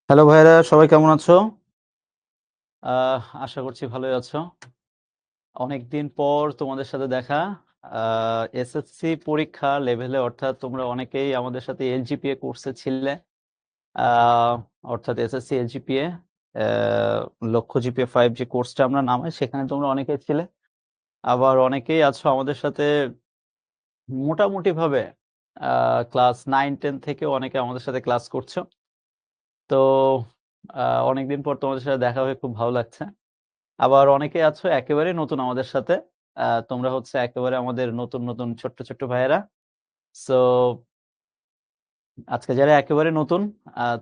Hello ভাইরা, সবাই কেমন আছো? আশা করছি ভালোই আছো। অনেকদিন পর তোমাদের সাথে দেখা। এসএসসি পরীক্ষা লেভেলে অর্থাৎ তোমরা অনেকেই আমাদের সাথে এলজিপিএ কোর্সে ছিলে। আহ, অর্থাৎ এসএসসি এলজিপিএ লক্ষ্য জিপিএ 5 যে কোর্সটা আমরা নামাই সেখানে তোমরা অনেকেই ছিলে। আবার অনেকেই আছো আমাদের সাথে মোটামুটি ভাবে ক্লাস 9-10 থেকে অনেকে আমাদের সাথে ক্লাস করছো। তো অনেকদিন পর তোমাদের সাথে দেখা হয়ে খুব ভালো লাগছে। আবার অনেকে আছো একেবারে নতুন আমাদের সাথে। তোমরা হচ্ছে একেবারে আমাদের নতুন নতুন ছোট্ট ছোট্ট ভাইয়েরা। সো আজকে যারা একেবারে নতুন,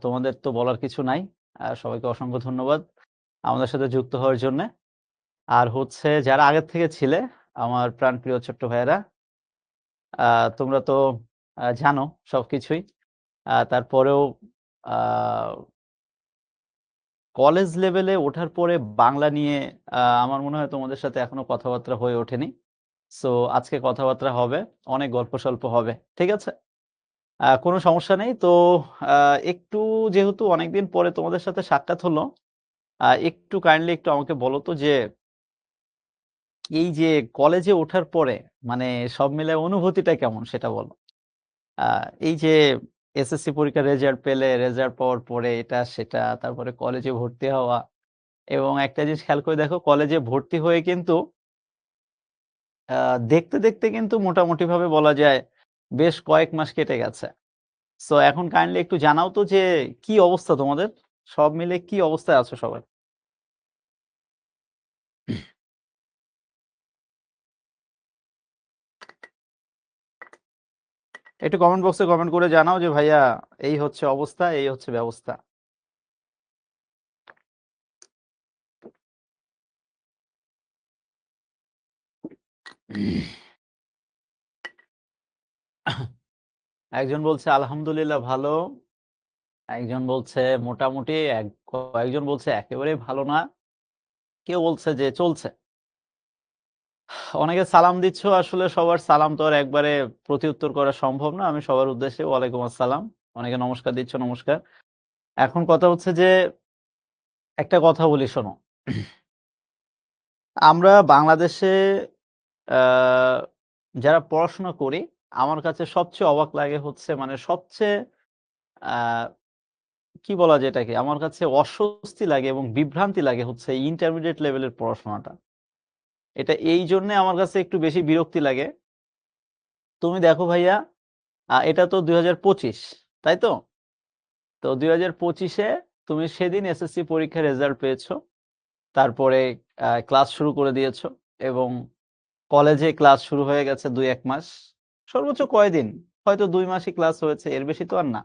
তোমাদের তো বলার কিছু নাই। সবাইকে অসংখ্য ধন্যবাদ আমাদের সাথে যুক্ত হওয়ার জন্য। আর হচ্ছে যারা আগের থেকে ছিলে আমার প্রাণপ্রিয় ছোট্ট ভাইয়েরা, তোমরা তো জানো সবকিছুই। তারপরেও কলেজ লেভেলে ওঠার পরে বাংলা নিয়ে আমার মনে হয় তোমাদের সাথে এখনো কথাবার্তা হয়ে ওঠেনি। সো আজকে কথাবার্তা হবে, অনেক গল্প সল্প হবে, ঠিক আছে? কোনো সমস্যা নেই তো। একটু যেহেতু অনেকদিন পরে তোমাদের সাথে সাক্ষাৎ হলো, একটু কাইন্ডলি একটু আমাকে বলো তো যে এই যে কলেজে ওঠার পরে মানে সব মিলে অনুভূতিটা কেমন সেটা বলো। এই যে এসএসসি পরীক্ষার রেজাল্ট পেলে, রেজাল্ট পাওয়ার পরে এটা সেটা, তারপরে কলেজে ভর্তি হওয়া, এবং একটা জিনিস খেয়াল করে দেখো কলেজে ভর্তি হয়ে কিন্তু দেখতে দেখতে কিন্তু মোটামুটি ভাবে বলা যায় বেশ কয়েক মাস কেটে গেছে। সো এখন কাইন্ডলি একটু জানাও তো যে কি অবস্থা তোমাদের? সব মিলে কি অবস্থায় আছো সবাই? একটু কমেন্ট বক্সে কমেন্ট করে জানাও যে ভাইয়া এই হচ্ছে অবস্থা, এই হচ্ছে ব্যবস্থা। একজন বলছে আলহামদুলিল্লাহ ভালো, একজন বলছে মোটামুটি, কয়েকজন বলছে একেবারেই ভালো না, কেউ বলছে যে চলছে। অনেকে সালাম দিচ্ছ, আসলে সবার সালাম তো আর একবারে প্রতিউত্তর করা সম্ভব না। আমি সবার উদ্দেশ্যে ওয়ালাইকুম আসসালাম, অনেকে নমস্কার দিচ্ছ, নমস্কার। এখন কথা হচ্ছে যে একটা কথা বলি শোনো। আমরা বাংলাদেশে যারা পড়াশোনা করি, আমার কাছে সবচেয়ে অবাক লাগে হচ্ছে মানে সবচেয়ে আহ, কি বলা যায় এটাকে, আমার কাছে অস্বস্তি লাগে এবং বিভ্রান্তি লাগে হচ্ছে ইন্টারমিডিয়েট লেভেলের পড়াশোনাটা। এটা এই জন্য আমার কাছে একটু বেশি বিরক্তি লাগে। তুমি দেখো ভাইয়া, এটা তো 2025, তাই তো? তো 2025-এ তুমি সেদিন এসএসসি পরীক্ষার রেজাল্ট পেয়েছো, তারপরে ক্লাস শুরু করে দিয়েছো, এবং কলেজে ক্লাস শুরু হয়ে গেছে 2-1 মাস, সর্বোচ্চ কয়দিন, হয়তো 2 মাসই ক্লাস হয়েছে, এর বেশি তো আর না।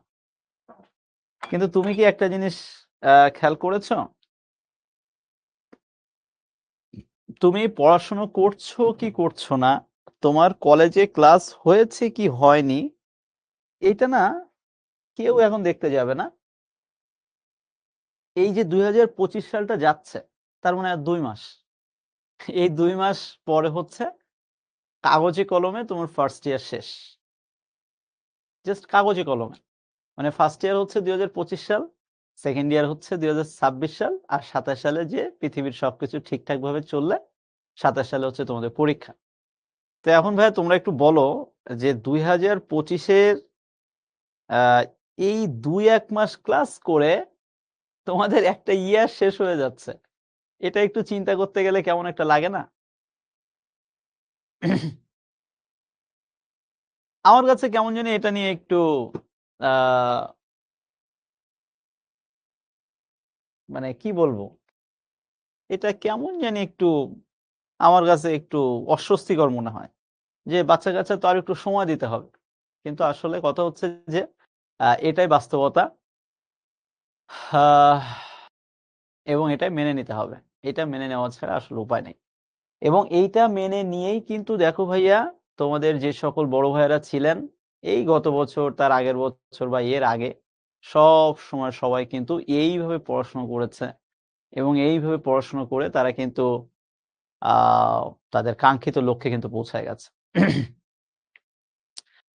কিন্তু তুমি কি একটা জিনিস খেয়াল করেছো? তুমি পড়াশোনা করছো কি করছো না, তোমার কলেজে ক্লাস হয়েছে কি হয়নি, এটা না কেউ এখন দেখতে যাবে না। এই যে 2025 সালটা যাচ্ছে, তার মানে আর 2 মাস, এই 2 মাস পরে হচ্ছে কাগজে কলমে তোমার ফার্স্ট ইয়ার শেষ। জাস্ট কাগজে কলমে। মানে ফার্স্ট ইয়ার হচ্ছে 2025 সাল, সেকেন্ড ইয়ার হচ্ছে 2026 সাল, আর 27 সালে যে পৃথিবীর সবকিছু ঠিকঠাক ভাবে চললে 27 সালে হচ্ছে তোমাদের পরীক্ষা। তো এখন ভাই তোমরা একটু বলো যে 2025-এর আহ, এই 2-1 মাস ক্লাস করে তোমাদের একটা ইয়ার শেষ হয়ে যাচ্ছে। এটা একটু চিন্তা করতে গেলে কেমন একটা লাগে না? আমার কাছে কেমন জানি এটা নিয়ে একটু আহ মানে কি বলবো, এটা কেমন জানি একটু আমার কাছে একটু অস্বস্তিকর মনে হয় যে বাচ্চা কাচ্চা তো আর একটু সময় দিতে হবে। কিন্তু আসলে কথা হচ্ছে যে এটাই বাস্তবতা। আহ, এবং এটা মেনে নিতে হবে। এটা মেনে নেওয়া ছাড়া আসলে উপায় নেই। এবং এইটা মেনে নিয়েই কিন্তু দেখো ভাইয়া, তোমাদের যে সকল বড় ভাইয়েরা ছিলেন এই গত বছর, তার আগের বছর বা এর আগে, সব সময় সবাই কিন্তু এইভাবে পড়াশোনা করেছে, এবং এইভাবে পড়াশোনা করে তারা কিন্তু আহ তাদের কাঙ্ক্ষিত লক্ষ্যে কিন্তু পৌঁছায় গেছে।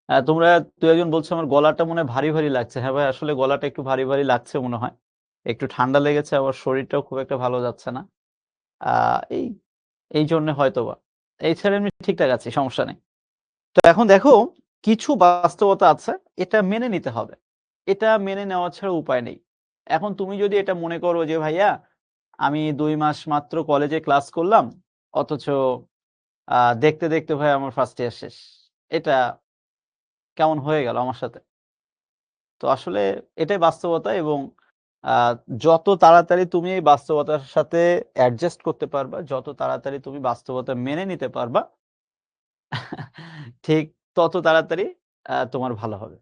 তোমরা দু একজন বলছো আমার গলাটা মনে হয় ভারী ভারী লাগছে। হ্যাঁ ভাই, আসলে গলাটা একটু ভারী ভারী লাগছে মনে হয়। একটু ঠান্ডা লেগেছে, আবার শরীরটাও খুব একটা ভালো যাচ্ছে না। আ এই এইজন্যে হয়তোবা। এছাড়া এমনি ঠিকঠাক আছি, সমস্যা নেই। তো এখন দেখো, কিছু বাস্তবতা আছে, এটা মেনে নিতে হবে। এটা মেনে নেওয়া ছাড়া উপায় নেই। এখন তুমি যদি এটা মনে করো যে, "ভাইয়া, আমি ২ মাস মাত্র কলেজে ক্লাস করলাম, অথচ দেখতে, দেখতে ভাই আমার ফার্স্ট ইয়ার শেষ। এটা কেমন হয়ে গেল আমার সাথে?" তো আসলে এটাই বাস্তবতা, এবং আ যত তাড়াতাড়ি তুমি এই বাস্তবতার সাথে অ্যাডজাস্ট করতে পারবা, যত তাড়াতাড়ি তুমি বাস্তবতা মেনে নিতে পারবা, ঠিক তত তাড়াতাড়ি তোমার ভালো হবে।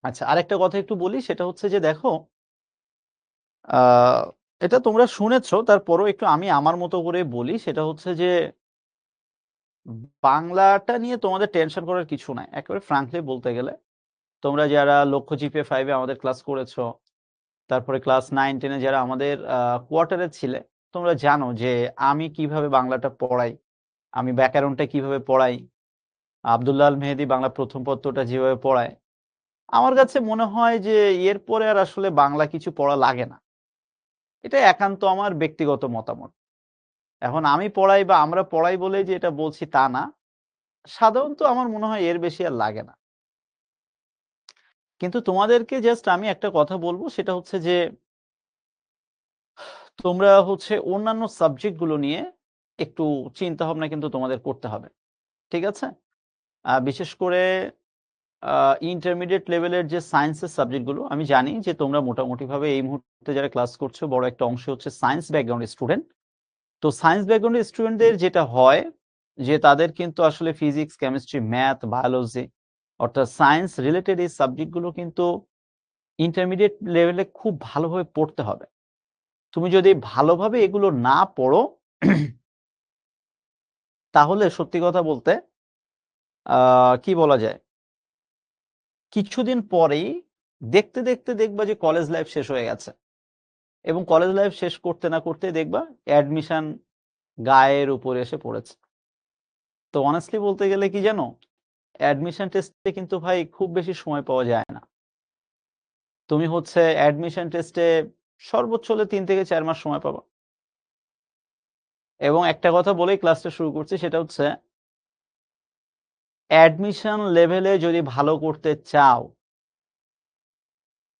আচ্ছা, আরেকটা কথা একটু বলি, সেটা হচ্ছে যে দেখো, আ এটা তোমরা শুনেছ, তারপরেও একটু আমি আমার মতো করে বলি। সেটা হচ্ছে যে বাংলাটা নিয়ে তোমাদের টেনশন করার কিছু নাই। একেবারে ফ্রাঙ্কলি বলতে গেলে, তোমরা যারা লক্ষ্য জিপিএ 5 এ আমাদের ক্লাস করেছ, তারপরে ক্লাস 9-10 এ যারা আমাদের কোয়ার্টারে ছিলে, তোমরা জানো যে আমি কিভাবে বাংলাটা পড়াই, আমি ব্যাকরণটা কিভাবে পড়াই, আব্দুল্লাহ আল মেহেদী বাংলা প্রথম পত্রটা যেভাবে পড়ায়, আমার কাছে মনে হয় যে এরপরে আর আসলে বাংলা কিছু পড়া লাগে না। এটা একান্ত আমার ব্যক্তিগত মতামত। এখন আমি পড়াই বা আমরা পড়াই বলেই যে এটা বলছি তা না। সাধারণত আমার মনে হয় এর বেশি আর লাগে না। কিন্তু তোমাদেরকে জাস্ট আমি একটা কথা বলব, সেটা হচ্ছে যে তোমরা হচ্ছে অন্যান্য সাবজেক্ট গুলো নিয়ে একটু চিন্তাভাবনা কিন্তু তোমাদের করতে হবে। ঠিক আছে? বিশেষ করে আ ইন্টারমিডিয়েট লেভেলের যে সায়েন্সের সাবজেক্ট গুলো, আমি জানি যে তোমরা মোটামুটিভাবে এই মুহূর্তে যারা ক্লাস করছো, বড় একটা অংশ হচ্ছে সায়েন্স ব্যাকগ্রাউন্ড স্টুডেন্ট। তো সায়েন্স ব্যাকগ্রাউন্ডের স্টুডেন্টদের যেটা হয় যে তাদের কিন্তু আসলে ফিজিক্স, কেমিস্ট্রি, ম্যাথ, বায়োলজি, অর্থাৎ সায়েন্স রিলেটেড এই সাবজেক্ট গুলো কিন্তু ইন্টারমিডিয়েট লেভেলে খুব ভালোভাবে পড়তে হবে। তুমি যদি ভালোভাবে এগুলো না পড়ো, তাহলে সত্যি কথা বলতে আ কি বলা যায়? কিছুদিন পরেই দেখতে, দেখতে দেখবা যে কলেজ লাইফ শেষ হয়ে গেছে, এবং কলেজ লাইফ শেষ করতে না করতেই দেখবা অ্যাডমিশন গায়ের উপরে এসে পড়েছে। তো honestly বলতে গেলে কি জানো? অ্যাডমিশন টেস্টে কিন্তু ভাই খুব বেশি সময় পাওয়া যায় না। তুমি হচ্ছে অ্যাডমিশন টেস্টে সর্বোচ্চ হলে ৩ থেকে ৪ মাস সময় পাবা। এবং একটা কথা বলেই ক্লাসটা শুরু করছি, সেটা হচ্ছে অ্যাডমিশন লেভেলে যদি ভালো করতে চাও,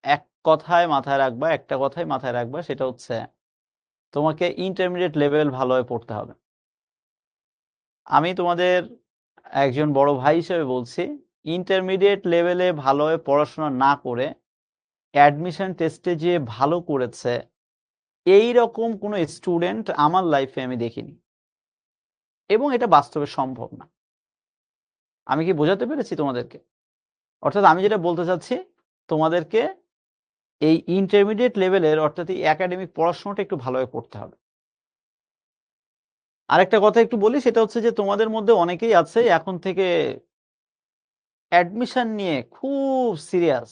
এক কথায় মাথায় রাখবা, একটা কথাই মাথায় রাখবা, সেটা হচ্ছে তোমাকে ইন্টারমিডিয়েট লেভেল ভালোভাবে পড়তে হবে। আমি তোমাদের একজন বড় ভাই হিসেবে বলছি, ইন্টারমিডিয়েট লেভেলে ভালোভাবে পড়াশোনা না করে অ্যাডমিশন টেস্টে যে ভালো করেছে, এইরকম কোনো স্টুডেন্ট আমার লাইফে আমি দেখিনি, এবং এটা বাস্তবে সম্ভব না। আমি কি বোঝাতে পেরেছি তোমাদেরকে? অর্থাৎ আমি যেটা বলতে চাচ্ছি, তোমাদেরকে এই ইন্টারমিডিয়েট লেভেলের, অর্থাৎ এই একাডেমিক পড়াশোনাটা একটু ভালোভাবে করতে হবে। আরেকটা কথা একটু বলি, সেটা হচ্ছে যে তোমাদের মধ্যে অনেকেই আছে এখন থেকে অ্যাডমিশন নিয়ে খুব সিরিয়াস।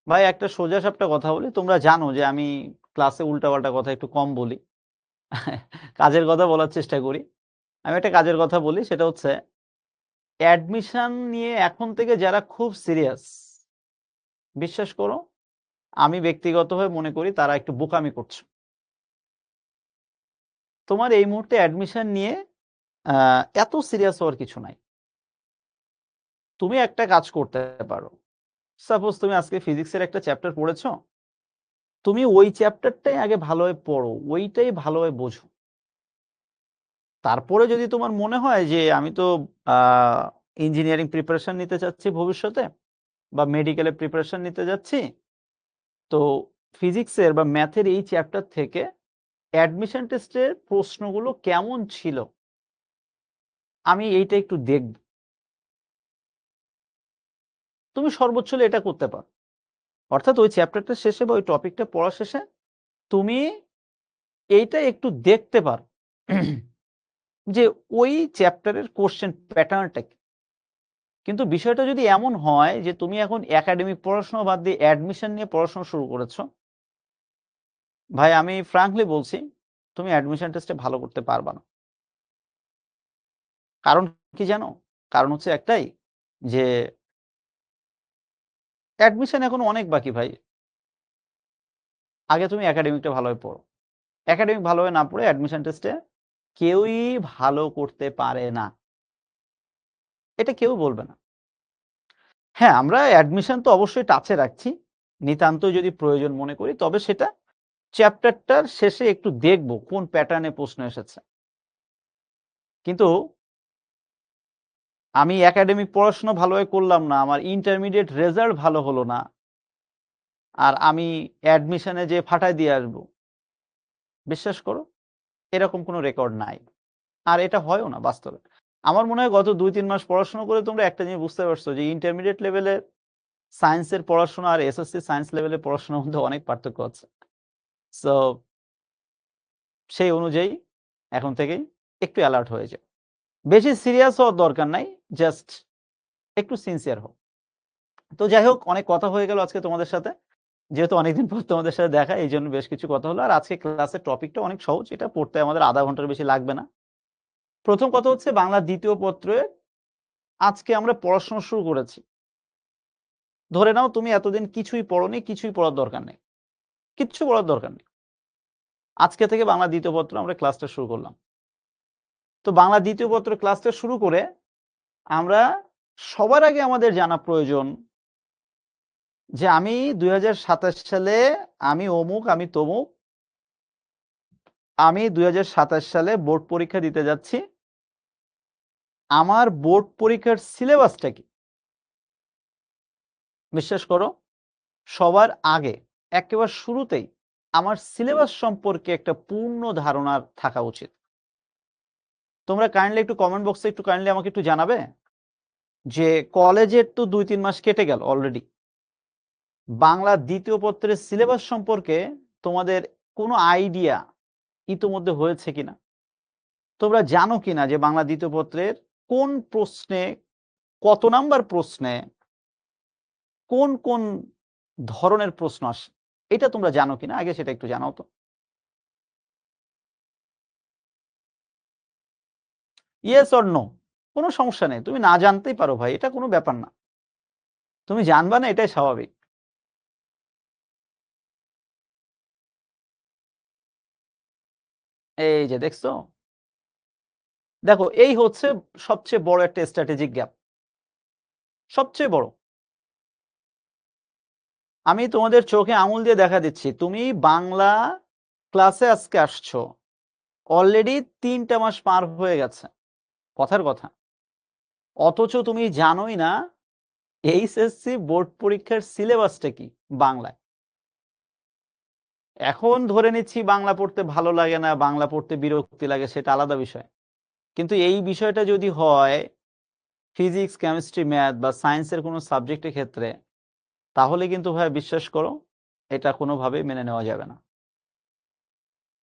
ভাই, একটা সোজাসাপটা কথা বলি, তোমরা জানো যে আমি ক্লাসে উল্টাপাল্টা কথা একটু কম বলি। কাজের কথা বলার চেষ্টা করি। আমি একটা কাজের কথা বলি, সেটা হচ্ছে অ্যাডমিশন নিয়ে এখন থেকে যারা খুব সিরিয়াস, বিশ্বাস করো, আমি ব্যক্তিগতভাবে মনে করি তারা একটু বোকামি করছে। তোমার এই মুহূর্তে অ্যাডমিশন নিয়ে আ এত সিরিয়াস হওয়ার কিছু নাই। তুমি একটা কাজ করতে পারো। সাপোজ তুমি আজকে ফিজিক্সের একটা চ্যাপ্টার পড়েছো। তুমি ওই চ্যাপ্টারটাই আগে ভালোভাবে পড়ো। ওইটাই ভালোভাবে বোঝো। তারপরে যদি তোমার মনে হয় যে আমি তো আ ইঞ্জিনিয়ারিং প্রিপারেশন নিতে চাচ্ছি ভবিষ্যতে, বা মেডিকেলের প্রিপারেশন নিতে যাচ্ছি। তো ফিজিক্সের বা ম্যাথের এই চ্যাপ্টার থেকে অ্যাডমিশন টেস্টের প্রশ্নগুলো কেমন ছিল, আমি এইটা একটু দেখব। তুমি সর্বোচ্চ হলে এটা করতে পারো। অর্থাৎ ওই চ্যাপ্টারটা শেষে বা ওই টপিকটা পড়া শেষে তুমি এইটা একটু দেখতে পারো যে ওই চ্যাপ্টারের কোয়েশ্চেন প্যাটার্নটা কি। কিন্তু বিষয়টা যদি এমন হয় যে তুমি এখন একাডেমিক পড়াশোনা বাদ দিয়ে অ্যাডমিশন নিয়ে পড়াশোনা শুরু করেছো, ভাই আমি ফ্রাঙ্কলি বলছি, তুমি অ্যাডমিশন টেস্টে ভালো করতে পারবা না। কারণ কি জানো? কারণ হচ্ছে একটাই, যে অ্যাডমিশন এখনো অনেক বাকি ভাই। আগে তুমি একাডেমিকটা ভালোভাবে পড়ো। একাডেমিক ভালোভাবে না পড়ে অ্যাডমিশন টেস্টে কেউই ভালো করতে পারে না। এটা কেউ বলবে না। হ্যাঁ, আমরা অ্যাডমিশন তো অবশ্যই টাচে রাখছি। নিতান্তই যদি প্রয়োজন মনে করি, তবে সেটা চ্যাপ্টারটার শেষে একটু দেখব কোন প্যাটার্নে প্রশ্ন এসেছে। কিন্তু আমি একাডেমিক পড়াশোনা ভালোভাবে করলাম না, আমার ইন্টারমিডিয়েট রেজাল্ট ভালো হলো না, আর আমি অ্যাডমিশনে যেয়ে ফাটায় দিয়ে আসবো। বিশ্বাস করো, এরকম কোনো রেকর্ড নাই। আর এটা হয়ও না বাস্তবে। আমার মনে হয় গত ২-৩ মাস পড়াশোনা করে তোমরা একটা জিনিস বুঝতে পারছো যে ইন্টারমিডিয়েট লেভেলের সায়েন্সের পড়াশোনা আর এসএসসি সায়েন্স লেভেলের পড়াশোনার মধ্যে অনেক পার্থক্য আছে। সো সেই অনুযায়ী এখন থেকেই একটু অ্যালার্ট হয়ে যাও। বেশি সিরিয়াস হওয়ার দরকার নাই, জাস্ট একটু সিনসিয়ার হও। তো যাই হোক, অনেক কথা হয়ে গেল আজকে তোমাদের সাথে। যেহেতু অনেকদিন পর তোমাদের সাথে দেখা, এইজন্য বেশ কিছু কথা হলো। আর আজকে ক্লাসের টপিকটা অনেক সহজ। এটা পড়তে আমাদের আধা ঘন্টার বেশি লাগবে না। প্রথম কথা হচ্ছে বাংলা দ্বিতীয় পত্রে আজকে আমরা পড়াশোনা শুরু করেছি। ধরে নাও তুমি এতদিন কিছুই পড়োনি, কিছুই পড়ার দরকার নেই। কিচ্ছু পড়ার দরকার নেই। আজকে থেকে বাংলা দ্বিতীয় পত্র আমরা ক্লাসটা শুরু করলাম। তো বাংলা দ্বিতীয় পত্র ক্লাসটা শুরু করে আমরা সবার আগে আমাদের জানা প্রয়োজন যে আমি ২০২৭ সালে আমি অমুক, আমি তমুক, আমি ২০২৭ সালে বোর্ড পরীক্ষা দিতে যাচ্ছি। আমার বোর্ড পরীক্ষার সিলেবাসটা কি? বিশ্বাস করো, সবার আগে একেবারে শুরুতেই আমার সিলেবাস সম্পর্কে একটা পূর্ণ ধারণা থাকা উচিত। তোমরা কাইন্ডলি একটু কমেন্ট বক্সে একটু কাইন্ডলি আমাকে একটু জানাবে যে কলেজের তো ২-৩ মাস কেটে গেল অলরেডি। বাংলা দ্বিতীয় পত্রের সিলেবাস সম্পর্কে তোমাদের কোনো আইডিয়া ইতোমধ্যে হয়েছে কিনা? তোমরা জানো কিনা যে বাংলা দ্বিতীয় পত্রের কোন প্রশ্নে, কত নাম্বার প্রশ্নে, কোন কোন ধরনের প্রশ্ন আসে? এটা তোমরা জানো কিনা? আগে সেটা একটু জানাও তো। Yes or no? কোনো সমস্যা নেই। তুমি না জানতেই পারো ভাই। এটা কোনো ব্যাপার না। তুমি জানবা না, এটাই স্বাভাবিক। এই যে দেখছো? দেখো, এই হচ্ছে সবচেয়ে বড় একটা স্ট্র্যাটেজিক গ্যাপ। সবচেয়ে বড়। আমি তোমাদের চোখে আঙুল দিয়ে দেখা দিচ্ছি। তুমি বাংলা ক্লাসে আজকে আসছো। অলরেডি ৩ টা মাস পার হয়ে গেছে। কথার কথা। অথচ তুমি জানোই না এইচএসসি বোর্ড পরীক্ষার সিলেবাসটা কি বাংলায়। এখন ধরে নিচ্ছি বাংলা পড়তে ভালো লাগে না, বাংলা পড়তে বিরক্তি লাগে, সেটা আলাদা বিষয়। কিন্তু এই বিষয়টা যদি হয় ফিজিক্স, কেমিস্ট্রি, ম্যাথ বা সায়েন্সের কোনো সাবজেক্টের ক্ষেত্রে, তাহলে কিন্তু ভাই বিশ্বাস করো, এটা কোনোভাবেই মেনে নেওয়া যাবে না।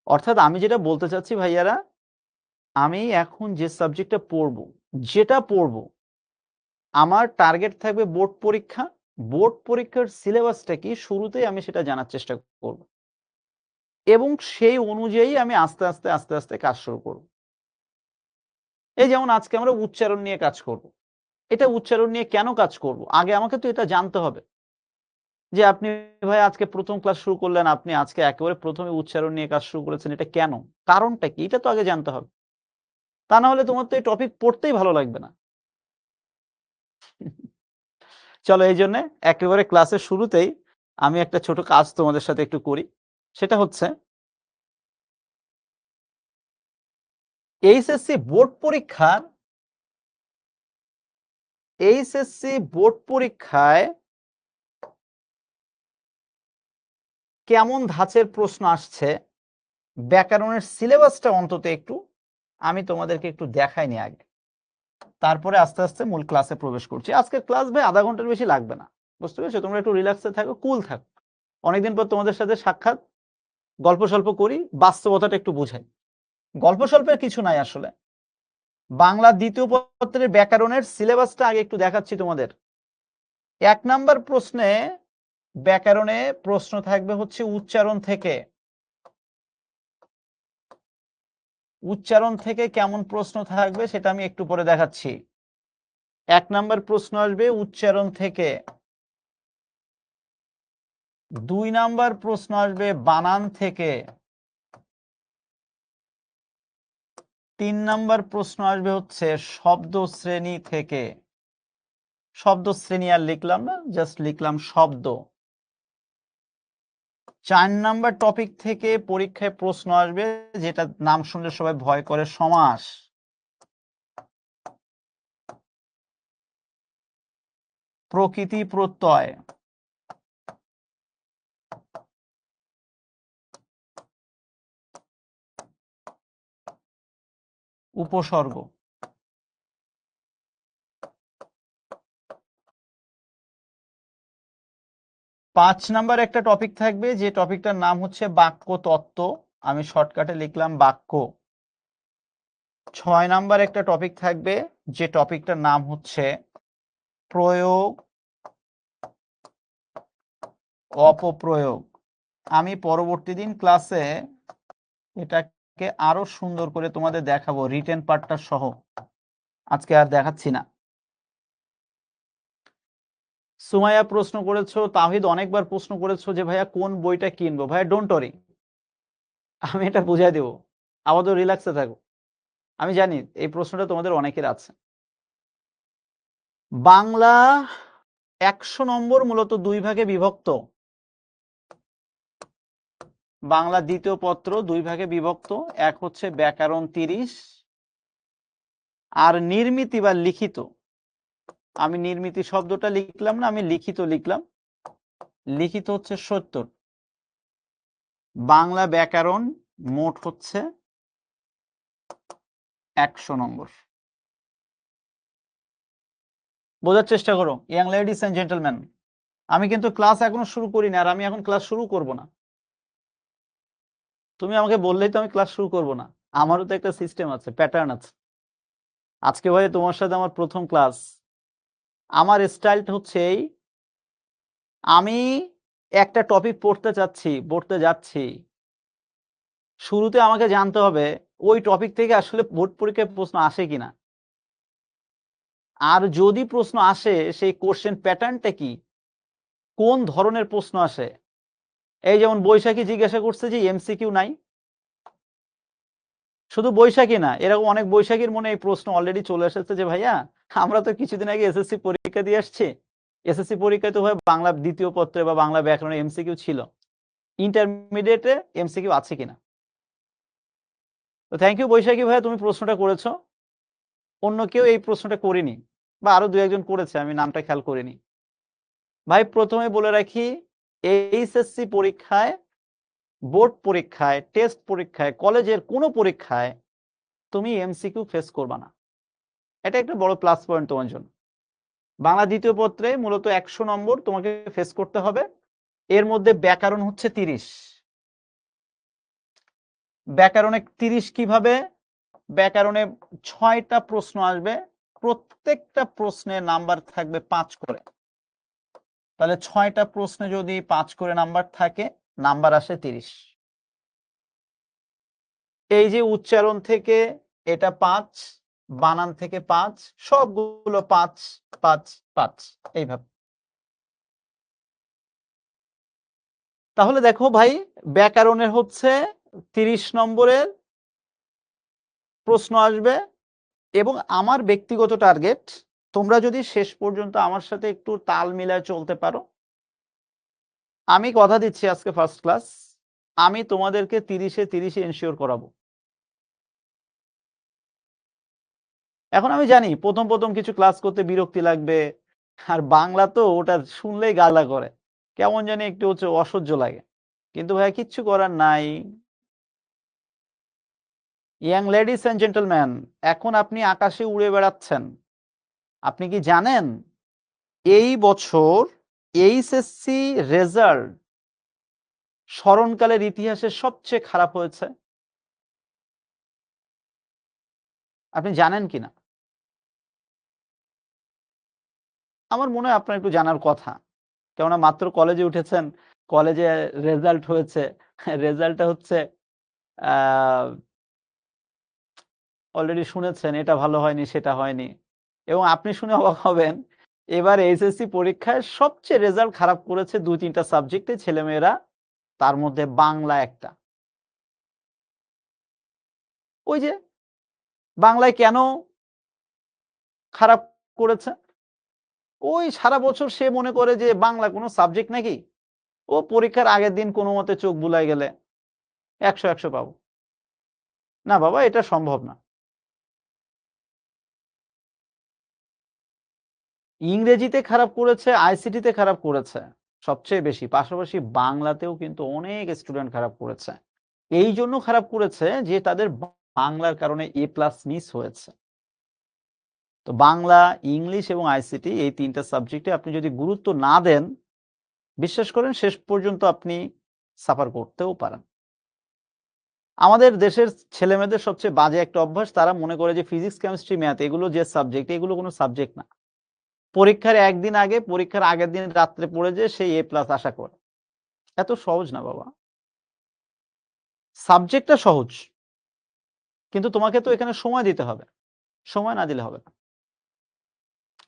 অর্থাৎ আমি যেটা বলতে চাচ্ছি ভাইয়ারা, আমি এখন যে সাবজেক্টটা পড়বো, যেটা পড়বো, আমার টার্গেট থাকবে বোর্ড পরীক্ষা। বোর্ড পরীক্ষার সিলেবাসটা কি শুরুতেই আমি সেটা জানার চেষ্টা করব। এবং সেই অনুযায়ী আমি আস্তে আস্তে কাজ শুরু করব। এই যেমন আজকে আমরা উচ্চারণ নিয়ে কাজ করব। এটা উচ্চারণ নিয়ে কেন কাজ করব? আগে আমাকে তো এটা জানতে হবে। যে আপনি ভাই আজকে ১ম ক্লাস শুরু করলেন, আপনি আজকে একেবারে ১ম এ উচ্চারণ নিয়ে কাজ শুরু করেছেন। এটা কেন? কারণটা কি? এটা তো আগে জানতে হবে। তা না হলে তোমার তো এই টপিক পড়তেই ভালো লাগবে না। চলো এইজন্যে একেবারে ক্লাসের শুরুতেই আমি একটা ছোট কাজ তোমাদের সাথে একটু করি। সেটা হচ্ছে এইচএসসি বোর্ড পরীক্ষার কেমন ধাঁচের প্রশ্ন আসছে, ব্যাকরণের সিলেবাসটা অন্তত একটু আমি তোমাদেরকে একটু দেখাইনি আগে। তারপরে আস্তে আস্তে মূল ক্লাসে প্রবেশ করছি। আজকের ক্লাস ভাই আধা ঘন্টার বেশি লাগবে না। বুঝতে পেরেছো? তোমরা একটু রিল্যাক্সে থাকো, কুল থাকো। অনেকদিন পর তোমাদের সাথে সাক্ষাৎ, গল্প স্বল্প করি, বাস্তবতাটা একটু বুঝাই। গল্প স্বল্পের কিছু নাই আসলে। বাংলা দ্বিতীয় পত্রের ব্যাকরণের সিলেবাসটা আগে একটু দেখাচ্ছি তোমাদের। ১ নাম্বার প্রশ্নে ব্যাকরণে প্রশ্ন থাকবে হচ্ছে উচ্চারণ থেকে। উচ্চারণ থেকে কেমন প্রশ্ন থাকবে সেটা আমি একটু পরে দেখাচ্ছি। ১ নাম্বার প্রশ্ন আসবে উচ্চারণ থেকে। 2 নাম্বার প্রশ্ন আসবে বানান থেকে। 3 নাম্বার প্রশ্ন আসবে হচ্ছে শব্দ শ্রেণী থেকে। শব্দ শ্রেণী আর লিখলাম না, জাস্ট লিখলাম শব্দ। 4 নাম্বার টপিক থেকে পরীক্ষায় প্রশ্ন আসবে, যেটা নাম শুনলে সবাই ভয় করে, সমাস। প্রকৃতি প্রত্যয়। উপসর্গ। 5 নাম্বার একটা টপিক থাকবে, যে টপিকটার নাম হচ্ছে বাক্য তত্ত্ব, আমি শর্টকাটে লিখলাম বাক্য। 6 নাম্বার একটা টপিক থাকবে, যে টপিকটার নাম হচ্ছে প্রয়োগ অপপ্রয়োগ। আমি পরবর্তী দিন ক্লাসে এটাকে আরো সুন্দর করে তোমাদের দেখাবো, রিটেন পার্টটা সহ। আজকে আর দেখাচ্ছি না। সুমাইয়া প্রশ্ন করেছো, তাহিদ অনেকবার প্রশ্ন করেছো যে ভাইয়া কোন বইটা কিনবো। ভাইয়া ডোন্ট ওয়ারি, আমি এটা বুঝাই দেবো, আপাতত রিল্যাক্সে থাকো। আমি জানি এই প্রশ্নটা তোমাদের অনেকের আছে। বাংলা 100 নম্বর মূলত 2 ভাগে বিভক্ত। বাংলা দ্বিতীয় পত্র 2 ভাগে বিভক্ত, এক হচ্ছে ব্যাকরণ 30, আর নির্মিতি বা লিখিত। আমি নির্মিতি শব্দটা লিখলাম না, আমি লিখিত লিখলাম। লিখিত হচ্ছে 70। বাংলা ব্যাকরণ মোট হচ্ছে 100 নম্বর। বোঝার চেষ্টা করো ইয়াং লেডিস এন্ড জেন্টলম্যান, আমি কিন্তু ক্লাস এখনো শুরু করিনি, আর আমি এখন ক্লাস শুরু করব না। তুমি আমাকে বললেই তো আমি ক্লাস শুরু করব না, আমারও তো একটা সিস্টেম আছে, প্যাটার্ন আছে। আজকে ভাই তোমার সাথে আমার প্রথম ক্লাস। আমার স্টাইলটা হচ্ছে এই, আমি একটা টপিক পড়তে যাচ্ছি, শুরুতে আমাকে জানতে হবে ওই টপিক থেকে আসলে বোর্ড পরীক্ষায় প্রশ্ন আসে কিনা, আর যদি প্রশ্ন আসে সেই কোশ্চেন প্যাটার্নটা কি, কোন ধরনের প্রশ্ন আসে। এই যেমন বৈশাখী জিজ্ঞাসা করছে যে এমসিকিউ নাই। শুধু বৈশাখী না, এরকম অনেক বৈশাখীর মনে এই প্রশ্ন অলরেডি চলে এসেছে যে ভাইয়া আমরা তো কিছুদিন আগে এসএসসি পরীক্ষা দিয়ে আসছি, এসএসসি পরীক্ষায় তো ভাই বাংলা দ্বিতীয় পত্রে বা বাংলা ব্যাকরণে এমসিকিউ ছিল, ইন্টারমিডিয়েটে এমসিকিউ আছে কিনা। তো থ্যাংক ইউ বৈশাখী ভাইয়া, তুমি প্রশ্নটা করেছো। অন্য কেউ এই প্রশ্নটা করেনি, বা আরো 2-1 করেছে, আমি নামটা খেয়াল করিনি। ভাই প্রথমে বলে রাখি, এইচএসসি পরীক্ষায়, বোর্ড পরীক্ষায়, টেস্ট পরীক্ষায়, কলেজের কোনো পরীক্ষায় তুমি এমসিকিউ ফেস করবা না। এটা একটা বড় প্লাস পয়েন্ট তোমার জন্য। বাংলা দ্বিতীয় পত্রে মূলত 100 নম্বর তোমাকে ফেস করতে হবে। এর মধ্যে ব্যাকরণ হচ্ছে 30। ব্যাকরণে 30 কিভাবে? ব্যাকরণে 6টা প্রশ্ন আসবে, প্রত্যেকটা প্রশ্নে নাম্বার থাকবে 5 করে। তাহলে 6টা প্রশ্নে যদি 5 করে নাম্বার থাকে, নাম্বার আসে 30। এই যে উচ্চারণ থেকে এটা 5, বানান থেকে 5, সবগুলো 5 5 5 এইভাবে। তাহলে দেখো ভাই, ব্যাকরণের হচ্ছে 30 নম্বরের প্রশ্ন আসবে, এবং আমার ব্যক্তিগত টার্গেট, তোমরা যদি শেষ পর্যন্ত আমার সাথে একটু তাল মিলায় চলতে পারো, আমি কথা দিচ্ছি আজকে ফার্স্ট ক্লাস, আমি তোমাদেরকে 30-এ 30 এনশিওর করাবো। এখন আমি জানি প্রথম প্রথম কিছু ক্লাস করতে বিরক্তি লাগবে, আর বাংলা তো ওটা শুনলেই গালা করে, কেমন জানি একটু হচ্ছে অসহ্য লাগে, কিন্তু ভাই কিচ্ছু করার নাই। ইয়াং লেডিস এন্ড জেন্টলম্যান, এখন আপনি আকাশে উড়ে বেড়াচ্ছেন। আপনি কি জানেন এই বছর এইচএসসি রেজাল্ট স্মরণকালের ইতিহাসে সবচেয়ে খারাপ হয়েছে? আপনি জানেন কিনা? আমার মনে হয় আপনার একটু জানার কথা, কেননা মাত্র কলেজে উঠেছেন, কলেজে রেজাল্ট হয়েছে, রেজাল্টটা হচ্ছে অলরেডি শুনেছেন এটা ভালো হয়নি সেটা হয়নি, এবং আপনি শুনে অবাক হবেন এবার এইচএসসি পরীক্ষায় সবচেয়ে রেজাল্ট খারাপ করেছে ২-৩টা সাবজেক্টে ছেলেমেয়েরা, তার মধ্যে বাংলা একটা। ওই যে বাংলায় কেন খারাপ করেছে? ওই সারা বছর সে মনে করে যে বাংলা কোনো সাবজেক্ট নাকি? ও পরীক্ষার আগের দিন কোনোমতে চোখ বুলায় গেলে ১০০ পাবো। না বাবা, এটা সম্ভব না। ইংরেজিতে খারাপ করেছে, আইসিটিতে খারাপ করেছে সবচেয়ে বেশি। পাশাপাশি বাংলাতেও কিন্তু অনেক স্টুডেন্ট খারাপ করেছে। এইজন্য খারাপ করেছে যে তাদের বাংলার কারণে এ প্লাস মিস হয়েছে। তো বাংলা, ইংলিশ এবং আইসিটি এই ৩টা সাবজেক্টে আপনি যদি গুরুত্ব না দেন, বিশ্বাস করেন শেষ পর্যন্ত আপনি সাফার করতেও পারেন। আমাদের দেশের ছেলেমেয়েদের সবচেয়ে বাজে একটা অভ্যাস, তারা মনে করে যে ফিজিক্স, কেমিস্ট্রি, ম্যাথ এগুলো যে সাবজেক্ট, এগুলো কোনো সাবজেক্ট না। পরীক্ষার একদিন আগে, পরীক্ষার আগের দিন রাত্রে পড়ে যেয়ে সেই এ প্লাস আশা করে। এত সহজ না বাবা। সাবজেক্টটা সহজ। কিন্তু তোমাকে তো এখানে সময় দিতে হবে। সময় না দিলে হবে না।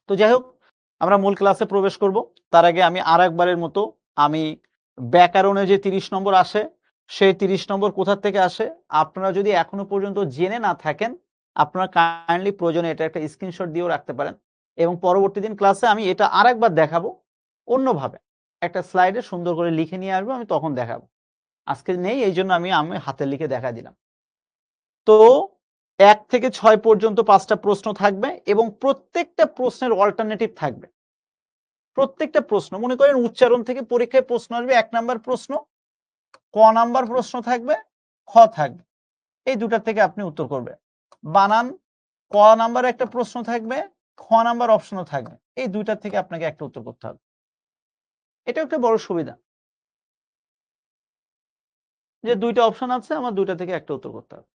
তো যাই হোক, আমরা মূল ক্লাসে প্রবেশ করব। তার আগে আমি আরেকবারের মতো আমি ব্যাকরণে যে ৩০ নম্বর আসে, সেই ৩০ নম্বর কোথা থেকে আসে আপনারা যদি এখনো পর্যন্ত জেনে না থাকেন, আপনারা কাইন্ডলি প্রয়োজনে এটা একটা স্ক্রিনশট দিয়েও রাখতে পারেন। এবং পরবর্তী দিন ক্লাসে আমি এটা আরেকবার দেখাবো অন্যভাবে। একটা স্লাইডে সুন্দর করে লিখে নিয়ে আসবো, আমি তখন দেখাবো। আজকে নেই, এইজন্য আমি হাতে লিখে দেখায় দিলাম। তো ১ থেকে ৬ পর্যন্ত ৫ টা প্রশ্ন থাকবে এবং প্রত্যেকটা প্রশ্নের অল্টারনেটিভ থাকবে। প্রত্যেকটা প্রশ্ন মনে করেন উচ্চারণ থেকে পরীক্ষায় প্রশ্ন আসবে ১ নাম্বার প্রশ্ন, ক নাম্বার প্রশ্ন থাকবে, খ থাকবে। এই ২ টার থেকে আপনি উত্তর করবেন। বানান, ক নাম্বারে একটা প্রশ্ন থাকবে, খ নাম্বার অপশনও থাকবে। এই ২ টার থেকে আপনাকে একটা উত্তর করতে হবে। এটাও একটা বড় সুবিধা। যে ২ টা অপশন আছে, আমার ২ টা থেকে একটা উত্তর করতে হবে।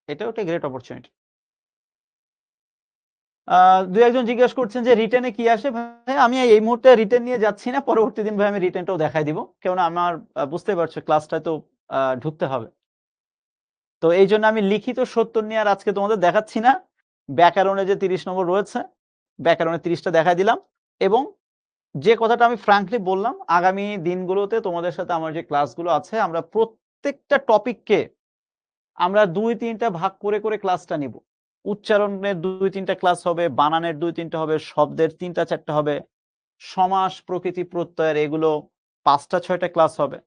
এটাও একটা গ্রেট অপরচুনিটি। ২-১ জন জিজ্ঞাসা করছেন যে রিটেন এ কি আসে? ভাই আমি এই মুহূর্তে রিটেন নিয়ে যাচ্ছি না। পরবর্তী দিন ভাই আমি রিটেনটাও দেখায় দিব। কেননা আমার বুঝতেই পারছো ক্লাসটায় তো ঢুকতে হবে। তো এইজন্য আমি লিখিত সত্তর নিয়ে আর আজকে তোমাদের দেখাচ্ছি না। ব্যাকরণে যে ৩০ নম্বর রয়েছে, ব্যাকরণে ৩০ টা দেখায় দিলাম এবং যে কথাটা আমি ফ্র্যাঙ্কলি বললাম, আগামী দিনগুলোতে তোমাদের সাথে আমার যে ক্লাসগুলো আছে, আমরা প্রত্যেকটা টপিককে আমরা ২-৩ টা ভাগ করে ক্লাসটা নিব। উচ্চারণের ২-৩ টা ক্লাস হবে, বানানের ২-৩ টা হবে, শব্দের ৩ টা ৪ টা হবে, সমাস, প্রকৃতি, প্রত্যয়ের এগুলো ৫ টা ৬ টা ক্লাস হবে।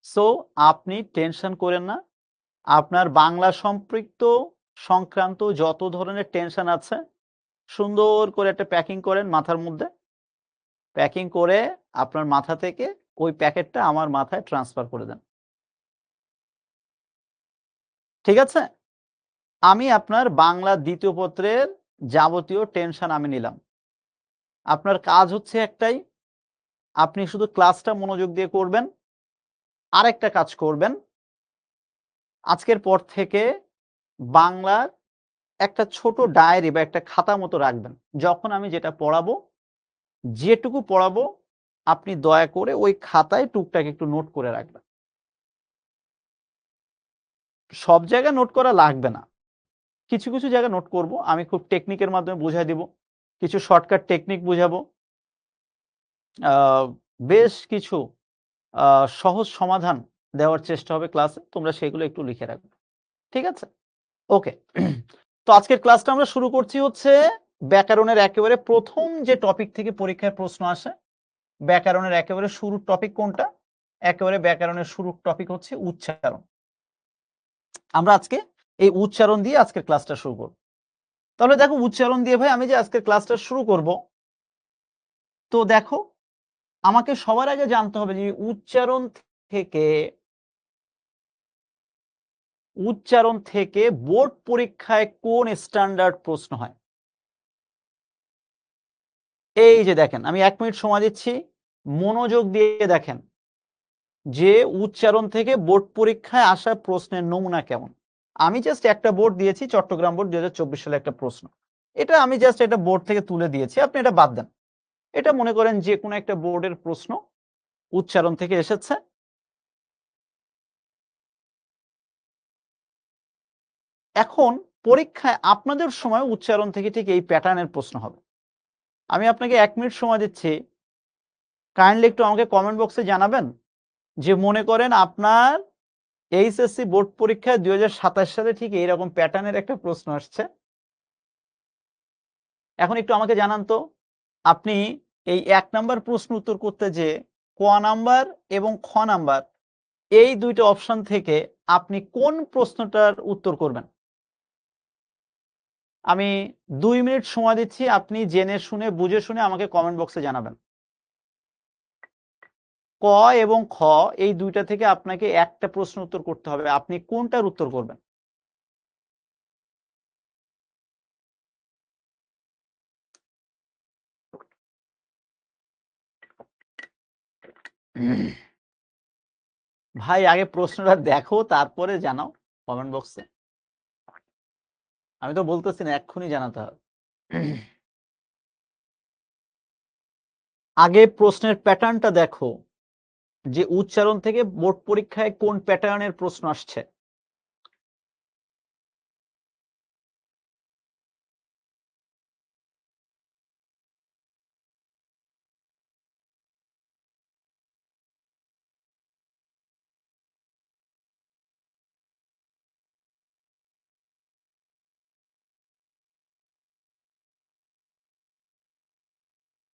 সো আপনি টেনশন করেন না। আপনার বাংলা সংক্রান্ত যত ধরনের টেনশন আছে, সুন্দর করে একটা প্যাকিং করেন মাথার মধ্যে। প্যাকিং করে আপনার মাথা থেকে ওই প্যাকেটটা আমার মাথায় ট্রান্সফার করে দেন। ঠিক আছে? আমি আপনার বাংলা ২য় পত্রের যাবতীয় টেনশন আমি নিলাম। আপনার কাজ হচ্ছে একটাই, আপনি শুধু ক্লাসটা মনোযোগ দিয়ে করবেন। আরেকটা কাজ করবেন, আজকের পর থেকে বাংলার একটা ছোট ডায়েরি বা একটা খাতা মতো রাখবেন। যখন আমি যেটা পড়াবো, যেটুকু পড়াবো আপনি দয়া করে ওই খাতায় টুকটাক একটু নোট করে রাখবেন। সব জায়গায় নোট করা লাগবে না। কিছু জায়গায় নোট করব। আমি খুব টেকনিকের মাধ্যমে বুঝায় দিব। কিছু শর্টকাট টেকনিক বুঝাবো। আ বেশ কিছু আ সহজ সমাধান দেওয়ার চেষ্টা হবে ক্লাসে। তোমরা সেগুলো একটু লিখে রাখবে। ঠিক আছে? ওকে। তো আজকের ক্লাসটা আমরা শুরু করছি হচ্ছে ব্যাকরণের একেবারে ১ম যে টপিক থেকে পরীক্ষায় প্রশ্ন আসে, ব্যাকরণের একেবারে শুরুর টপিক কোনটা? একেবারে ব্যাকরণের শুরুর টপিক হচ্ছে উচ্চারণ। আমরা আজকে এই উচ্চারণ দিয়ে আজকের ক্লাসটা শুরু করব। তাহলে দেখো উচ্চারণ দিয়ে ভাই আমি যে আজকের ক্লাসটা শুরু করব, তো দেখো আমাকে সবার আগে জানতে হবে যে থেকে উচ্চারণ থেকে বোর্ড পরীক্ষায় কোন স্ট্যান্ডার্ড প্রশ্ন হয়? এই যে দেখেন, আমি ১ মিনিট সময় দিচ্ছি। মনোযোগ দিয়ে দেখেন যে উচ্চারণ থেকে বোর্ড পরীক্ষায় আসা প্রশ্নের নমুনা কেমন। আমি জাস্ট একটা বোর্ড দিয়েছি, চট্টগ্রাম বোর্ড ২০২৪ সালে একটা প্রশ্ন। এটা আমি জাস্ট এটা বোর্ড থেকে তুলে দিয়েছি। আপনি এটা বাদ দেন। এটা মনে করেন যেকোনো একটা বোর্ডের প্রশ্ন উচ্চারণ থেকে এসেছে। এখন পরীক্ষায় আপনাদের সময় উচ্চারণ থেকে ঠিক এই প্যাটার্নের প্রশ্ন হবে। আমি আপনাকে 1 মিনিট সময় দিচ্ছি। কাইন্ডলি একটু আমাকে কমেন্ট বক্সে জানাবেন যে মনে করেন আপনার এইচএসসি বোর্ড পরীক্ষায় 2027 সালে ঠিক এইরকম প্যাটার্নের একটা প্রশ্ন আসছে। এখন একটু আমাকে জানান তো, আপনি এই 1 নাম্বার প্রশ্ন উত্তর করতে যেয়ে ক নাম্বার এবং খ নাম্বার এই ২ টা অপশন থেকে আপনি কোন প্রশ্নটার উত্তর করবেন? আমি ২ মিনিট সময় দিচ্ছি, আপনি জেনে শুনে বুঝে শুনে আমাকে কমেন্ট বক্সে জানাবেন। ক এবং খ এই ২ টা থেকে আপনাকে একটা প্রশ্ন উত্তর করতে হবে। আপনি কোনটার উত্তর করবেন? ভাই আগে প্রশ্নটা দেখো তারপরে জানাও কমেন্ট বক্সে। আমি তো বলতেছি না এক্ষুনি জানাতে হবে। আগে প্রশ্নের প্যাটার্নটা দেখো যে উচ্চারণ থেকে বোর্ড পরীক্ষায় কোন প্যাটার্নের প্রশ্ন আসছে।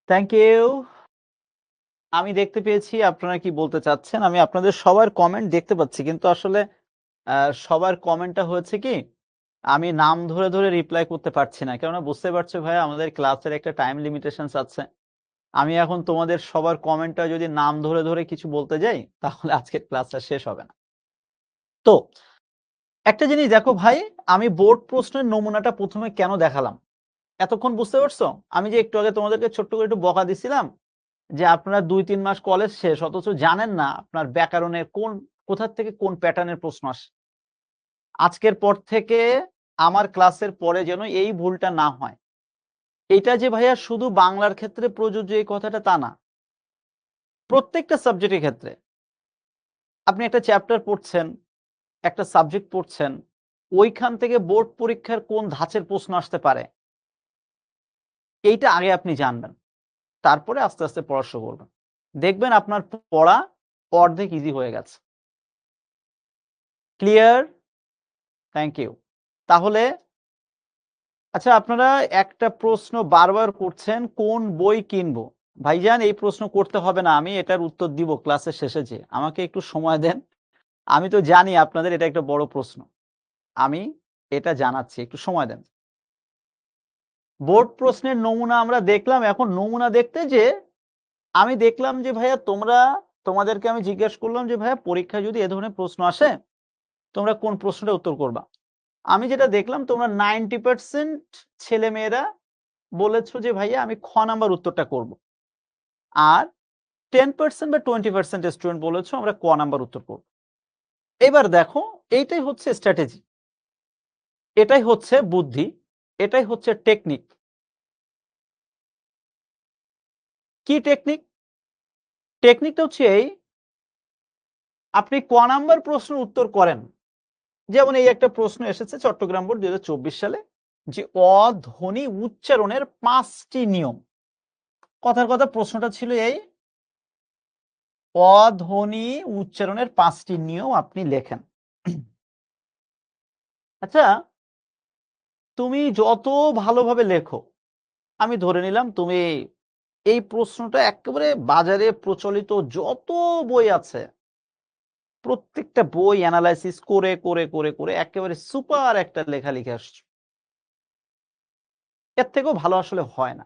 Thank you. আমি দেখতে পেয়েছি আপনারা কি বলতে চাচ্ছেন। আমি আপনাদের সবার কমেন্ট দেখতে পাচ্ছি। কিন্তু আসলে সবার কমেন্টটা হয়েছে কি, আমি নাম ধরে, ধরে রিপ্লাই করতে পারছি না। কেননা বুঝতে পারছো ভাইয়া আমাদের ক্লাসের একটা টাইম লিমিটেশনস আছে। আমি এখন তোমাদের সবার কমেন্টটা যদি নাম ধরে, ধরে কিছু বলতে যাই, তাহলে আজকের ক্লাসটা শেষ হবে না। তো একটা জিনিস দেখো ভাই, আমি বোর্ড প্রশ্নের নমুনাটা ১ম এ কেন দেখালাম? এতক্ষণ বুঝতে পারছো? আমি যে একটু আগে তোমাদেরকে ছোট্ট করে একটু বকা দিছিলাম যে আপনারা ২-৩ মাস কলেজ শেষ অথচ জানেন না আপনার ব্যাকরণের কোথা থেকে কোন প্যাটার্নের প্রশ্ন আসে। আজকের পর থেকে আমার ক্লাসের পরে যেন এই ভুলটা না হয়। এটা যে ভাইয়া শুধু বাংলার ক্ষেত্রে প্রযোজ্য এই কথাটা তা না। প্রত্যেকটা সাবজেক্টের ক্ষেত্রে। আপনি একটা চ্যাপ্টার পড়ছেন, একটা সাবজেক্ট পড়ছেন, ওইখান থেকে বোর্ড পরীক্ষার কোন ধাঁচের প্রশ্ন আসতে পারে, এইটা আগে আপনি জানবেন। তারপরে আস্তে, আস্তে পড়া শুরু করবেন। দেখবেন আপনার পড়া অর্ধেক ইজি হয়ে গেছে। ক্লিয়ার? Thank you. তাহলে আচ্ছা আপনারা একটা প্রশ্ন বারবার করছেন, কোন বই কিনবো? ভাইজান এই প্রশ্ন করতে হবে না। আমি এটার উত্তর দিব ক্লাসের শেষে যেয়ে। আমাকে একটু সময় দেন। আমি তো জানি আপনাদের এটা একটা বড় প্রশ্ন। আমি এটা জানাচ্ছি। একটু সময় দেন। বোর্ড প্রশ্নের নমুনা আমরা দেখলাম। এখন নমুনা দেখতে যেয়ে আমি দেখলাম যে ভাইয়া তোমাদেরকে আমি জিজ্ঞেস করলাম যে ভাইয়া পরীক্ষায় যদি এ ধরনের প্রশ্ন আসে, তোমরা কোন প্রশ্নটার উত্তর করবা? আমি যেটা দেখলাম তোমরা 90% ছেলেমেয়েরা বলেছো যে ভাইয়া আমি খ নাম্বার উত্তরটা করব। আর 10% বা 20% স্টুডেন্ট বলেছো আমরা ক নাম্বার উত্তর করব। এবার দেখো এইটাই হচ্ছে স্ট্র্যাটেজি। এটাই হচ্ছে বুদ্ধি। এটাই হচ্ছে টেকনিক। কি টেকনিক? টেকনিকটা হচ্ছে এই, আপনি ক নাম্বার প্রশ্নের উত্তর করেন। যেমন এই একটা প্রশ্ন এসেছে চট্টগ্রাম বোর্ড ২০২৪ সালে যে অধ্বনি উচ্চারণের ৫ টি নিয়ম। কথার কথা প্রশ্নটা ছিল এই, অধ্বনি উচ্চারণের ৫ টি নিয়ম আপনি লেখেন। আচ্ছা, তুমি যত ভালোভাবে লেখো, আমি ধরে নিলাম তুমি এই প্রশ্নটা একেবারে বাজারে প্রচলিত যত বই আছে, প্রত্যেকটা বই এনালাইসিস করে, করে, করে, করে একেবারে সুপার একটা লেখা লিখে আসছো। এর থেকেও ভালো আসলে হয় না।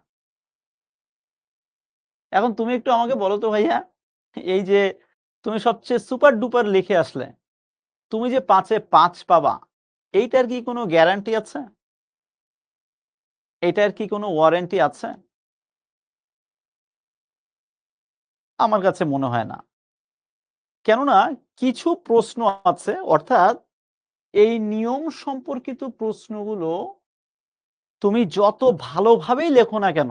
এখন তুমি একটু আমাকে বলো তো ভাইয়া, এই যে তুমি সবচেয়ে সুপার ডুপার লিখে আসলে, তুমি যে ৫ এ ৫ পাবা, এইটার কি কোনো গ্যারান্টি আছে? এটার কি কোনো ওয়ারেন্টি আছে? আমার কাছে মনে হয় না। কেননা কিছু প্রশ্ন আছে, অর্থাৎ এই নিয়ম সম্পর্কিত প্রশ্নগুলো তুমি যত ভালোভাবেই লেখো না কেন,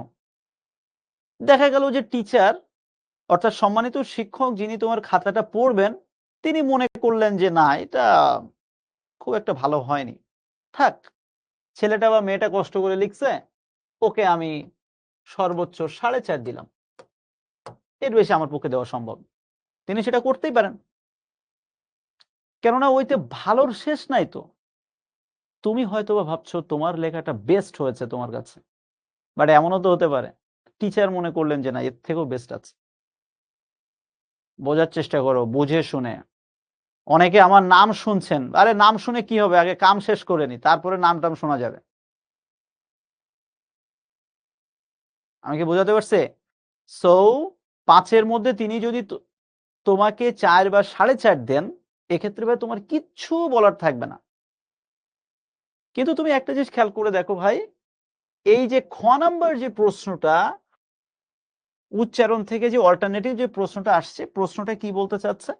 দেখা গেল যে টিচার অর্থাৎ সম্মানিত শিক্ষক যিনি তোমার খাতাটা পড়বেন, তিনি মনে করলেন যে না এটা খুব একটা ভালো হয়নি। থাক, ছেলেটা বা মেয়েটা কষ্ট করে লিখছে, ওকে আমি সর্বোচ্চ 4.5 দিলাম, এর বেশি আমার পক্ষে দেওয়া সম্ভব। তিনি সেটা করতেই পারেন, কেননা ওইতে ভালোর শেষ নাই তো। তুমি হয়তোবা ভাবছো তোমার লেখাটা বেস্ট হয়েছে তোমার কাছে, বাট এমনও তো হতে পারে টিচার মনে করলেন যে না, এর থেকেও বেস্ট আছে। বোঝার চেষ্টা করো, বুঝে শুনে। অনেকে আমার নাম শুনছেন, আরে নাম শুনে কি হবে, আগে কাম শেষ করে নি, তারপরে নাম টাম শোনা যাবে। আমি কি বোঝাতে পারছি? সো 5-এর মধ্যে তিনি যদি তোমাকে 4 বা 4.5 দেন, এক্ষেত্রে ভাই তোমার কিচ্ছু বলার থাকবে না। কিন্তু তুমি একটা জিনিস খেয়াল করে দেখো ভাই, এই যে খ নাম্বার যে প্রশ্নটা, উচ্চারণ থেকে যে অল্টারনেটিভ যে প্রশ্নটা আসছে, প্রশ্নটা কি বলতে চাচ্ছে?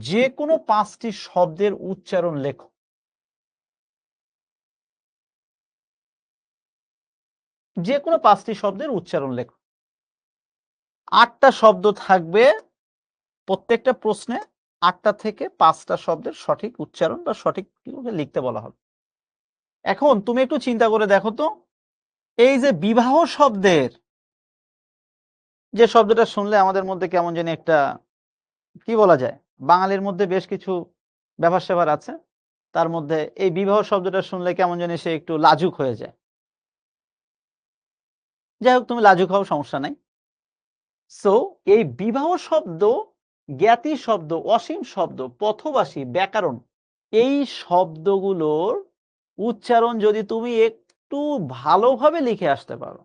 যে কোনো 5টি শব্দের উচ্চারণ লেখো। যে কোনো 5টি শব্দের উচ্চারণ লেখো। 8টা শব্দ থাকবে প্রত্যেকটা প্রশ্নে, 8টা থেকে 5টা শব্দের সঠিক উচ্চারণ বা সঠিক লিখতে বলা হবে। এখন তুমি একটু চিন্তা করে দেখো তো, এই যে বিবাহ শব্দের যে শব্দটা শুনলে আমাদের মধ্যে কেমন জানি একটা, কি বলা যায়, বাঙালির মধ্যে বেশ কিছু ব্যাপার-স্যাপার আছে। তার মধ্যে এই বিবাহ শব্দটা শুনলে কেমন জানি সে একটু লাজুক হয়ে যায়। যাই হোক, তুমি লাজুক হও, সমস্যা নাই। সো এই বিবাহ শব্দ, জ্ঞাতি শব্দ, অসীম শব্দ, পথবাসী, ব্যাকরণ, এই শব্দগুলোর উচ্চারণ যদি তুমি একটু ভালোভাবে লিখে আসতে পারো,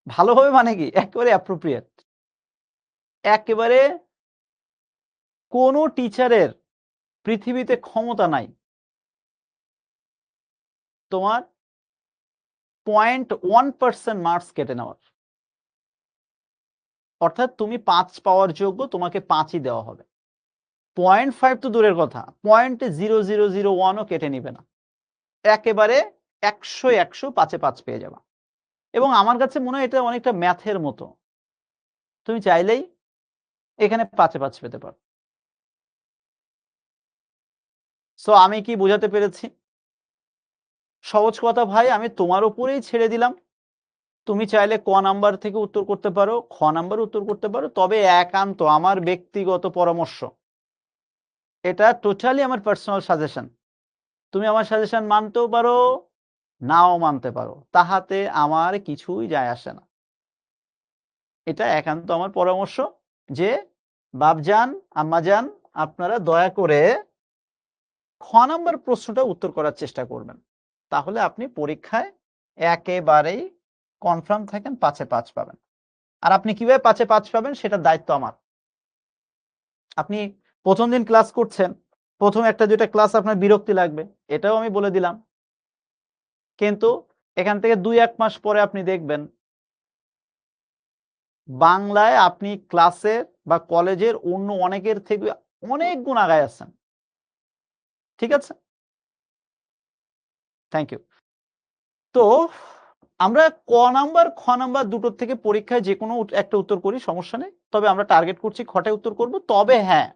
ভালোভাবে মানে কি একেবারে অ্যাপ্রোপ্রিয়েট, একেবারে কোনো টিচারের পৃথিবীতে ক্ষমতা নাই তোমার 0.1% মার্কস কেটে নেওয়ার। অর্থাৎ তুমি 5 পাওয়ার যোগ্য, তোমাকে 5ই দেওয়া হবে। 0.5 তো দূরের কথা, 0.0001 ও কেটে নিবে না। একেবারে 100 5-এ 5 পেয়ে যাবা। এবং আমার কাছে মনে হয় এটা অনেকটা ম্যাথের মতো। তুমি চাইলেই এখানে 5-এ 5 পেতে পারো। সো আমি কি বুঝাতে পেরেছি? সহজ কথা ভাই, আমি তোমার উপরেই ছেড়ে দিলাম। তুমি চাইলে ক নাম্বার থেকে উত্তর করতে পারো, খ নাম্বার উত্তর করতে পারো। তবে একান্ত আমার ব্যক্তিগত পরামর্শ, এটা টোটালি আমার পার্সোনাল সাজেশন। তুমি আমার সাজেশন মানতেও পারো, নাও মানতে পারো, তাহাতে আমার কিছুই যায় আসে না। এটা একান্ত আমার পরামর্শ যে বাপজান, আম্মাজান, আপনারা দয়া করে খ নাম্বার প্রশ্নটা উত্তর করার চেষ্টা করবেন। তাহলে আপনি পরীক্ষায় একেবারেই কনফার্ম থাকেন 5-এ 5 পাবেন। আর আপনি কিভাবে 5-এ 5 পাবেন সেটার দায়িত্ব আমার। আপনি ১ম দিন ক্লাস করছেন, ১ম ১টা ২টা ক্লাস আপনার বিরক্তি লাগবে, এটাও আমি বলে দিলাম। কিন্তু এখান থেকে ২-১ মাস পরে আপনি দেখবেন বাংলায় আপনি ক্লাসের বা কলেজের অন্য অনেকের থেকে অনেক গুণ আগায় আছেন। ঠিক আছে? Thank you. তো আমরা ক নাম্বার, খ নাম্বার দুটোর থেকে পরীক্ষায় যেকোনো একটা উত্তর করি, সমস্যা নেই। তবে আমরা টার্গেট করছি খটায় উত্তর করব। তবে হ্যাঁ,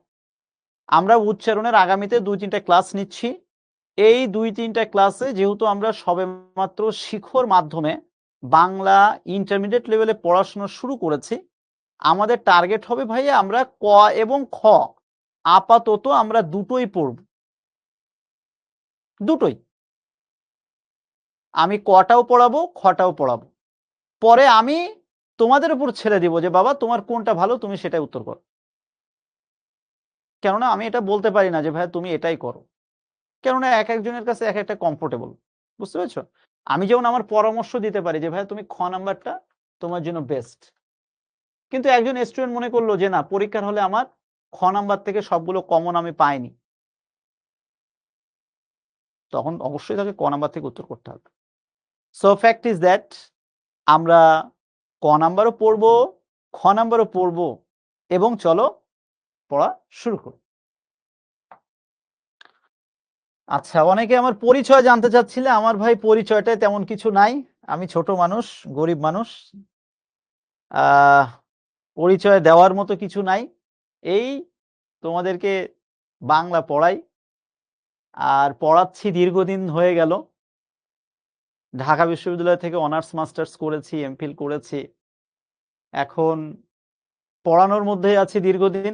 আমরা উচ্চারণের আগামীতে ২-৩ টা ক্লাস নিচ্ছি। এই ২-৩ টা ক্লাসে যেহেতু আমরা সবেমাত্র শিখর মাধ্যমে বাংলা ইন্টারমিডিয়েট লেভেলে পড়াশোনা শুরু করেছি, আমাদের টার্গেট হবে ভাইয়া আমরা ক এবং খ আপাতত আমরা দুটোই পড়ব। দুটোই। আমি কটাও পড়াবো, খটাও পড়াবো। পরে আমি তোমাদের উপর ছেড়ে দিব যে বাবা তোমার কোনটা ভালো, তুমি সেটাই উত্তর করো। কেননা আমি এটা বলতে পারি না যে ভাইয়া তুমি এটাই করো। কেননা একেকজনের কাছে একেকটা কমফোর্টেবল। বুঝতে পেরেছো? আমি যেমন আমার পরামর্শ দিতে পারি যে ভাইয়া তুমি খ নাম্বারটা তোমার জন্য বেস্ট। কিন্তু একজন স্টুডেন্ট মনে করলো যে না, পরীক্ষার হলে আমার খ নাম্বার থেকে সবগুলো কমন আমি পাইনি। তখন অবশ্যই তাকে ক নাম্বার থেকে উত্তর করতে হবে। সো ফ্যাক্ট ইজ দ্যাট আমরা ক নাম্বারও পড়বো, খ নাম্বারও পড়বো এবং চলো পড়া শুরু করি। আচ্ছা, অনেকে আমার পরিচয় জানতে চাচ্ছিলে। আমার ভাই পরিচয়টায় তেমন কিছু নাই। আমি ছোট মানুষ, গরিব মানুষ। আহ পরিচয় দেওয়ার মতো কিছু নাই। এই তোমাদেরকে বাংলা পড়াই, আর পড়াচ্ছি দীর্ঘদিন হয়ে গেল। ঢাকা বিশ্ববিদ্যালয় থেকে অনার্স মাস্টার্স করেছি, এমফিল করেছি। এখন পড়ানোর মধ্যেই আছি দীর্ঘদিন।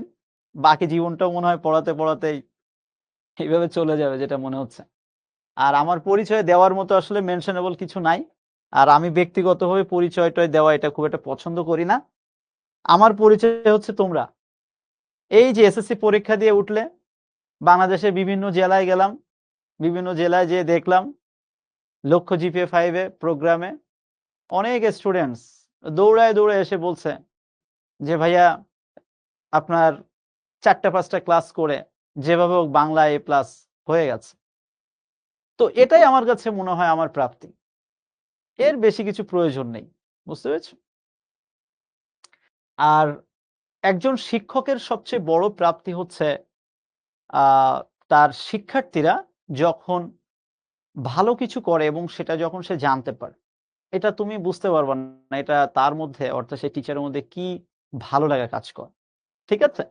বাকি জীবনটাও মনে হয় পড়াতেই এইভাবে চলে যাবে যেটা মনে হচ্ছে। আর আমার পরিচয় দেওয়ার মতো আসলে মেনশনেবল কিছু নাই। আর আমি ব্যক্তিগতভাবে পরিচয়টা দেওয়া এটা খুব একটা পছন্দ করি না। আমার পরিচয় হচ্ছে তোমরা। এই যে এসএসসি পরীক্ষা দিয়ে উঠলে, বাংলাদেশের বিভিন্ন জেলায় গেলাম। বিভিন্ন জেলায় যেয়ে দেখলাম লক্ষ্য জিপিএ 5 এ প্রোগ্রামে অনেক স্টুডেন্টস দৌড়ায় এসে বলছে যে, "ভাইয়া আপনার ৪টা-৫টা ক্লাস করে যেভাবে হোক বাংলা A+ হয়ে গেছে।" তো এটাই আমার কাছে মনে হয় আমার প্রাপ্তি। এর বেশি কিছু প্রয়োজন নেই। বুঝতে পেরেছো? আর একজন শিক্ষকের সবচেয়ে বড় প্রাপ্তি হচ্ছে আ তার শিক্ষার্থীরা যখন ভালো কিছু করে এবং সেটা যখন সে জানতে পারে। এটা তুমি বুঝতে পারবা না। এটা তার মধ্যে অর্থাৎ সেই টিচারের মধ্যে কি ভালো লাগা কাজ করে। ঠিক আছে?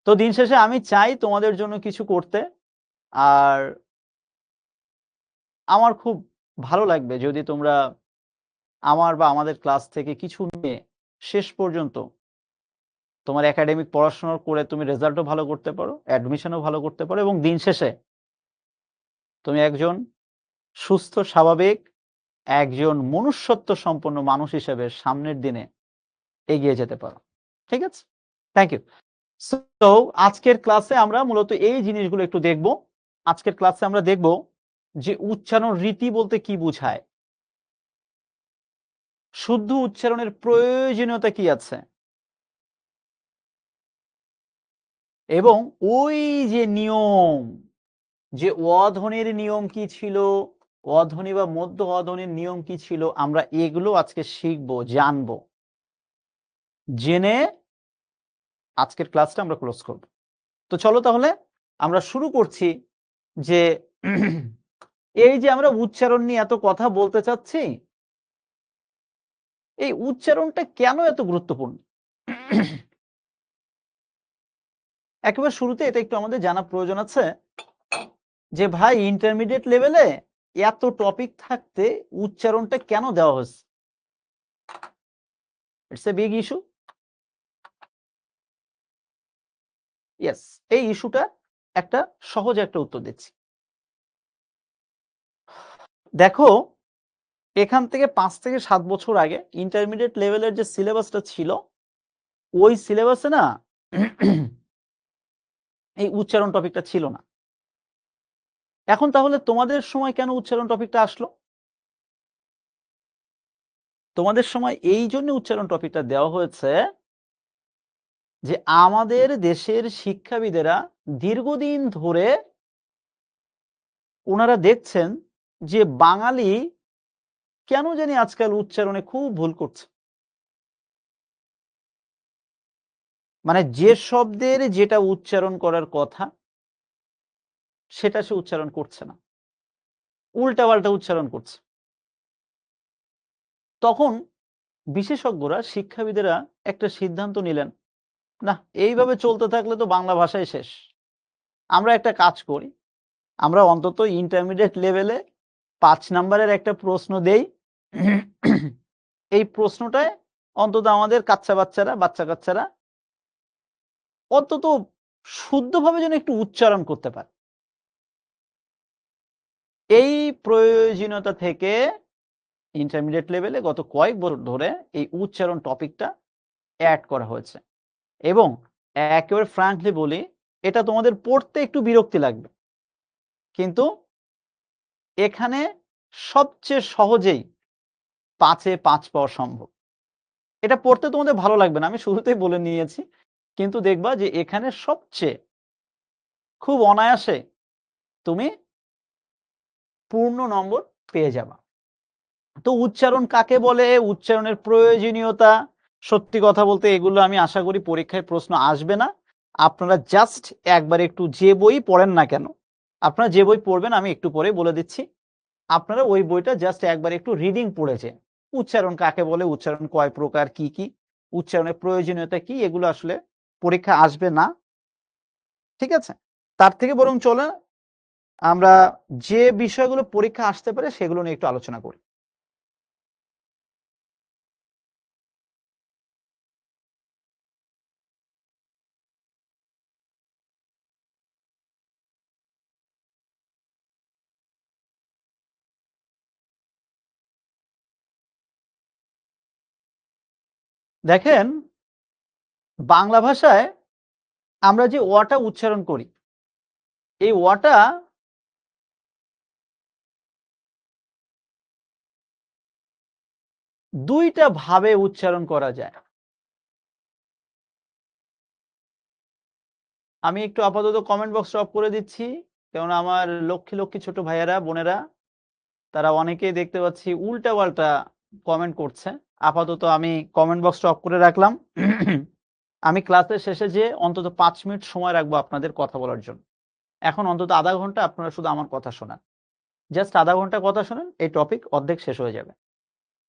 তো দিন শেষে আমি চাই তোমাদের জন্য কিছু করতে। আর আমার খুব ভালো লাগবে যদি তোমরা আমার বা আমাদের ক্লাস থেকে কিছু নিয়ে শেষ পর্যন্ত তোমার একাডেমিক পড়াশোনা করে তুমি রেজাল্টও ভালো করতে পারো, অ্যাডমিশনও ভালো করতে পারো এবং দিন শেষে তুমি একজন সুস্থ স্বাভাবিক একজন মনুষ্যত্ব সম্পন্ন মানুষ হিসেবে সামনের দিনে এগিয়ে যেতে পারো। ঠিক আছে? Thank you. সো আজকের ক্লাসে আমরা মূলত এই জিনিসগুলো একটু দেখব। আজকের ক্লাসে আমরা দেখব যে উচ্চারণ রীতি বলতে কি বোঝায়? শুদ্ধ উচ্চারণের প্রয়োজনীয়তা কি আছে? এবং ওই যে নিয়ম, যে অ-ধ্বনির নিয়ম কি ছিল, অ-ধ্বনি বা মধ্য অ-ধ্বনির নিয়ম কি ছিল, আমরা এগুলো আজকে শিখব, জানব। জেনে আজকের ক্লাসটা আমরা ক্লোজ করব। তো চলো তাহলে আমরা শুরু করছি যে এই যে আমরা উচ্চারণ নিয়ে এত কথা বলতে চাচ্ছি, এই উচ্চারণটা কেন এত গুরুত্বপূর্ণ? একেবারে শুরুতে এটা একটু আমাদের জানা প্রয়োজন আছে যে ভাই ইন্টারমিডিয়েট লেভেলে এত টপিক থাকতে উচ্চারণটা কেন দেওয়া হয়েছে? It's a big issue. Yes, এই ইস্যুটা একটা সহজ একটা উত্তর দিচ্ছি। দেখো, এখান থেকে ৫ থেকে ৭ বছর আগে ইন্টারমিডিয়েট লেভেলের যে সিলেবাসটা ছিল, ওই সিলেবাসে না এই উচ্চারণ টপিকটা ছিল না। এখন তাহলে তোমাদের সময় কেন উচ্চারণ টপিকটা আসলো? তোমাদের সময় এইজন্য উচ্চারণ টপিকটা দেওয়া হয়েছে যে আমাদের দেশের শিক্ষাবিদেরা দীর্ঘদিন ধরে উনারা দেখছেন যে বাঙালি কেন জানি আজকাল উচ্চারণে খুব ভুল করছে। মানে যে শব্দের যেটা উচ্চারণ করার কথা সেটা সে উচ্চারণ করছে না। উল্টাপাল্টা উচ্চারণ করছে। তখন বিশেষজ্ঞরা, শিক্ষাবিদেরা একটা সিদ্ধান্ত নিলেন, না এইভাবে চলতে থাকলে তো বাংলা ভাষাই শেষ। আমরা একটা কাজ করি, আমরা অন্তত ইন্টারমিডিয়েট লেভেলে ৫ নাম্বারের একটা প্রশ্ন দেই। এই প্রশ্নটায় অন্তত আমাদের বাচ্চা-কাচ্চারা অন্তত শুদ্ধভাবে যেন একটু উচ্চারণ করতে পারে। এই প্রয়োজনীয়তা থেকে ইন্টারমিডিয়েট লেভেলে গত কয়েক বছর ধরে এই উচ্চারণ টপিকটা এড করা হয়েছে। এবং একেবারে ফ্র্যাঙ্কলি বলি, এটা তোমাদের পড়তে একটু বিরক্তি লাগবে। কিন্তু এখানে সবচেয়ে সহজেই ৫ এ ৫ পাওয়া সম্ভব। এটা পড়তে তোমাদের ভালো লাগবে না। আমি শুরুতেই বলে নিয়েছি। কিন্তু দেখবা যে এখানে সবচেয়ে খুব অনায়াসে তুমি পূর্ণ নম্বর পেয়ে যাবা। তো উচ্চারণ কাকে বলে? উচ্চারণের প্রয়োজনীয়তা, সত্যি কথা বলতে এগুলো আমি আশা করি পরীক্ষায় প্রশ্ন আসবে না। আপনারা জাস্ট একবার একটু যে বই পড়েন না কেন, আপনারা যে বই পড়বেন আমি একটু পরেই বলে দিচ্ছি। আপনারা ওই বইটা জাস্ট একবার একটু রিডিং পড়েছেন। উচ্চারণ কাকে বলে, উচ্চারণ কয় প্রকার, কি উচ্চারণের প্রয়োজনীয়তা কি, এগুলো আসলে পরীক্ষায় আসবে না। ঠিক আছে? তার থেকে বরং চলেন আমরা যে বিষয়গুলো পরীক্ষা আসতে পারে সেগুলো নিয়ে একটু আলোচনা করি। দেখেন, বাংলা ভাষায় আমরা যে অটা উচ্চারণ করি, এই অটা দুইটা ভাবে উচ্চারণ করা যায়। আমি একটু আপাতত কমেন্ট বক্স অফ করে দিচ্ছি, কারণ আমার লক্ষ্মী লক্ষ্মী ছোট ভাইয়েরা বোনেরা তারা অনেকেই দেখতে পাচ্ছি উল্টা পাল্টা কমেন্ট করছে। আপাতত আমি কমেন্ট বক্সটা অফ করে রাখলাম। আমি ক্লাসের শেষে যে অন্তত 5 মিনিট সময় রাখবো আপনাদের কথা বলার জন্য। এখন অন্তত আধা ঘন্টা আপনারা শুধু আমার কথা শোনান। জাস্ট আধা ঘন্টা কথা শোনেন, এই টপিক অর্ধেক শেষ হয়ে যাবে।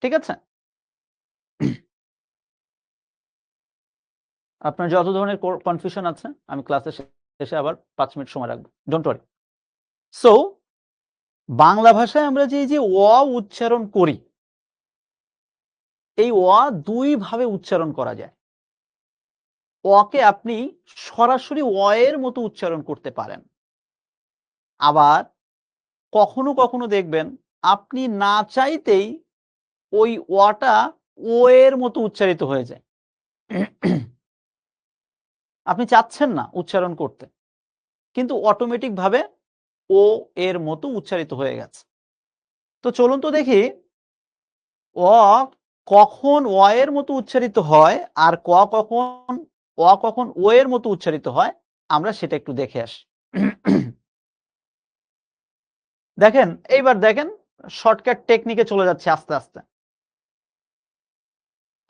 ঠিক আছে? আপনার যত ধরনের কনফিউশন আছে আমি ক্লাসের শেষে আবার 5 মিনিট সময় রাখবো। Don't worry. সো বাংলা ভাষায় আমরা যে উচ্চারণ করি, এই দুই ভাবে উচ্চারণ করা যায়। কে আপনি সরাসরি এর মতো উচ্চারণ করতে পারেন। আবার কখনো কখনো দেখবেন আপনি না চাইতেই ওই টা ও এর মতো উচ্চারিত হয়ে যায়। আপনি চাচ্ছেন না উচ্চারণ করতে, কিন্তু অটোমেটিক ভাবে ও এর মতো উচ্চারিত হয়ে গেছে। তো চলুন তো দেখি অ কখন এর মতো উচ্চারিত হয় আর কখন ও এর মতো উচ্চারিত হয়, আমরা সেটা একটু দেখে আসি। দেখেন, এইবার দেখেন শর্টকাট টেকনিকে চলে যাচ্ছে আস্তে আস্তে।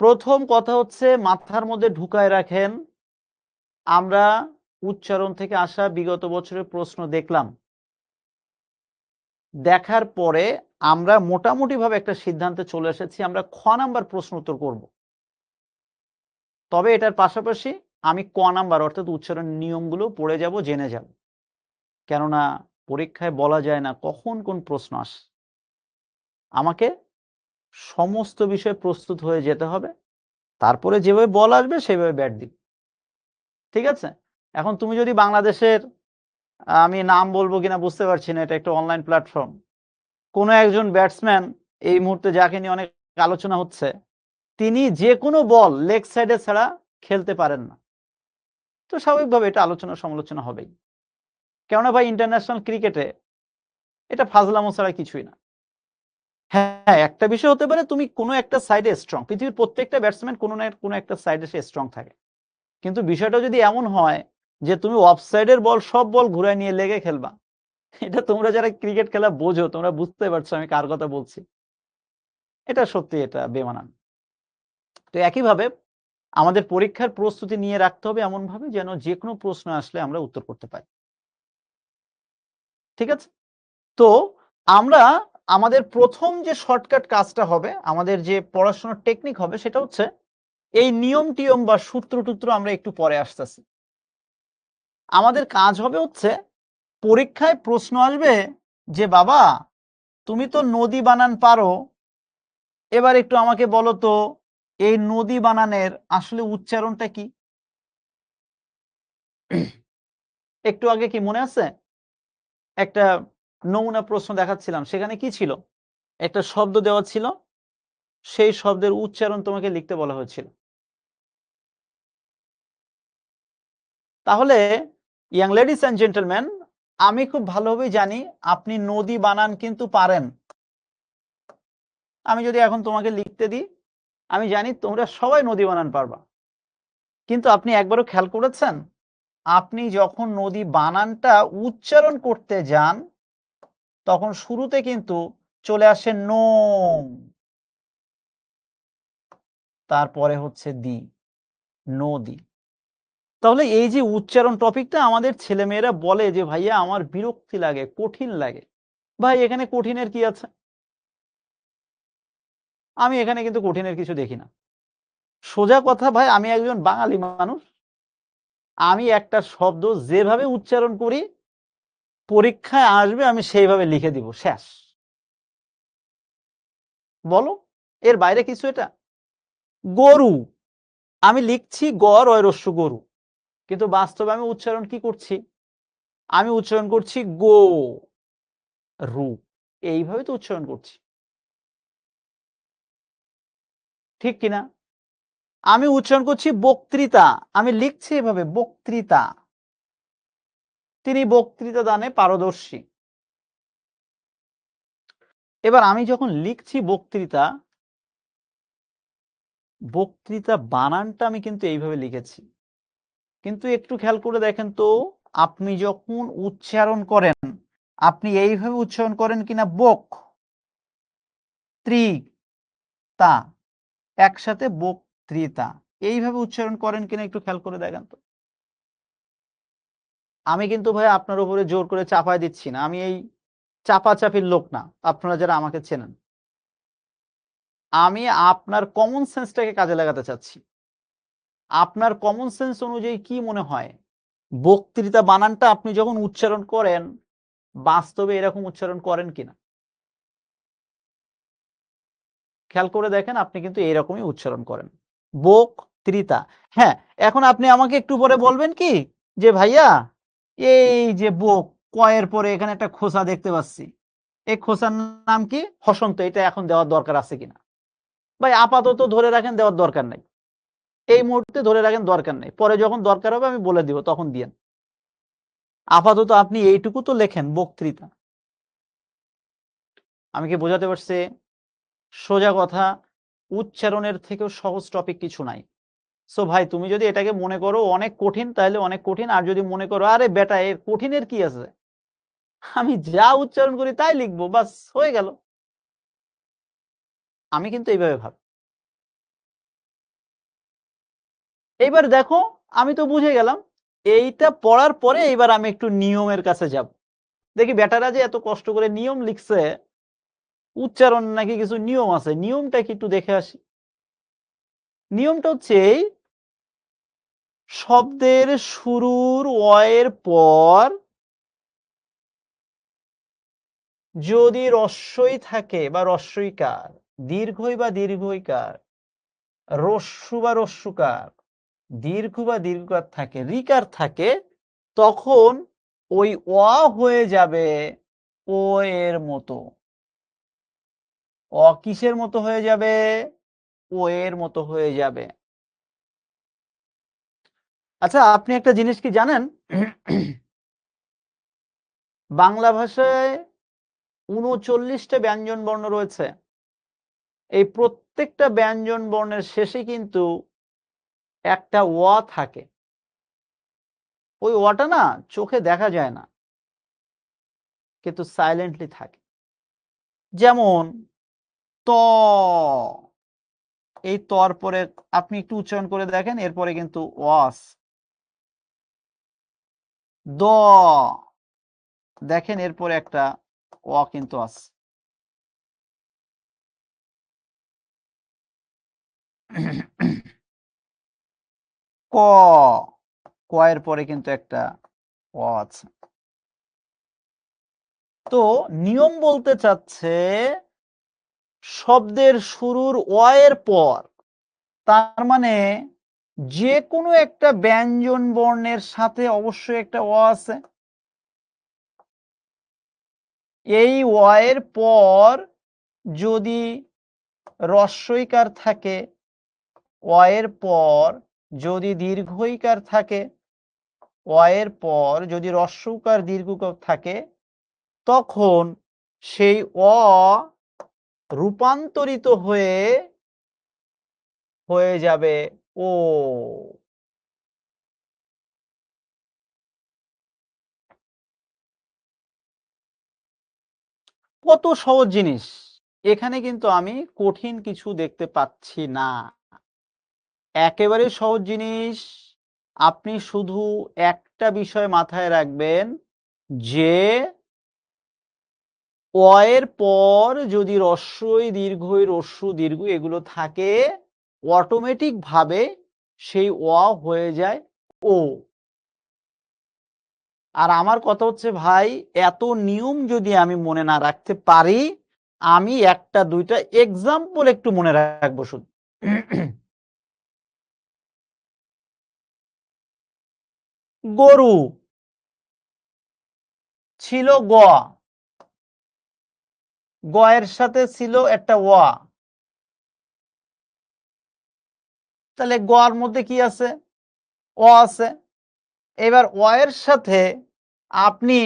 প্রথম কথা হচ্ছে মাথার মধ্যে ঢুকায় রাখেন, আমরা উচ্চারণ থেকে আসা বিগত বছরের প্রশ্ন দেখলাম, দেখার পরে আমরা মোটামুটি ভাবে একটা সিদ্ধান্তে চলে এসেছি আমরা খ নাম্বার প্রশ্ন উত্তর করব। তবে এটার পাশাপাশি আমি ক নাম্বার অর্থাৎ উচ্চারণ নিয়মগুলো পড়ে যাব, জেনে যাব। কেননা পরীক্ষায় বলা যায় না কখন কোন প্রশ্ন আসে। আমাকে সমস্ত বিষয়ে প্রস্তুত হয়ে যেতে হবে, তারপরে যেভাবে বল আসবে সেভাবে ব্যাট দিব। ঠিক আছে? এখন তুমি যদি বাংলাদেশের, আমি নাম বলবো কিনা বুঝতে পারছি না, এটা একটা অনলাইন প্ল্যাটফর্ম, কোনো একজন ব্যাটসম্যান এই মুহূর্তে যাকে নিয়ে অনেক আলোচনা হচ্ছে, তিনি যে কোনো বল লেগ সাইডে ছাড়া খেলতে পারেন না। তো স্বাভাবিকভাবে এটা আলোচনা সমালোচনা হবেই। কেননা ভাই ইন্টারন্যাশনাল ক্রিকেটে এটা ফাজলামো ছাড়া কিছুই না। হ্যাঁ, একটা বিষয় হতে পারে তুমি কোনো একটা সাইডে স্ট্রং। পৃথিবীর প্রত্যেকটা ব্যাটসম্যান কোনো না কোনো একটা সাইডে সে স্ট্রং থাকে। কিন্তু বিষয়টা যদি এমন হয় যে তুমি অফ সাইডের বল সব বল ঘুরায় নিয়ে লেগে খেলবা, এটা তোমরা যারা ক্রিকেট খেলা বোঝো তোমরা বুঝতে পারছো আমি কার কথা বলছি। এটা সত্যি, এটা বেমানান। তো একইভাবে আমাদের পরীক্ষার প্রস্তুতি নিয়ে রাখতে হবে এমনভাবে যেন যেকোনো প্রশ্ন আসলে আমরা উত্তর করতে পারি। ঠিক আছে? তো আমরা আমাদের প্রথম যে শর্টকাট কাজটা হবে, আমাদের যে পড়াশোনার টেকনিক হবে সেটা হচ্ছে এই নিয়ম-টিয়ম বা সূত্র-টুত্র আমরা একটু পরে আসতেছি। আমাদের কাজ হবে হচ্ছে পরীক্ষায় প্রশ্ন আসবে যে, "বাবা তুমি তো নদী বানান পারো, এবার একটু আমাকে বলো তো এই নদী বানানের আসলে উচ্চারণটা কি?" একটু আগে কি মনে আছে? একটা নমুনা প্রশ্ন দেখাচ্ছিলাম। সেখানে কি ছিল? একটা শব্দ দেওয়া ছিল, সেই শব্দের উচ্চারণ তোমাকে লিখতে বলা হয়েছিল। তাহলে ইয়াং লেডিস অ্যান্ড জেন্টলম্যান, আমি খুব ভালোভাবেই জানি আপনি নদী বানান কিন্তু পারেন। আমি যদি এখন তোমাকে লিখতে দিই, আমি জানি তোমরা সবাই নদী বানান পারবা। কিন্তু আপনি একবারও খেয়াল করেছেন? আপনি যখন নদী বানানটা উচ্চারণ করতে যান, তখন শুরুতে কিন্তু চলে আসে নোং, তারপরে হচ্ছে দি, নদী। তাহলে এই যে উচ্চারণ টপিকটা আমাদের ছেলেমেয়েরা বলে যে, "ভাইয়া আমার বিরক্তি লাগে, কঠিন লাগে।" ভাই এখানে কঠিনের কি আছে? আমি এখানে কিন্তু কঠিনের কিছু দেখি না। সোজা কথা ভাই, আমি একজন বাঙালি মানুষ। আমি একটা শব্দ যেভাবে উচ্চারণ করি পরীক্ষায় আসবে, আমি সেইভাবে লিখে দিব, শেষ। বলো, এর বাইরে কিছু এটা? গরু, আমি লিখছি গড় অয় রস্য গরু, কিন্তু বাস্তবে আমি উচ্চারণ কি করছি? আমি উচ্চারণ করছি গো রু, এইভাবে তো উচ্চারণ করছি, ঠিক কিনা? আমি উচ্চারণ করছি বক্তৃতা, আমি লিখছি এভাবে বক্তৃতা, তিনি বক্তৃতা দানে পারদর্শী। এবার আমি যখন লিখছি বক্তৃতা, বক্তৃতা বানানটা আমি কিন্তু এইভাবে লিখেছি, কিন্তু একটু খেয়াল করে দেখেন তো, আপনি যখন উচ্চারণ করেন, আপনি এইভাবে উচ্চারণ করেন কিনা? বক ত্রিতা, একসাথে বক্তৃতা, এইভাবে উচ্চারণ করেন কিনা একটু খেয়াল করে দেখেন তো। আমি কিন্তু ভাই আপনার উপরে জোর করে চাপায় দিচ্ছি না, আমি এই চাপাচাপির লোক না, আপনারা যারা আমাকে চেনেন। আমি আপনার কমন সেন্সটাকে কাজে লাগাতে চাচ্ছি। আপনার কমন সেন্স অনুযায়ী কি মনে হয় বক্তৃতা বানানটা আপনি যখন উচ্চারণ করেন, বাস্তবে এরকম উচ্চারণ করেন কিনা? খেয়াল করে দেখেন, আপনি কিন্তু এইরকমই উচ্চারণ করেন, বক্তৃতা। হ্যাঁ, এখন আপনি আমাকে একটু পরে বলবেন কি যে ভাইয়া, এই যে বক, কয়ের পরে এখানে একটা খোসা দেখতে পাচ্ছি, এই খোসার নাম কি? হসন্ত, এটা এখন দেওয়ার দরকার আছে কিনা? ভাই আপাতত ধরে রাখেন, দেওয়ার দরকার নাই, এই মুহূর্তে ধরে রাখেন, দরকার নেই, পরে যখন দরকার হবে আমি বলে দিব, তখন দিয়েন। আপাতত আপনি এইটুকু তো লেখেন বক্তৃতা। আমি কি বোঝাতে পারছি? সোজা কথা, উচ্চারণের থেকেও সহজ টপিক কিছু নাই। সো ভাই, তুমি যদি এটাকে মনে করো অনেক কঠিন, তাহলে অনেক কঠিন, আর যদি মনে করো আরে বেটা এর কঠিনের কি আছে, আমি যা উচ্চারণ করি তাই লিখবো, বাস হয়ে গেল। আমি কিন্তু এইভাবে ভাবি। এইবার দেখো, আমি তো বুঝে গেলাম, এইটা পড়ার পরে এইবার আমি একটু নিয়মের কাছে যাব, দেখি বেটারা যে এত কষ্ট করে নিয়ম লিখছে, উচ্চারণ নাকি কিছু নিয়ম আছে, নিয়মটা কি একটু দেখে আসি। নিয়মটা হচ্ছে এই, শব্দের শুরুর অয়ের পর যদি রস্বই থাকে বা রস্বইকার, দীর্ঘই বা দীর্ঘইকার, রস্যু বা রস্যুকার, দীর্ঘ বা দীর্ঘকার থাকে, রিকার থাকে, তখন ওই অ হয়ে যাবে ও এর মতো। অ কিসের মতো হয়ে যাবে? ও এর মতো হয়ে যাবে। আচ্ছা, আপনি একটা জিনিস কি জানেন? বাংলা ভাষায় ৩৯টা ব্যঞ্জন বর্ণ রয়েছে। এই প্রত্যেকটা ব্যঞ্জন বর্ণের শেষে কিন্তু একটা অ থাকে। ওই অটা না চোখে দেখা যায় না, কিন্তু সাইলেন্টলি থাকে। যেমন ত, এই তর পরে আপনি একটু উচ্চারণ করে দেখেন, এরপরে কিন্তু ওয়াস। দ, দেখেন এরপরে একটা অ কিন্তু আছে। ক, ক এর পরে কিন্তু একটা অ আছে। তো নিয়ম বলতে চাচ্ছে, শব্দের শুরুর অ এর পর, তার মানে যে কোনো একটা ব্যঞ্জন বর্ণের সাথে অবশ্যই একটা অ আছে। এই অ এর পর যদি রস্বইকার থাকে, অ এর পর যদি দীর্ঘইকার থাকে, অ এর পর যদি রস্বউকার দীর্ঘকার থাকে, তখন সেই অ রূপান্তরিত হয়ে যাবে ও। কত সহজ জিনিস, এখানে কিন্তু আমি কঠিন কিছু দেখতে পাচ্ছি না, একেবারে সহজ জিনিস। আপনি শুধু একটা বিষয় মাথায় রাখবেন, যে অ এর পর যদি রস্বই দীর্ঘই রস্যু দীর্ঘ এগুলো থাকে, অটোমেটিক ভাবে সেই অ হয়ে যায় ও। আর আমার কথা হচ্ছে ভাই, এত নিয়ম যদি আমি মনে না রাখতে পারি, আমি একটা দুইটা এক্সাম্পল একটু মনে রাখবো শুধু। গরু ছিল গ, গয়ের সাথে ছিল একটা ওয়া, তাহলে গর মধ্যে কি আছে? অ আছে। এবার অ এর সাথে আপনি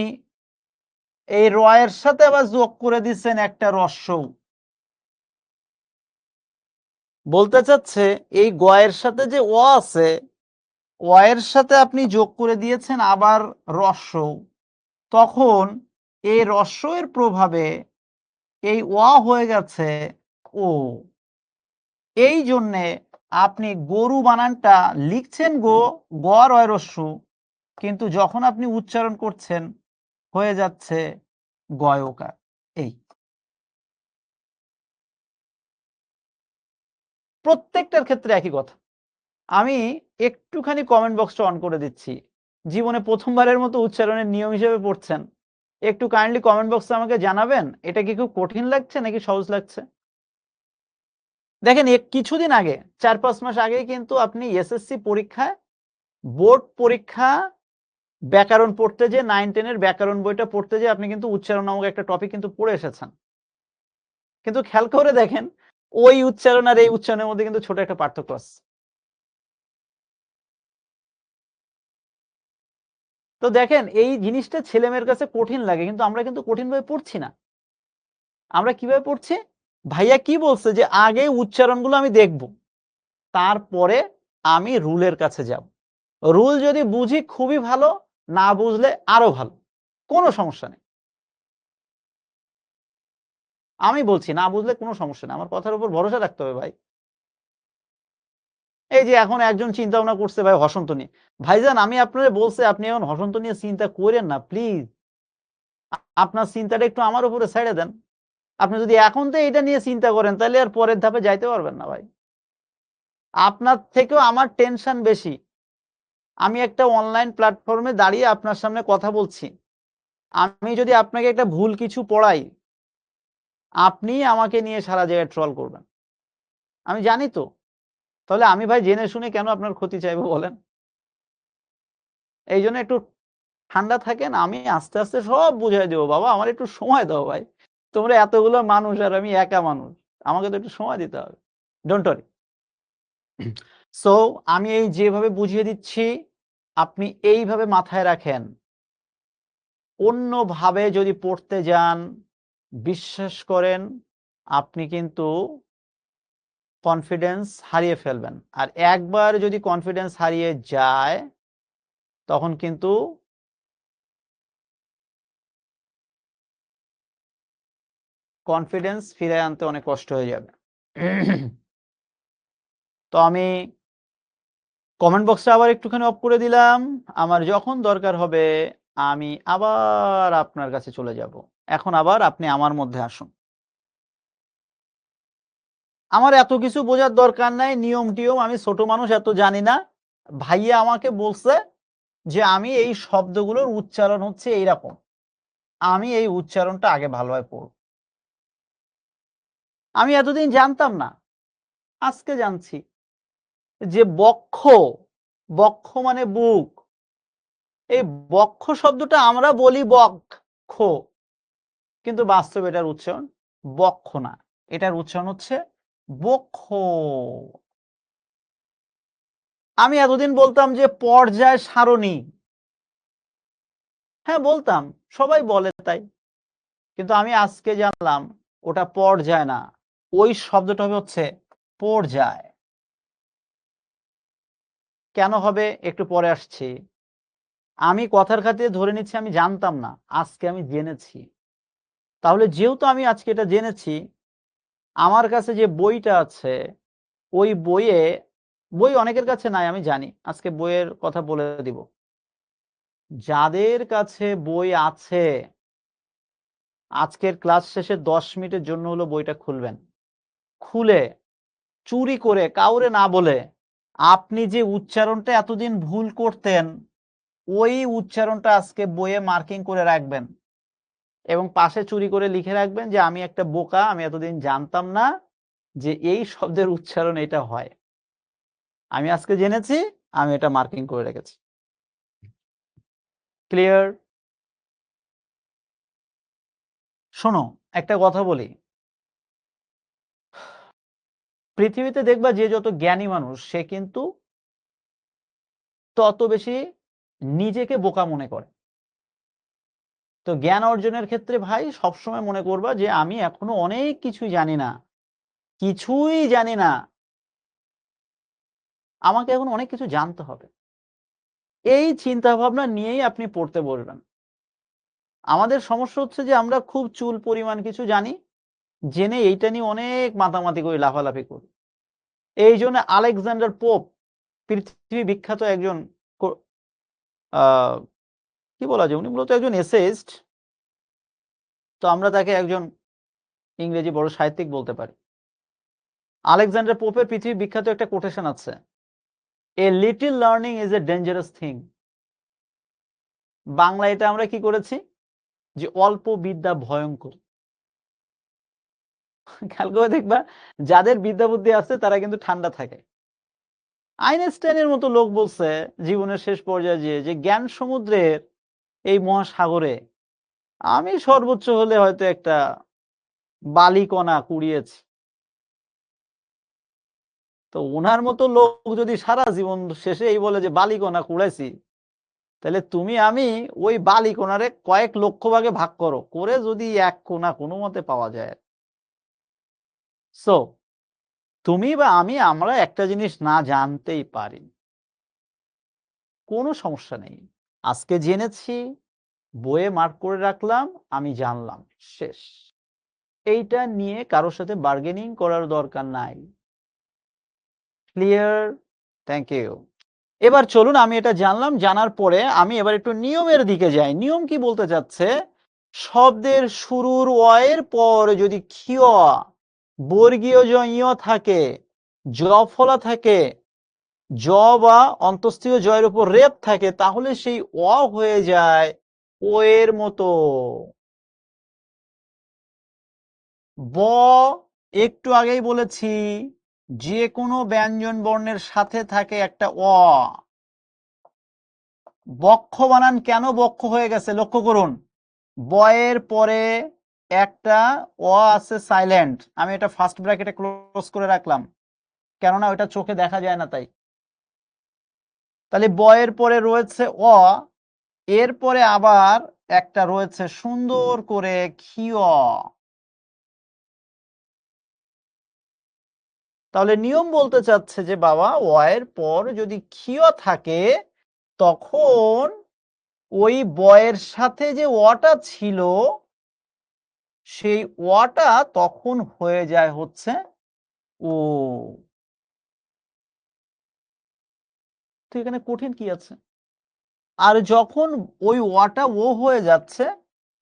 এই র এর সাথে আবার যোগ করে দিচ্ছেন একটা রস্যও। বলতে চাচ্ছে এই গ এর সাথে যে অ আছে, অ এর সাথে আপনি যোগ করে দিয়েছেন আবার রস্যও। তখন এই রস্য এর প্রভাবে এই অ হয়ে গেছে ও। এই জন্যে আপনি গরু বানানটা লিখছেন গো, গ রয় রস্য, কিন্তু যখন আপনি উচ্চারণ করছেন হয়ে যাচ্ছে গয়কার। এই প্রত্যেকটার ক্ষেত্রে একই কথা। আমি একটুখানি কমেন্ট বক্সটা অন করে দিচ্ছি। জীবনে প্রথমবারের মতো উচ্চারণের নিয়ম হিসেবে পড়ছেন। একটু কাইন্ডলি কমেন্ট বক্সে আমাকে জানাবেন, এটা কি খুব কঠিন লাগছে নাকি সহজ লাগছে? দেখেন কিছুদিন আগে ৪-৫ মাস আগেই কিন্তু আপনি এসএসসি পরীক্ষায়, বোর্ড পরীক্ষা ব্যাকরণ পড়তে যেয়ে 9-10 এর ব্যাকরণ বইটা পড়তে যেয়ে আপনি কিন্তু উচ্চারণ নামক একটা টপিক কিন্তু পড়ে এসেছেন। কিন্তু খেয়াল করে দেখেন ওই উচ্চারণ আর এই উচ্চারণের মধ্যে কিন্তু ছোট একটা পার্থক্য আছে। তো দেখেন এই জিনিসটা ছেলেমেয়ের কাছে কঠিন লাগে, কিন্তু আমরা কিন্তু কঠিনভাবে পড়ছি না। আমরা কিভাবে পড়ছি? ভাইয়া কি বলছে যে আগে উচ্চারণগুলো আমি দেখব, তারপরে আমি রুলের কাছে যাব। রুল যদি বুঝি খুবই ভালো, না বুঝলে আরো ভালো, কোনো সমস্যা নেই। আমি বলছি না বুঝলে কোনো সমস্যা নেই, আমার কথার উপর ভরসা রাখতে হবে ভাই। এই যে এখন একজন চিন্তা ভাবনা করছে ভাই হসন্ত নিয়ে। ভাইজান আমি আপনারে বলছি আপনি এখন হসন্ত নিয়ে চিন্তা কইরেন না প্লিজ। আপনার চিন্তাটা একটু আমার উপরে ছেড়ে দেন। আপনি যদি এখন থেকে এটা নিয়ে চিন্তা করেন তাহলে আর পরের ধাপে যাইতে পারবেন না ভাই। আপনার থেকেও আমার টেনশন বেশি। আমি একটা অনলাইন প্ল্যাটফর্মে দাঁড়িয়ে আপনার সামনে কথা বলছি। আমি যদি আপনাকে একটা ভুল কিছু পড়াই, আপনি আমাকে নিয়ে সারা জায়গায় ট্রল করবেন। আমি জানি তো। তাহলে আমি ভাই জেনে শুনে কেন আপনার ক্ষতি চাইবো বলেন? এইজন্য একটু ঠান্ডা থাকেন। আমি আস্তে, আস্তে সব বুঝায় দেব। বাবা আমার একটু সময় দাও ভাই। তোমরা এতগুলো মানুষ আর আমি একা মানুষ। আমাকে তো একটু সময় দিতে হবে। Don't worry. সো আমি এই যেভাবে বুঝিয়ে দিচ্ছি, আপনি এইভাবে মাথায় রাখেন। অন্যভাবে যদি পড়তে যান, বিশ্বাস করেন আপনি কিন্তু কনফিডেন্স হারিয়ে ফেলবেন। আর একবার যদি কনফিডেন্স হারিয়ে যায়, তখন কিন্তু কনফিডেন্স ফিরায় আনতে অনেক কষ্ট হয়ে যাবে। তো আমি কমেন্ট বক্সটা আবার একটুখানি অফ করে দিলাম। আমার যখন দরকার হবে আমি আবার আপনার কাছে চলে যাব। এখন আবার আপনি আমার মধ্যে আসুন। আমার এত কিছু বোঝার দরকার নাই, নিয়ম-টিয়ম আমি ছোট মানুষ এত জানি না। ভাইয়া আমাকে বলছে যে আমি এই শব্দগুলোর উচ্চারণ হচ্ছে এইরকম। আমি এই উচ্চারণটা আগে ভালোভাবে পড়ব। আমি এতদিন জানতাম না। আজকে জানছি যে বক্ষ, বক্ষ মানে বুক। এই বক্ষ শব্দটা আমরা বলি বক্ষ, কিন্তু বাস্তবে এটার উচ্চারণ বক্ষ না। এটার উচ্চারণ হচ্ছে বক্ষ। আমি এতদিন বলতাম যে পর্যায় সারণী। হ্যাঁ বলতাম, সবাই বলে তাই। কিন্তু আমি আজকে জানলাম ওটা পর্যায় না। ওই শব্দটা হবে হচ্ছে পর্যায়। কেন হবে একটু পরে আসছি। আমি কথার খাতিরে ধরে নিচ্ছি আমি জানতাম না। আজকে আমি জেনেছি। তাহলে যেহেতু আমি আজকে এটা জেনেছি, আমার কাছে যে বইটা আছে, ওই বইয়ে, বই অনেকের কাছে নাই আমি জানি। আজকে বইয়ের কথা বলে দিব। যাদের কাছে বই আছে, আজকের ক্লাস শেষে ১০ মিনিটের জন্য হলো বইটা খুলবেন। খুলে চুরি করে কাউরে না বলে আপনি যে উচ্চারণটা এতদিন ভুল করতেন, ওই উচ্চারণটা আজকে বইয়ে মার্কিং করে রাখবেন এবং পাশে চুরি করে লিখে রাখবেন যে আমি একটা বোকা, আমি এতদিন জানতাম না যে এই শব্দের উচ্চারণ এটা হয়। আমি আজকে জেনেছি, আমি এটা মার্কিং করে রেখেছি। ক্লিয়ার? শোনো, একটা কথা বলি। পৃথিবীতে দেখবা যে যত জ্ঞানী মানুষ সে কিন্তু তত বেশি নিজেকে বোকা মনে করে। তো জ্ঞান অর্জনের ক্ষেত্রে ভাই সবসময় মনে করবা যে আমি এখনো অনেক কিছুই জানি না, কিছুই জানি না, আমাকে এখন অনেক কিছু জানতে হবে। এই চিন্তা ভাবনা নিয়েই আপনি পড়তে বসবেন। আমাদের সমস্যা হচ্ছে যে আমরা খুব চুল পরিমাণ কিছু জানি, জেনে এইটা নিয়ে অনেক মাতামাতি করি, লাফালাফি করি। এই জন্য আলেকজান্ডার পোপ পৃথিবী বিখ্যাত একজন কি বলা যায়, উনি মূলত একজন এসেইস্ট। তো আমরা তাকে একজন ইংরেজি বড় সাহিত্যিক বলতে পারি। আলেকজান্ডার পোপের পৃথিবী বিখ্যাত একটা কোটেশন আছে, a little learning is a dangerous thing. Bangla এটা আমরা কি করেছি যে অল্প বিদ্যা ভয়ঙ্কর। খেয়াল করে দেখবা যাদের বিদ্যা বুদ্ধি আছে তারা কিন্তু ঠান্ডা থাকে। আইনস্টাইনের মতো লোক বলছে জীবনের শেষ পর্যায়ে যে জ্ঞান সমুদ্রের এই মহাসাগরে আমি সর্বোচ্চ হলে হয়তো একটা বালিকণা কুড়িয়েছি। তো ওনার মতো লোক যদি সারা জীবন শেষে এই বলে যে বালিকণা কুড়াইছি, তাহলে তুমি আমি ওই বালিকণারে কয়েক লক্ষ ভাগে ভাগ করো, করে যদি এক কোণা কোনো মতে পাওয়া যায়। সো তুমি বা আমি, আমরা একটা জিনিস না জানতেই পারি, কোনো সমস্যা নেই। আজকে জেনেছি, বইয়ে মার্ক করে রাখলাম, আমি জানলাম, শেষ। এইটা নিয়ে কারোর সাথে বার্গেনিং করার দরকার নাই। ক্লিয়ার? Thank you. এবার চলুন, আমি এটা জানলাম, জানার পরে আমি এবার একটু নিয়মের দিকে যাই। নিয়ম কি বলতে চাচ্ছে, শব্দের শুরুর অয়ের পর যদি ক্ষিয়, বর্গীয় জ ইয় থাকে, জ ফলা থাকে, জ বা অন্তস্থীয় জয়ের উপর রেপ থাকে, তাহলে সেই অ হয়ে যায় ও এর মতো। ব একটু আগেই বলেছি, যে কোনো ব্যঞ্জন বর্ণের সাথে থাকে একটা অ। বক্ষ বানান কেন বক্ষ হয়ে গেছে লক্ষ্য করুন, বয়ের পরে একটা অ আছে সাইলেন্ট, আমি এটা ফার্স্ট ব্র্যাকেটে ক্লোজ করে রাখলাম, কেননা ওটা চোখে দেখা যায় না তাই। তাহলে বয়ের পরে রয়েছে অ, এরপরে আবার একটা রয়েছে সুন্দর করে ক্ষিয়। তাহলে নিয়ম বলতে চাচ্ছে যে বাবা, ওয়ের পর যদি ক্ষিয় থাকে তখন ওই বয়ের সাথে যে ওটা ছিল সেই ওটা তখন হয়ে যায় হচ্ছে ও। তো এখানে কঠিন কি আছে? আর যখন ওই ওটা ও হয়ে যাচ্ছে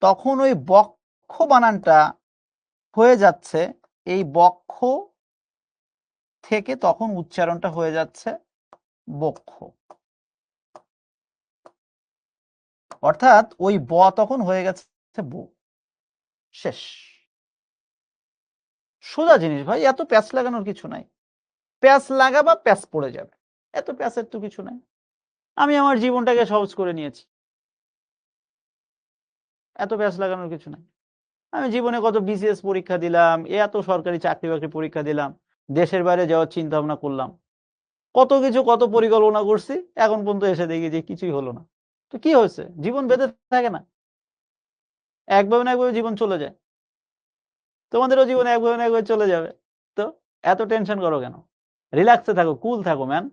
তখন ওই বক্ষ বানানটা হয়ে যাচ্ছে, এই বক্ষ থেকে তখন উচ্চারণটা হয়ে যাচ্ছে বক্ষ, অর্থাৎ ওই ব তখন হয়ে গেছে ব। শেষ। সোজা জিনিস ভাই, এত প্যাচ লাগানোর কিছু নাই। প্যাচ লাগাবা প্যাচ পড়ে যাবে, এত প্যাচের তো কিছু নাই। আমি আমার জীবনটাকে সহজ করে নিয়েছি, এত প্যাচ লাগানোর কিছু নাই। আমি জীবনে কত বিসিএস পরীক্ষা দিলাম, এত সরকারি চাকরি বাকরি পরীক্ষা দিলাম, দেশের বাইরে যাওয়ার চিন্তা ভাবনা করলাম, কত কিছু কত পরিকল্পনা করছি, এখন পর্যন্ত এসে দেখি যে কিছুই হলো না। তো কি হয়েছে? জীবন বেঁধে থাকে না, একভাবে না একভাবে জীবন চলে যায়। তোমাদেরও জীবনে একভাবে না একভাবে চলে যাবে। তো এত টেনশন করো কেন? রিল্যাক্সে থাকো, কুল থাকো ম্যান।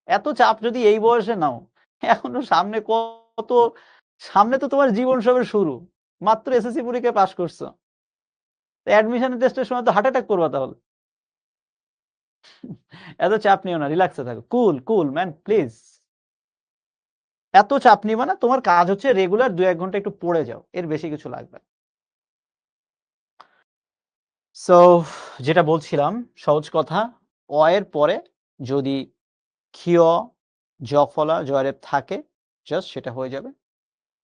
এত চাপ যদি এই বয়সে নাও, এখনো সামনে কত, সামনে তো তোমার জীবন সবের শুরু। মাত্র এসএসসি পরীক্ষায় পাশ করছো, অ্যাডমিশন টেস্টের সময় তো হার্ট অ্যাটাক করবা তাহলে। এত চাপ নিও না, রিল্যাক্সে থাকো, কুল কুল ম্যান প্লিজ। এত চাপ নিবা না, তোমার কাজ হচ্ছে রেগুলার 2-1 ঘন্টা একটু পড়ে যাও, এর বেশি কিছু লাগবে না। সো যেটা বলছিলাম, সহজ কথা, অ এর পরে যদি ক্ষিয়, জ ফলা, জয়রেপ থাকে জাস্ট সেটা হয়ে যাবে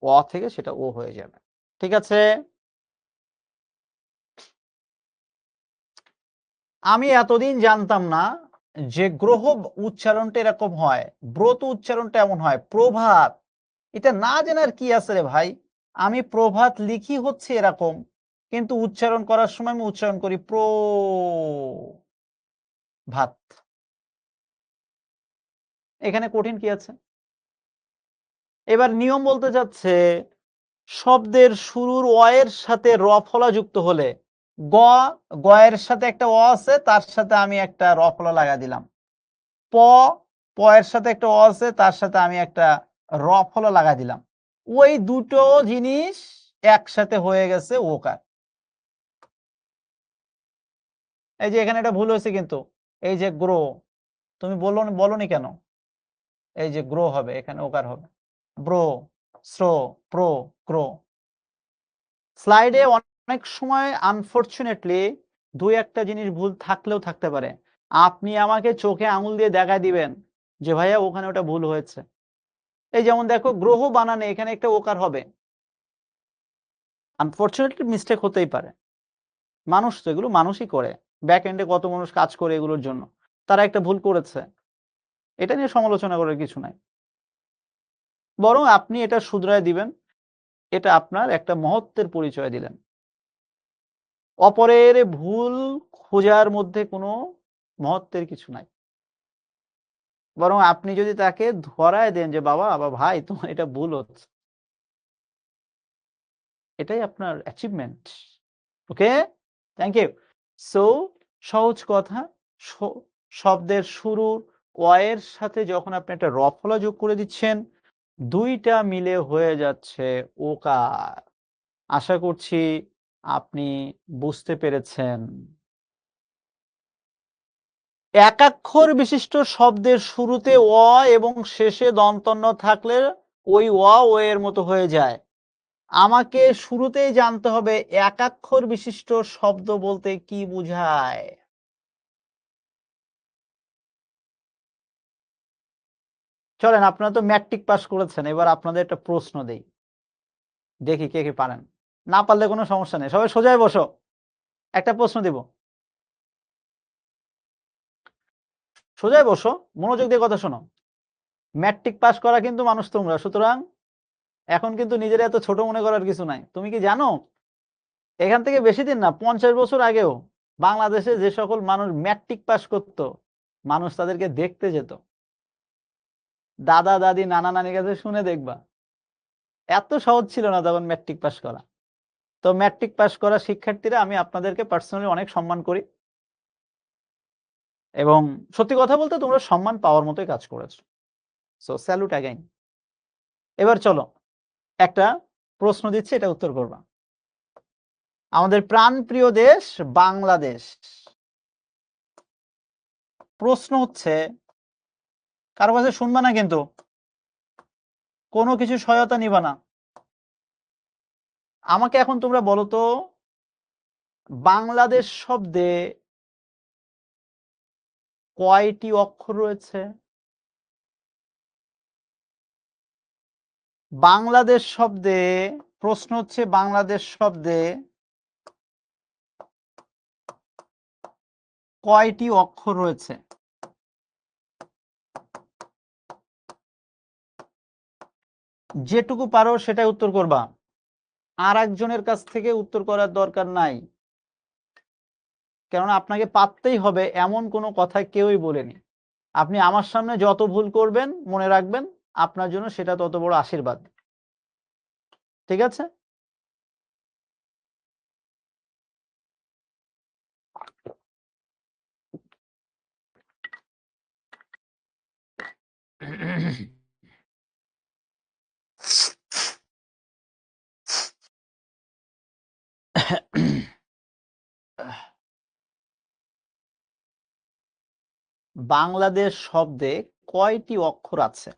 অ থেকে সেটা ও হয়ে যাবে। ঠিক আছে? আমি এতদিন জানতাম না যে গ্রহ উচ্চারণটা এরকম হয়। ব্রত উচ্চারণটা এমন হয়। প্রভাত। এটা না জানার কি আছে রে ভাই? আমি প্রভাত লিখি হচ্ছে এরকম। কিন্তু উচ্চারণ করার সময় আমি উচ্চারণ করি ভাত। এখানে কঠিন কি আছে? এবার নিয়ম বলতে চাচ্ছে শব্দের শুরুর অ এর সাথে র ফলা যুক্ত হলে গ, গ এর সাথে একটা অ আছে তার সাথে আমি একটা র ফলা লাগা দিলাম। প, প এর সাথে একটা অ আছে তার সাথে আমি একটা র ফলা লাগা দিলাম। ওই দুটো জিনিস একসাথে হয়ে গেছে ওকার। এই যে এখানে একটা ভুল হয়েছে কিন্তু। এই যে গ্রো, তুমি বলনি কেন? এই যে গ্রো হবে এখানে ওকার হবে। ব্রো, শ্রো, প্রো, ক্রো। স্লাইডে অনেক সময় আনফরচুনেটলি ২-১টা জিনিস ভুল থাকলেও থাকতে পারে। আপনি আমাকে চোখে আঙুল দিয়ে দেখায় দিবেন যে ভাইয়া ওখানে ওটা ভুল হয়েছে। এই যেমন দেখো গ্রহ বানানে এখানে একটা ওকার হবে। আনফরচুনেটলি মিস্টেক হতেই পারে। মানুষ তো এগুলো মানুষই করে। ব্যাক এন্ডে কত মানুষ কাজ করে এগুলোর জন্য। তারা একটা ভুল করেছে। এটা নিয়ে সমালোচনা করার কিছু নাই। বরং আপনি এটা শুধরায় দিবেন। এটা আপনার একটা মহত্বের পরিচয় দিলেন। অপরের ভুল খোঁজার মধ্যে কোনো মহত্বের কিছু নাই। বরং আপনি যদি তাকে ধরায় দেন যে বাবা বা ভাই তোমার এটা ভুল হচ্ছে। এটাই আপনার achievement. Okay? Thank you. So সহজ কথা স শব্দের শুরু অ এর সাথে যখন আপনি একটা র ফলা যোগ করে দিচ্ছেন, ২ টা মিলে হয়ে যাচ্ছে ওকার। আশা করছি আপনি বুঝতে পেরেছেন। একাক্ষর বিশিষ্ট শব্দের শুরুতে অ এবং শেষে দন্তন্য থাকলে ওই ও এর মতো হয়ে যায়। আমাকে শুরুতেই জানতে হবে একাক্ষর বিশিষ্ট শব্দ বলতে কি বুঝায়? চলেন আপনারা তো ম্যাট্রিক পাস করেছেন। এবার আপনাদের একটা প্রশ্ন দেই। দেখি কে পারেন। না পারলে কোনো সমস্যা নেই। সবাই সোজায় বসো। একটা প্রশ্ন দিব। সোজায় বসো, মনোযোগ দিয়ে কথা শোনো। ম্যাট্রিক পাস করা কিন্তু মানুষ তোমরা। সুতরাং এখন কিন্তু নিজের এত ছোট মনে করার কিছু নাই। তুমি কি জানো? এখান থেকে বেশি দিন না ৫০ বছর আগেও বাংলাদেশে যে সকল মানুষ ম্যাট্রিক পাস করত, মানুষ তাদেরকে দেখতে যেত। দাদা, দাদি, নানা, নানির কাছে শুনে দেখবা। এত সহজ ছিল না তখন ম্যাট্রিক পাস করা। তো ম্যাট্রিক পাস করা শিক্ষার্থীরা আমি আপনাদেরকে পার্সোনালি অনেক সম্মান করি। এবং সত্যি কথা বলতে তোমরা সম্মান পাওয়ার মতোই কাজ করেছো। So salute again. এবার চলো একটা প্রশ্ন দিচ্ছি এটা উত্তর করবা। আমাদের প্রাণপ্রিয় দেশ বাংলাদেশ। প্রশ্ন হচ্ছে কারো কাছে শুনবা না কিন্তু কোনো কিছু সহায়তা নিবা না। আমাকে এখন তোমরা বলো তো বাংলাদেশ শব্দে কয়টি অক্ষর রয়েছে? বাংলাদেশ শব্দে প্রশ্ন হচ্ছে বাংলাদেশ শব্দে কয়টি অক্ষর রয়েছে? যেটুকু পারো সেটাই উত্তর করবা। আর একজনের কাছ থেকে উত্তর করার দরকার নাই। কেননা আপনাকে পারতেই হবে এমন কোনো কথা কেউই বলেনি। আপনি আমার সামনে যত ভুল করবেন মনে রাখবেন আপনার জন্য সেটা তত বড় আশীর্বাদ। ঠিক আছে? বাংলাদেশ শব্দে কয়টি অক্ষর আছে?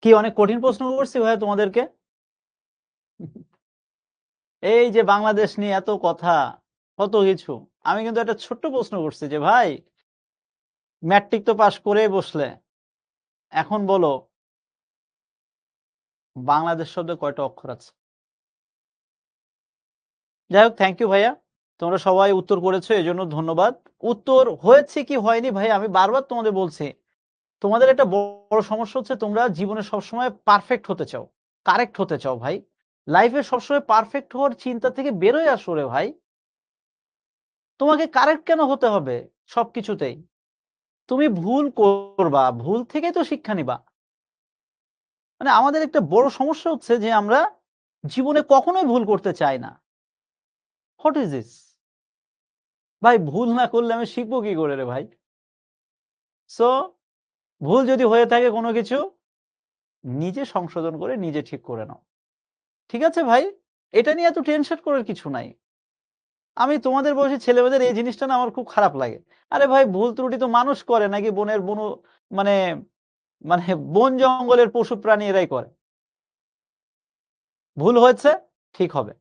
কি অনেক কঠিন প্রশ্ন করছি ভাই তোমাদেরকে? এই যে বাংলাদেশ নিয়ে এত কথা, কত কিছু। আমি কিন্তু একটা ছোট্ট প্রশ্ন করছি যে ভাই ম্যাট্রিক তো পাস করেই বসলে। এখন বলো বাংলাদেশ শব্দে কয়টা অক্ষর আছে? যাই হোক থ্যাংক ইউ ভাইয়া। তোমরা সবাই উত্তর করেছো এজন্য ধন্যবাদ। উত্তর হয়েছে কি হয়নি ভাই আমি বারবার তোমাদের বলছি। তোমাদের একটা বড় সমস্যা হচ্ছে তোমরা জীবনে সবসময় পারফেক্ট হতে চাও, কারেক্ট হতে চাও ভাই। লাইফে সবসময় পারফেক্ট হওয়ার চিন্তা থেকে বেরোয় আসো রে ভাই। তোমাকে কারেক্ট কেন হতে হবে সবকিছুতেই? তুমি ভুল করবা, ভুল থেকে তো শিক্ষা নিবা। মানে আমাদের একটা বড় সমস্যা হচ্ছে যে আমরা জীবনে কখনোই ভুল করতে চাই না। What is this? ভাই ভুল না করলে আমি শিখবো কি করে রে ভাই? সো ভুল যদি হয়ে থাকে কোনো কিছু নিজে সংশোধন করে নিজে ঠিক করে নাও। ঠিক আছে ভাই? এটা নিয়ে এত টেনশন করার কিছু নাই। আমি তোমাদের বয়সী ছেলেমেয়েদের এই জিনিসটা না আমার খুব খারাপ লাগে। আরে ভাই ভুল ত্রুটি তো মানুষ করে নাকি বনের বনু মানে মানে বন জঙ্গলের পশু প্রাণী এরাই করে। ভুল হয়েছে ঠিক হবে।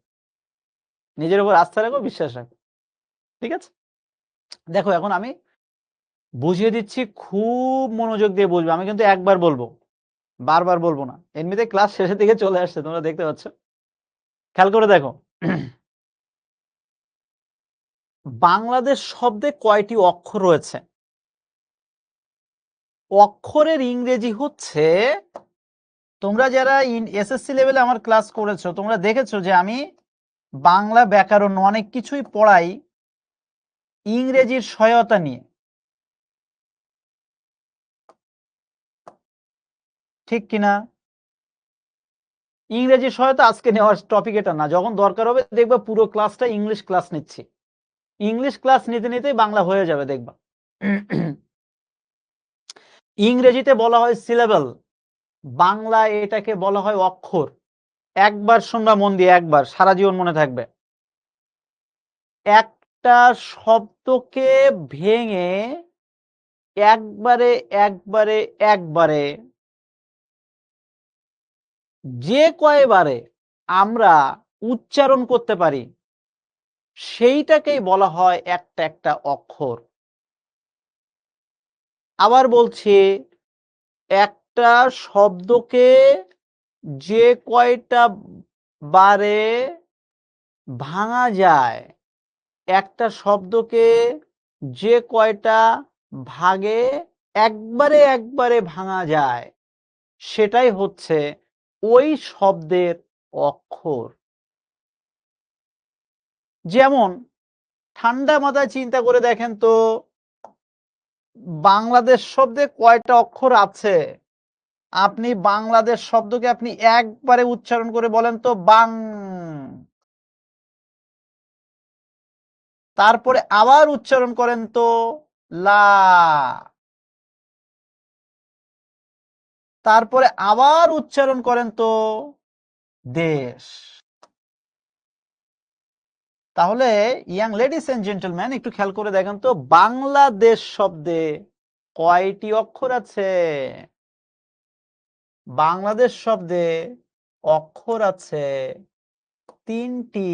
নিজের উপর আস্থা রাখো, বিশ্বাস রাখো। ঠিক আছে? দেখো এখন আমি বুঝিয়ে দিচ্ছি খুব মনোযোগ দিয়ে বুঝবে। আমি কিন্তু একবার বলবো, বারবার বলবো না। এমনিতে ক্লাস শেষের দিকে চলে আসছে তোমরা দেখতে পাচ্ছ। খেয়াল করে দেখো। বাংলাদেশ শব্দে কয়টি অক্ষর রয়েছে? অক্ষরের ইংরেজি হচ্ছে, তোমরা যারা এসএসসি লেভেলে আমার ক্লাস করেছো তোমরা দেখেছো যে আমি বাংলা ব্যাকরণ অনেক কিছুই পড়াই ইংরেজির সহায়তা নিয়ে। ঠিক কিনা? ইংরেজি সহায়তা আজকে নেওয়ার টপিক এটা না। যখন দরকার হবে দেখবা পুরো ক্লাসটা ইংলিশ ক্লাস নিচ্ছি। ইংলিশ ক্লাস নিতে নিতেই বাংলা হয়ে যাবে দেখবা। ইংরেজিতে বলা হয় সিলেবল, বাংলায় এটাকে বলা হয় অক্ষর। একবার শুনবা মন দিয়ে, একবার সারা জীবন মনে থাকবে। একটা শব্দকে ভেঙে একবারে একবারে একবারে যে কয়বারে আমরা উচ্চারণ করতে পারি সেইটাকেই বলা হয় একটা একটা অক্ষর। আবার বলছি, একটা শব্দকে যে কয়টা বারে ভাঙা যায়, একটা শব্দকে যে কয়টা ভাগে একবারে একবারে ভাঙা যায় সেটাই হচ্ছে ওই শব্দের অক্ষর। যেমন ঠান্ডা মাথায় চিন্তা করে দেখেন তো বাংলাদেশ শব্দে কয়টা অক্ষর আছে? আপনি বাংলাদেশ শব্দকে আপনি একবারে উচ্চারণ করে বলেন তো বাং, তারপরে আবার উচ্চারণ করেন তো লা, তারপরে আবার উচ্চারণ করেন তো দেশ। তাহলে ইয়াং লেডিস এন্ড জেন্টলম্যান একটু খেয়াল করে দেখেন তো বাংলাদেশ শব্দে কয়টি অক্ষর আছে? বাংলাদেশ শব্দে অক্ষর আছে ৩টি।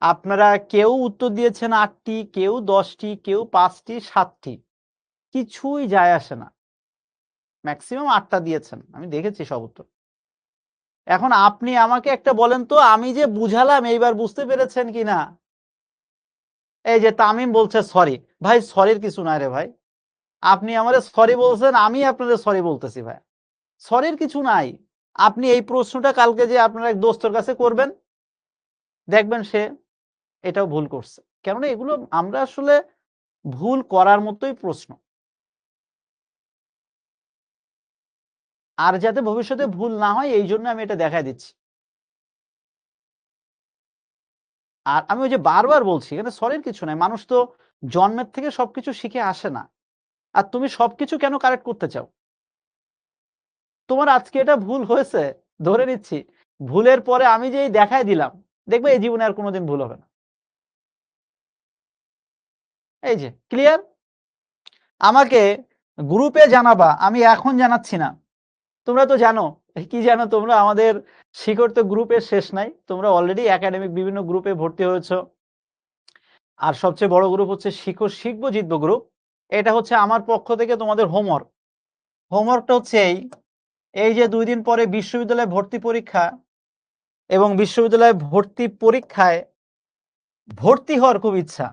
আপনারা কেউ উত্তর দিয়েছেন ৮টি, কেউ ১০টি, কেউ ৫টি, ৭টি। কিছুই যায় আসে না। ম্যাক্সিমাম ৮টা দিয়েছেন। আমি দেখেছি সব উত্তর। এখন আপনি আমাকে একটা বলেন তো আমি যে বুঝালাম এইবার বুঝতে পেরেছেন কিনা? এই যে তামিম বলছে সরি। ভাই সরির কিছু নাই রে ভাই। আপনি আমারে সরি বলছেন, আমি আপনারে সরি বলতেছি ভাই। সরির কিছু নাই। আপনি এই প্রশ্নটা কালকে যে আপনার এক দোস্তর কাছে করবেন, দেখবেন সে এটাও ভুল করছে। কেননা এগুলো আমরা আসলে ভুল করার মতোই প্রশ্ন। আর যাতে ভবিষ্যতে ভুল না হয় এইজন্য আমি এটা দেখায় দিচ্ছি। আর আমি ওই যে বারবার বলছি এখানে সরির কিছু নাই। মানুষ তো জন্মের থেকে সবকিছু শিখে আসে না। আর তুমি সবকিছু কেন কারেক্ট করতে চাও? তোমার আজকে এটা ভুল হয়েছে, ধরে নিচ্ছি। ভুলের পরে আমি যে এই দেখায় দিলাম, দেখবে এই জীবনে আর কোনোদিন ভুল হবে না। এই যে ক্লিয়ার? আমাকে গ্রুপে জানাবা, আমি এখন জানাচ্ছি না। তোমরা তো জানো, কি জানো তোমরা, আমাদের শিকড় তো গ্রুপের শেষ নাই। তোমরা অলরেডি একাডেমিক বিভিন্ন গ্রুপে ভর্তি হয়েছো। আর সবচেয়ে বড় গ্রুপ হচ্ছে শিকড় শিখবো জিতবো গ্রুপ। এটা হচ্ছে আমার পক্ষ থেকে তোমাদের হোমওয়ার্ক। হোমওয়ার্কটা হচ্ছে এই যে 2 দিন পরে বিশ্ববিদ্যালয়ে ভর্তি পরীক্ষা, এবং বিশ্ববিদ্যালয়ে ভর্তি পরীক্ষায় ভর্তি হওয়ার খুব ইচ্ছা।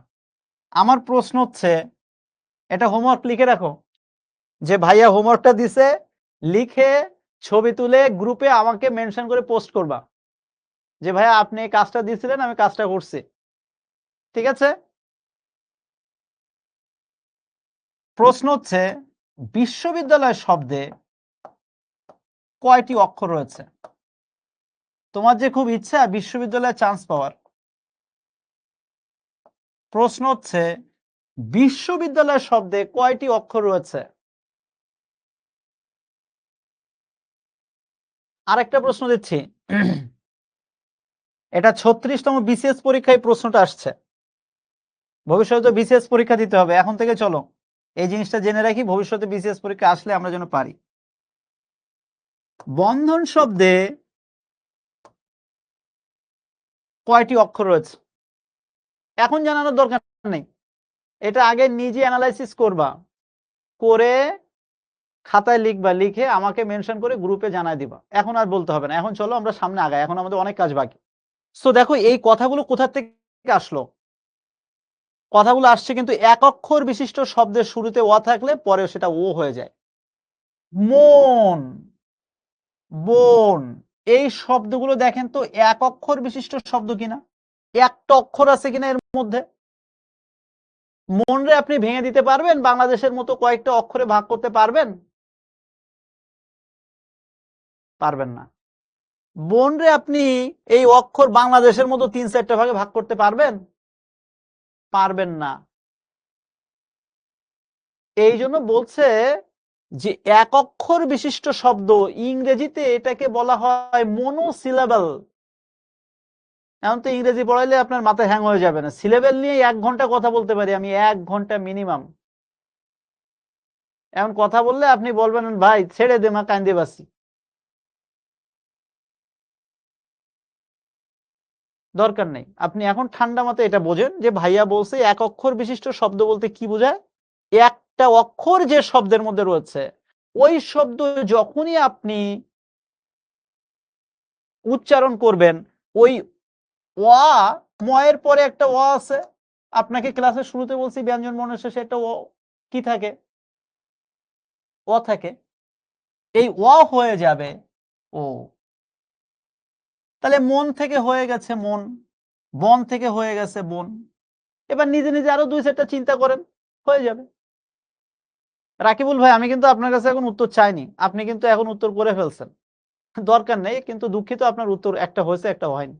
আমার প্রশ্ন হচ্ছে, এটা হোমওয়ার্ক লিখে রাখো, যে ভাইয়া হোমওয়ার্কটা দিছে, লিখে ছবি তুলে গ্রুপে আমাকে মেনশন করে পোস্ট করবা, যে ভাইয়া আপনি এই কাজটা দিয়েছিলেন, আমি কাজটা করছি। ঠিক আছে? প্রশ্ন হচ্ছে, বিশ্ববিদ্যালয় শব্দে কয়টি অক্ষর রয়েছে? তোমার যে খুব ইচ্ছা বিশ্ববিদ্যালয়ে চান্স পাওয়ার, প্রশ্ন হচ্ছে বিশ্ববিদ্যালয় শব্দে কয়টি অক্ষর রয়েছে? আরেকটা প্রশ্ন দিচ্ছি, এটা 36তম বিসিএস পরীক্ষায় প্রশ্নটা আসছে। ভবিষ্যতে বিসিএস পরীক্ষা দিতে হবে, এখন থেকে চলো এই জিনিসটা জেনে রাখি, ভবিষ্যতে বিসিএস পরীক্ষা আসলে আমরা যেন পারি। বন্ধন শব্দে কয়টি অক্ষর রয়েছে? এখন জানানোর দরকার নেই, এটা আগে নিজে অ্যানালাইসিস করবা, করে খাতায় লিখবা, লিখে আমাকে মেনশন করে গ্রুপে জানাই দিবা। এখন আর বলতে হবে না, এখন চলো আমরা সামনে আগাই, এখন আমাদের অনেক কাজ বাকি। সো দেখো এই কথাগুলো কোথা থেকে আসলো? কথাগুলো আসছে কিন্তু এক অক্ষর বিশিষ্ট শব্দের শুরুতে অ থাকলে পরে সেটা ও হয়ে যায়। মন, বোন, এই শব্দগুলো দেখেন তো এক অক্ষর বিশিষ্ট শব্দ কিনা, একটা অক্ষর আছে কিনা এর মধ্যে। মনরে আপনি ভেঙে দিতে পারবেন, বাংলাদেশের মতো কয়েকটা অক্ষরে ভাগ করতে পারবেন? পারবেন না। বোনরে আপনি এই অক্ষর বাংলাদেশের মতো 3-4টা ভাগে ভাগ করতে পারবেন? পারবেন না। এই জন্য বলছে যে এক অক্ষর বিশিষ্ট শব্দ, ইংরেজিতে এটাকে বলা হয় মনোসিলেবল। এখন তো ইংরেজি পড়াইলে আপনার মাথায় হ্যাং হয়ে যাবে না, সিলেবেল নিয়ে 1 ঘন্টা কথা বলতে পারি আমি, 1 ঘন্টা মিনিমাম। এখন কথা বললে আপনি বলবেন ভাই ছেড়ে দে মা, কান্দে বাসি। দরকার নেই, আপনি এখন ঠান্ডা মাথায় এটা বোঝেন যে ভাইয়া বলছে এক অক্ষর বিশিষ্ট শব্দ বলতে কি বোঝায়। একটা অক্ষর যে শব্দের মধ্যে রয়েছে, ওই শব্দ যখনই আপনি উচ্চারণ করবেন, ওই অ, ময়ের পরে একটা অ আছে, আপনাকে ক্লাসের শুরুতে বলছি ব্যঞ্জন বর্ণের শেষে একটা অ কি থাকে? অ থাকে। এই অ হয়ে যাবে ও। তাহলে মন থেকে হয়ে গেছে মন, বন থেকে হয়ে গেছে বন। এবার নিজে নিজে আরো 2-4টা চিন্তা করেন, হয়ে যাবে। রাকিবুল ভাই আমি কিন্তু আপনার কাছে এখন উত্তর চাইনি, আপনি কিন্তু এখন উত্তর করে ফেলছেন। দরকার নেই, কিন্তু দুঃখিত আপনার উত্তর একটা হয়েছে একটা হয়নি।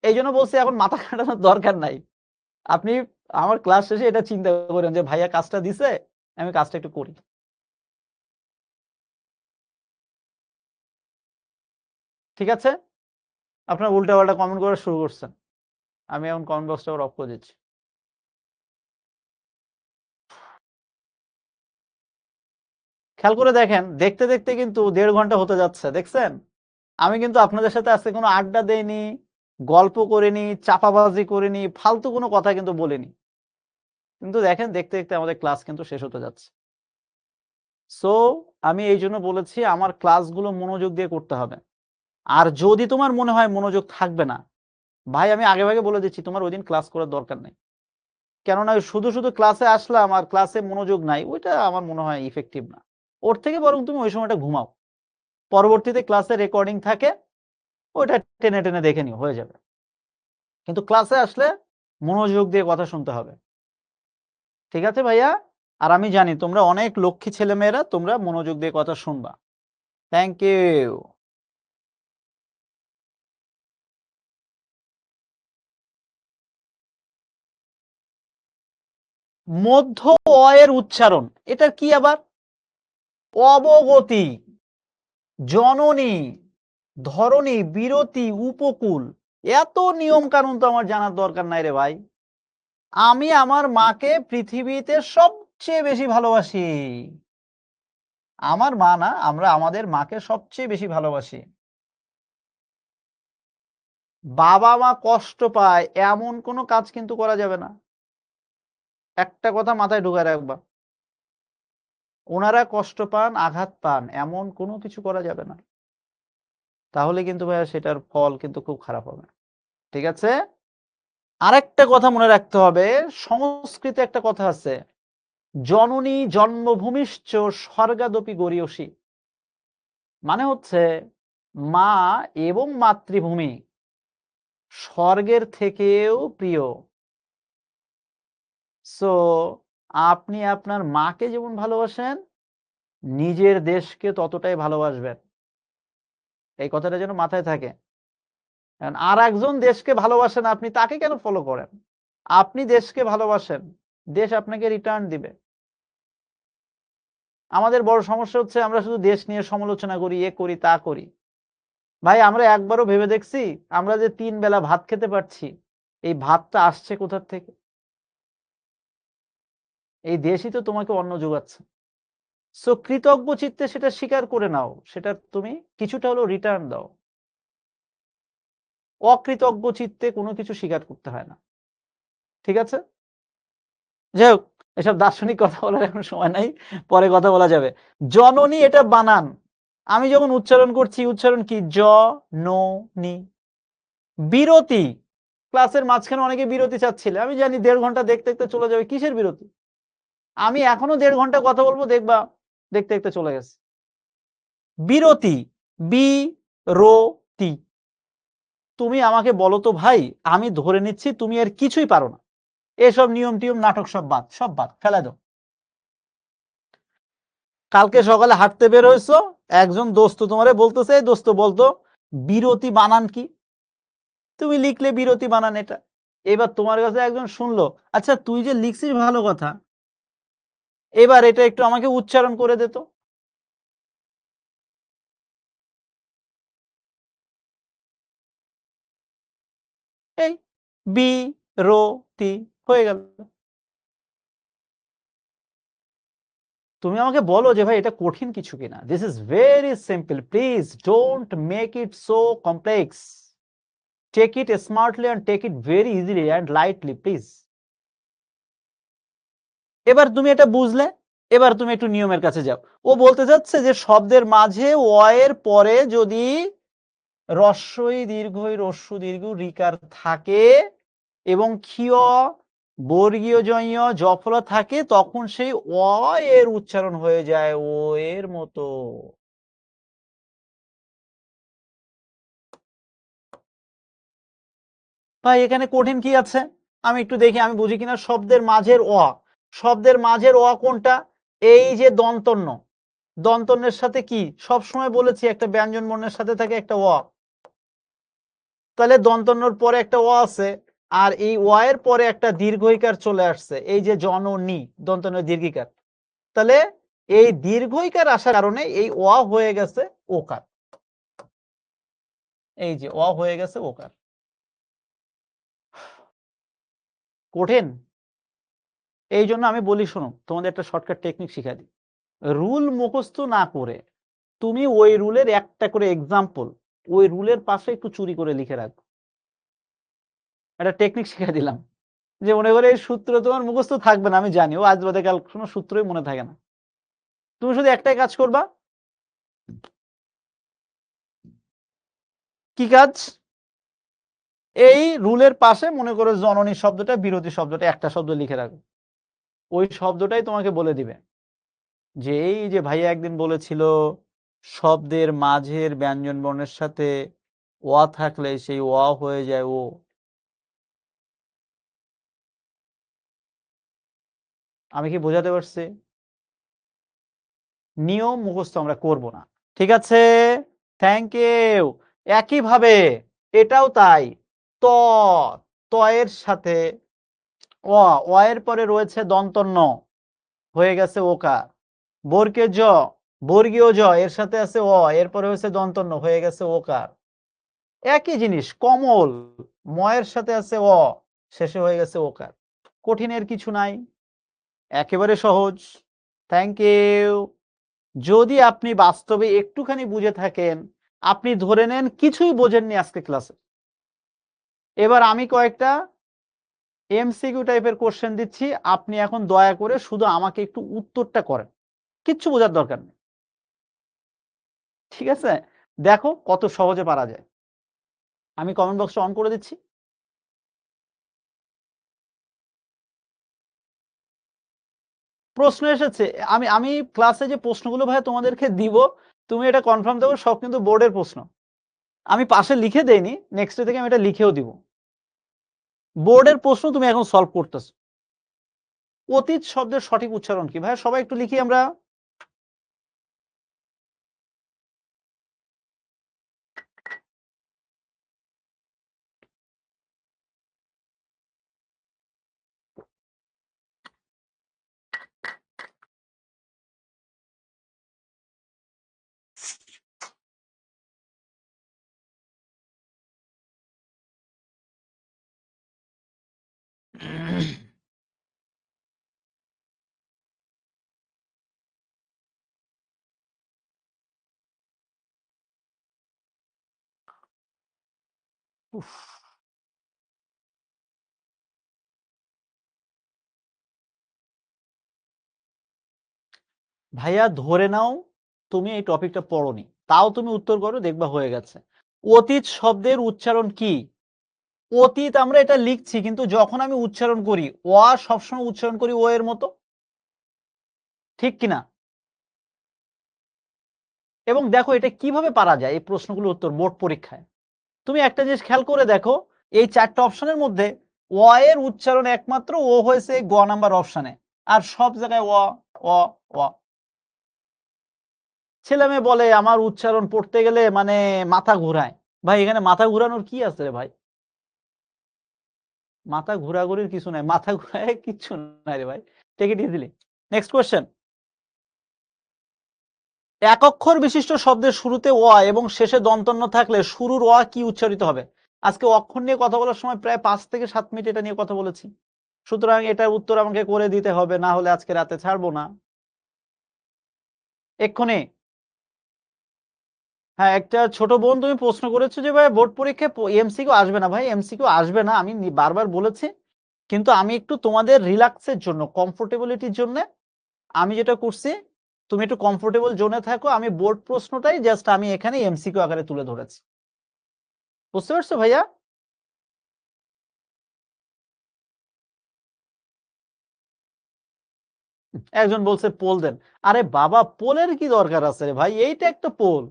এই জন্য বলছি এখন মাথা খাটানোর দরকার নাই। আপনি আমার ক্লাস শেষে এটা চিন্তা করেন যে ভাইয়া কাজটা দিছে, আমি কাজটা একটু করি। ঠিক আছে? আপনার উল্টাপাল্টা কমেন্ট করা শুরু করছেন, আমি এখন কমেন্ট বক্সটা অফ করে দিচ্ছি। খেয়াল করে দেখেন, দেখতে দেখতে কিন্তু 1.5 ঘন্টা হতে যাচ্ছে, দেখছেন? আমি কিন্তু আপনাদের সাথে আজকে কোনো আড্ডা দেইনি, গল্প করিনি, চাপাবাজি করিনি, ফালতু কোনো কথা কিন্তু বলিনি। কিন্তু দেখেন দেখতে দেখতে আমাদের ক্লাস কিন্তু শেষ হতে যাচ্ছে। সো আমি এই জন্য বলেছি আমার ক্লাসগুলো মনোযোগ দিয়ে করতে হবে। আর যদি তোমার মনে হয় মনোযোগ থাকবে না, ভাই আমি আগে ভাগে বলে দিচ্ছি তোমার ওইদিন ক্লাস করার দরকার নেই। কেননা শুধু শুধু ক্লাসে আসলাম আর ক্লাসে মনোযোগ নাই, ওইটা আমার মনে হয় ইফেক্টিভ না। ওর থেকে বরং তুমি ওই সময়টা ঘুমাও, পরবর্তীতে ক্লাসে রেকর্ডিং থাকে, ওইটা টেনে টেনে দেখে নিও, হয়ে যাবে। কিন্তু ক্লাসে আসলে মনোযোগ দিয়ে কথা শুনতে হবে। ঠিক আছে ভাইয়া? আর আমি জানি তোমরা অনেক লক্ষ্মী ছেলেমেয়েরা, তোমরা মনোযোগ দিয়ে কথা শুনবা। Thank you. মধ্য অ এর উচ্চারণ, এটা কি আবার? অবগতি, জননী, ধরনী, বিরতি, উপকূল। এত নিয়ম কানুন তো আমার জানার দরকার নাই রে ভাই। আমি আমার মাকে পৃথিবীতে সবচেয়ে সবচেয়ে বেশি ভালোবাসি। আমার মা না, আমরা আমাদের মাকে সবচেয়ে বেশি ভালোবাসি। বাবা-মা কষ্ট পায় এমন কোনো কাজ কিন্তু করা যাবে না। একটা কথা মাথায় ঢুকায় রাখবা। উনারা কষ্ট পান, আঘাত পান এমন কোনো কিছু করা যাবে না। তাহলে কিন্তু ভাইয়া সেটার ফল কিন্তু খুব খারাপ হবে। ঠিক আছে? আরেকটা কথা মনে রাখতে হবে, সংস্কৃতে একটা কথা আছে, জননী জন্মভূমিশ্চ স্বর্গাদপি গরীয়সী। মানে হচ্ছে মা এবং মাতৃভূমি স্বর্গের থেকেও প্রিয়। সো আপনি আপনার মাকে যেমন ভালোবাসেন, নিজের দেশকে ততটাই ভালোবাসবেন। এই কথাটা যেন মাথায় থাকে। কারণ আরেকজন দেশকে ভালোবাসেন, আপনি তাকে কেন ফলো করেন? আপনি দেশকে ভালোবাসেন, দেশ আপনাকে রিটার্ন দিবে। আমাদের বড় সমস্যা হচ্ছে আমরা শুধু দেশ নিয়ে সমালোচনা করি, এ করি, তা করি। ভাই আমরা একবারও ভেবে দেখছি আমরা যে ৩ বেলা ভাত খেতে পারছি, এই ভাতটা আসছে কোথা থেকে? এই দেশই তো তোমাকে অন্ন যোগাচ্ছে। সো কৃতজ্ঞ চিত্তে সেটা স্বীকার করে নাও। সেটা তুমি কিছুটা হলেও রিটার্ন দাও। অকৃতজ্ঞ চিত্তে কোনো কিছু স্বীকার করতে হয় না। ঠিক আছে? যাই হোক, এসব দার্শনিক কথা বলার এখন সময় নাই। পরে কথা বলা যাবে। জননী এটা বানান। আমি যখন উচ্চারণ করছি, উচ্চারণ কি? জ-ন-নি। বিরতি। ক্লাসের মাঝখানে অনেকে বিরতি চাচ্ছিলে। আমি জানি ১.৫ ঘন্টা দেখতে, দেখতে চলে যাবে। কিসের বিরতি? আমি এখনো ১.৫ ঘন্টা কথা বলবো, দেখবা দেখতে, দেখতে চলে গেছে। বিরতি, বি-রো-তি। তুমি আমাকে বলো তো ভাই, আমি ধরে নিচ্ছি তুমি আর কিছুই পারো না। এসব নিয়ম-টিয়ম নাটক সব বাদ, সব বাদ, ফেলে দাও। কালকে সকালে হাঁটতে বের হইছো, একজন দোস্ত তোমারে বলতেছে, "এই দোস্ত বলতো বিরতি বানান কি?" তুমি লিখলে বিরতি বানান এটা। এবার তোমার কাছে একজন শুনলো, "আচ্ছা তুই যে লিখছিস ভালো কথা, এবার এটা একটু আমাকে উচ্চারণ করে দে তো।" এই বি-রো-তি হয়ে গেল। তুমি আমাকে বলো যে ভাই এটা কঠিন কিছু কিনা। This is very simple. Please don't make it so complex. Take it smartly and take it very easily and lightly please. এবার তুমি এটা বুঝলে, এবার তুমি একটু নিয়মের কাছে যাও। ও বলতে চাচ্ছে যে শব্দের মাঝে অ এর পরে যদি রস্বই দীর্ঘই রস্যু দীর্ঘ রিকার থাকে এবং ক্ষীয় বর্গীয় জয় জফলা থাকে, তখন সেই অ এর উচ্চারণ হয়ে যায় ও এর মতো। ভাই এখানে কঠিন কি আছে? আমি একটু দেখি আমি বুঝি কিনা। শব্দের মাঝের অ, শব্দের মাঝের অ কোনটা? এই যে দন্তন্য, দন্তন্যের সাথে কি সব সময় বলেছি একটা ব্যঞ্জন বর্ণের সাথে থাকে একটা অ। তাহলে দন্তন্যর পরে একটা অ আছে, আর এই অ এর পরে একটা দীর্ঘইকার চলে আসছে, এই যে জননী দন্তন্য দীর্ঘিকার। তাহলে এই দীর্ঘইকার আসার কারণে এই অ হয়ে গেছে ওকার। এই যে অ হয়ে গেছে ওকার। কঠিন? এই জন্য আমি বলি শোনো, তোমাদের একটা শর্টকাট টেকনিক শিখাই দিই। রুল মুখস্থ না করে তুমি ওই রুলের একটা করে এক্সাম্পল ওই রুলের পাশে একটু চুরি করে লিখে রাখো। একটা টেকনিক শিখাই দিলাম। যে মনে করে এই সূত্র তোমার মুখস্থ থাকবে না, আমি জানি। ও আজ বাদে কাল কোনো সূত্রই মনে থাকে না। তুমি শুধু একটাই কাজ করবা। কি কাজ? এই রুলের পাশে মনে করো জননী শব্দটা, বিরতি শব্দটা, একটা শব্দ লিখে রাখো। ওই শব্দটাই তোমাকে বলে দিবে যে এই যে ভাইয়া একদিন বলেছিল শব্দের মাঝের ব্যঞ্জন বর্ণের সাথে অ থাকলে সেই অ হয়ে যায় ও। আমি কি বোঝাতে পারছি? নিয়ম মুখস্থ আমরা করব না। ঠিক আছে? Thank you. একইভাবে এটাও তাই। ত, ত এর সাথে অ, অ এর পরে রয়েছে দন্তন্য, হয়ে গেছে ওকার। বর্গীয় জ, বর্গীয় জ এর সাথে আছে অ, এরপরে হয়েছে দন্তন্য, হয়ে গেছে ওকার। একই জিনিস কমল, ম এর সাথে আছে অ, শেষে হয়ে গেছে ওকার। কঠিনের কিছু নাই। একেবারে সহজ। Thank you. যদি আপনি বাস্তবে একটুখানি বুঝে থাকেন, আপনি ধরে নেন কিছুই বোঝেননি আজকে ক্লাসে। এবার আমি কয়েকটা এমসিকিউ টাইপের কোশ্চেন দিচ্ছি। আপনি এখন দয়া করে শুধু আমাকে একটু উত্তরটা করেন। কিচ্ছু বোঝার দরকার নেই। ঠিক আছে? দেখো কত সহজে পারা যায়। আমি কমেন্ট বক্সটা অন করে দিচ্ছি। প্রশ্ন এসেছে। আমি আমি ক্লাসে যে প্রশ্নগুলো ভাইয়া তোমাদেরকে দিব, তুমি এটা কনফার্ম দেবো সব কিন্তু বোর্ডের প্রশ্ন। আমি পাশে লিখে দেইনি, নেক্সট ডে থেকে আমি এটা লিখেও দিব। বোর্ডের প্রশ্ন তুমি এখন সলভ করতেছো। অতীত শব্দের সঠিক উচ্চারণ কি? ভাইয়া সবাই একটু লিখি আমরা। উফ, ভাইয়া ধরে নাও তুমি এই টপিকটা পড়োনি। তাও তুমি উত্তর করো, দেখবা হয়ে গেছে। অতীত শব্দের উচ্চারণ কি? অতীত আমরা এটা লিখছি, কিন্তু যখন আমি উচ্চারণ করি সবসময় উচ্চারণ করি ও এর মতো। ঠিক কিনা? এবং দেখো এটা কিভাবে পারা যায় এই প্রশ্নগুলোর উত্তর বোর্ড পরীক্ষায়। তুমি একটা জিনিস খেয়াল করে দেখো, এই ৪ টা অপশনের মধ্যে এর উচ্চারণ একমাত্র ও হয়েছে গ নাম্বার অপশনে। আর সব জায়গায় অ, অ। ছেলেমেয়ে বলে আমার উচ্চারণ পড়তে গেলে মানে মাথা ঘুরায়। ভাই এখানে মাথা ঘুরানোর কি আছে রে ভাই? মাথা ঘোরাঘুরির কিছু নাই। মাথা ঘুরায় কিচ্ছু নাই রে ভাই। Take it easily. Next question. এক অক্ষর বিশিষ্ট শব্দের শুরুতে এবং শেষে দন্তন্য থাকলে শুরুর কি উচ্চারিত হবে? আজকে অক্ষর নিয়ে কথা বলার সময় প্রায় ৫ থেকে ৭ মিনিট এটা নিয়ে কথা বলেছি। সুতরাং এটার উত্তর আমাকে করে দিতে হবে, না হলে আজকে রাতে ছাড়বো না। এক্ষুনি। হ্যাঁ, একটা ছোট বোন তুমি প্রশ্ন করেছো যে ভাই বোর্ড পরীক্ষায় এমসিকিউ আসবে না। ভাই এমসিকিউ আসবে না, আমি বারবার বলেছি। কিন্তু আমি একটু তোমাদের রিল্যাক্সের জন্য, কমফোর্টেবিলিটির জন্য আমি যেটা করছি, তুমি একটু কমফোর্টেবল জোনে থাকো। আমি বোর্ড প্রশ্নটাই জাস্ট আমি এখানে এমসিকিউ আকারে তুলে ধরেছি। বুঝতে পারছো ভাইয়া? একজন বলছে পোল দেন। আরে বাবা, পোলের কি দরকার আছে রে ভাই? এইটা একটা পোল।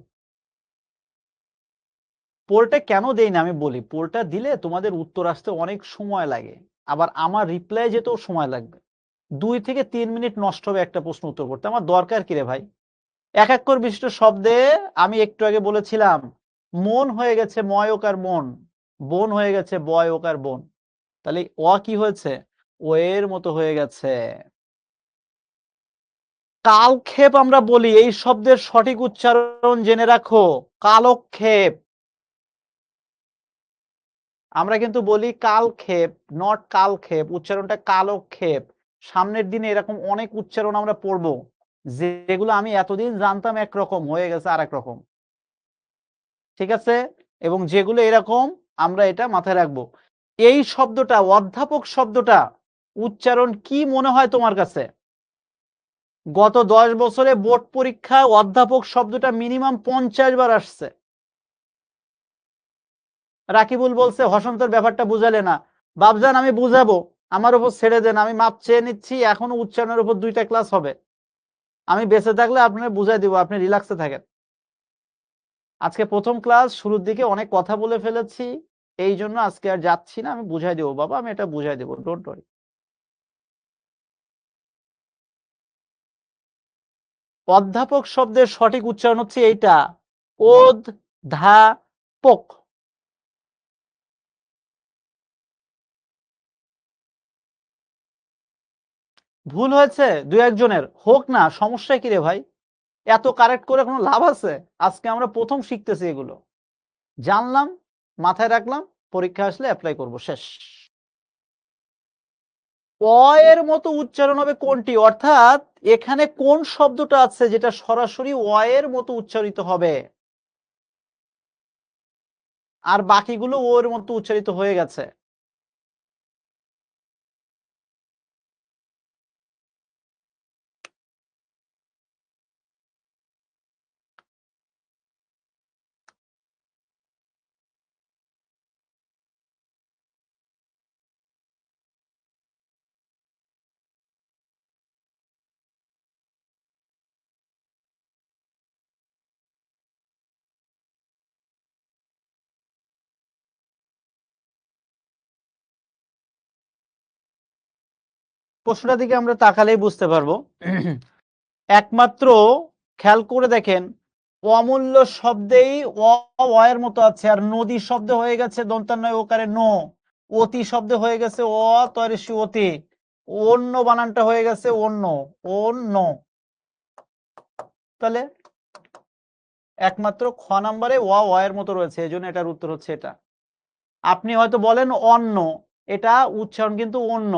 পোলটা কেন দেই না আমি বলি। পোলটা দিলে তোমাদের উত্তর আসতে অনেক সময় লাগে। আবার আমার রিপ্লাই যেতেও সময় লাগবে। ২ থেকে ৩ মিনিট নষ্ট হবে একটা প্রশ্ন উত্তর করতে। আমার দরকার কি রে ভাই? এক অক্ষর বিশিষ্ট শব্দে আমি একটু আগে বলেছিলাম, মন হয়ে গেছে ময়কার মন, বন হয়ে গেছে বয় ওকার বন। তাহলে কি হয়েছে? ও এর মতো হয়ে গেছে। কালক্ষেপ আমরা বলি, এই শব্দের সঠিক উচ্চারণ জেনে রাখো, কালক্ষেপ। আমরা কিন্তু বলি কালক্ষেপ, নট কালক্ষেপ। উচ্চারণটা কালক্ষেপ। সামনের দিনে এরকম অনেক উচ্চারণ আমরা পড়বো, যেগুলো আমি এতদিন জানতাম একরকম, হয়ে গেছে আরেক রকম। ঠিক আছে? এবং যেগুলো এরকম আমরা এটা মাথায় রাখবো। এই শব্দটা, অধ্যাপক শব্দটা উচ্চারণ কি মনে হয় তোমার কাছে? গত ১০ বছরে বোর্ড পরীক্ষায় অধ্যাপক শব্দটা মিনিমাম ৫০ বার আসছে। রাকিবুল বলছে হসন্তর ব্যাপারটা বুঝালে না। বাবজান আমি বুঝাবো, আমার উপর ছেড়ে দেন, আমি মাপ চেয়ে নিচ্ছি। এখনো উচ্চারণের উপর ২ টা ক্লাস হবে। আমি বেঁচে থাকলে আপনার বুঝাই দিব, আপনি রিল্যাক্সে থাকেন। আজকে প্রথম ক্লাস, শুরুর দিকে অনেক কথা বলে ফেলেছি। এই জন্য আজকে আর যাচ্ছি না। আমি বুঝাই দেবো বাবা, আমি এটা বুঝাই দেবো, ডোন্ট ওয়ারি। অধ্যাপক শব্দের সঠিক উচ্চারণ হচ্ছে এইটা, অধ্যাপক। ভুল হয়েছে ২-১ জনের, হোক না, সমস্যা কি রে ভাই? এত কারেক্ট করে কোনো লাভ আছে? আজকে আমরা প্রথম শিখতেছি এগুলো। জানলাম, মাথায় রাখলাম, পরীক্ষা আসলে এপ্লাই করব, শেষ। অ এর মতো উচ্চারণ হবে কোনটি? অর্থাৎ এখানে কোন শব্দটা আছে যেটা সরাসরি অ এর মতো উচ্চারিত হবে? আর বাকিগুলো ও এর মতো উচ্চারিত হয়ে গেছে। প্রশ্নটার দিকে আমরা তাকালেই বুঝতে পারবো। একমাত্র খেয়াল করে দেখেন, অমূল্য শব্দেই অ, অ এর মতো আছে। আর নদী শব্দ হয়ে গেছে দন্তান্বয় ওকারে ন। অতি শব্দ হয়ে গেছে অ তয়রেসি অতি। অন্য বানানটা হয়ে গেছে অন্য, অন্য। তাহলে একমাত্র খ নাম্বারে অ, অ এর মতো রয়েছে, এজন্য এটার উত্তর হচ্ছে এটা। আপনি হয়তো বলেন অন্য, এটা উচ্চারণ কিন্তু অন্য।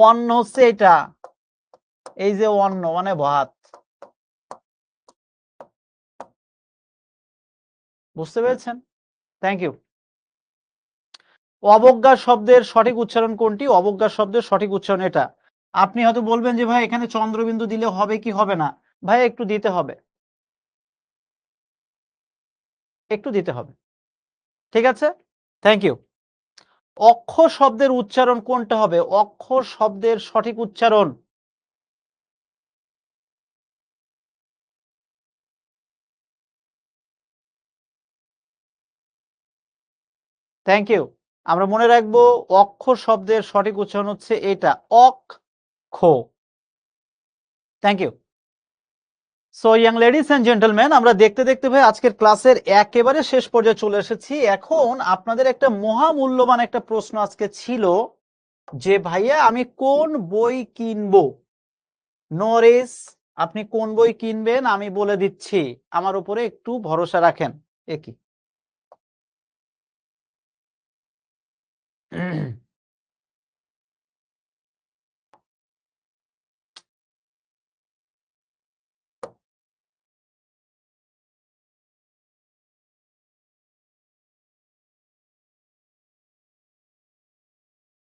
অন্য হচ্ছে এটা, এই যে অন্ন মানে ভাত। বুঝতে পেরেছেন? Thank you. অবজ্ঞা শব্দের সঠিক উচ্চারণ কোনটি? অবজ্ঞা শব্দের সঠিক উচ্চারণ এটা। আপনি হয়তো বলবেন যে ভাই এখানে চন্দ্রবিন্দু দিলে হবে কি হবে না? ভাই একটু দিতে হবে, একটু দিতে হবে। ঠিক আছে, থ্যাংক ইউ। অক্ষ শব্দের উচ্চারণ কোনটা হবে? অক্ষ শব্দের সঠিক উচ্চারণ। Thank you. আমরা মনে রাখবো অক্ষ শব্দের সঠিক উচ্চারণ হচ্ছে এটা, অক খ। Thank you. So young ladies and gentleman, আমরা দেখতে দেখতে ভাই আজকের ক্লাসের একেবারে শেষ পর্যায়ে চলে এসেছি। এখন আপনাদের একটা মহামূল্যবান একটা প্রশ্ন আজকে ছিল যে ভাইয়া আমি কোন বই কিনবো? নরেশ, আপনি কোন বই কিনবেন আমি বলে দিচ্ছি, আমার উপরে একটু ভরসা রাখেন। একই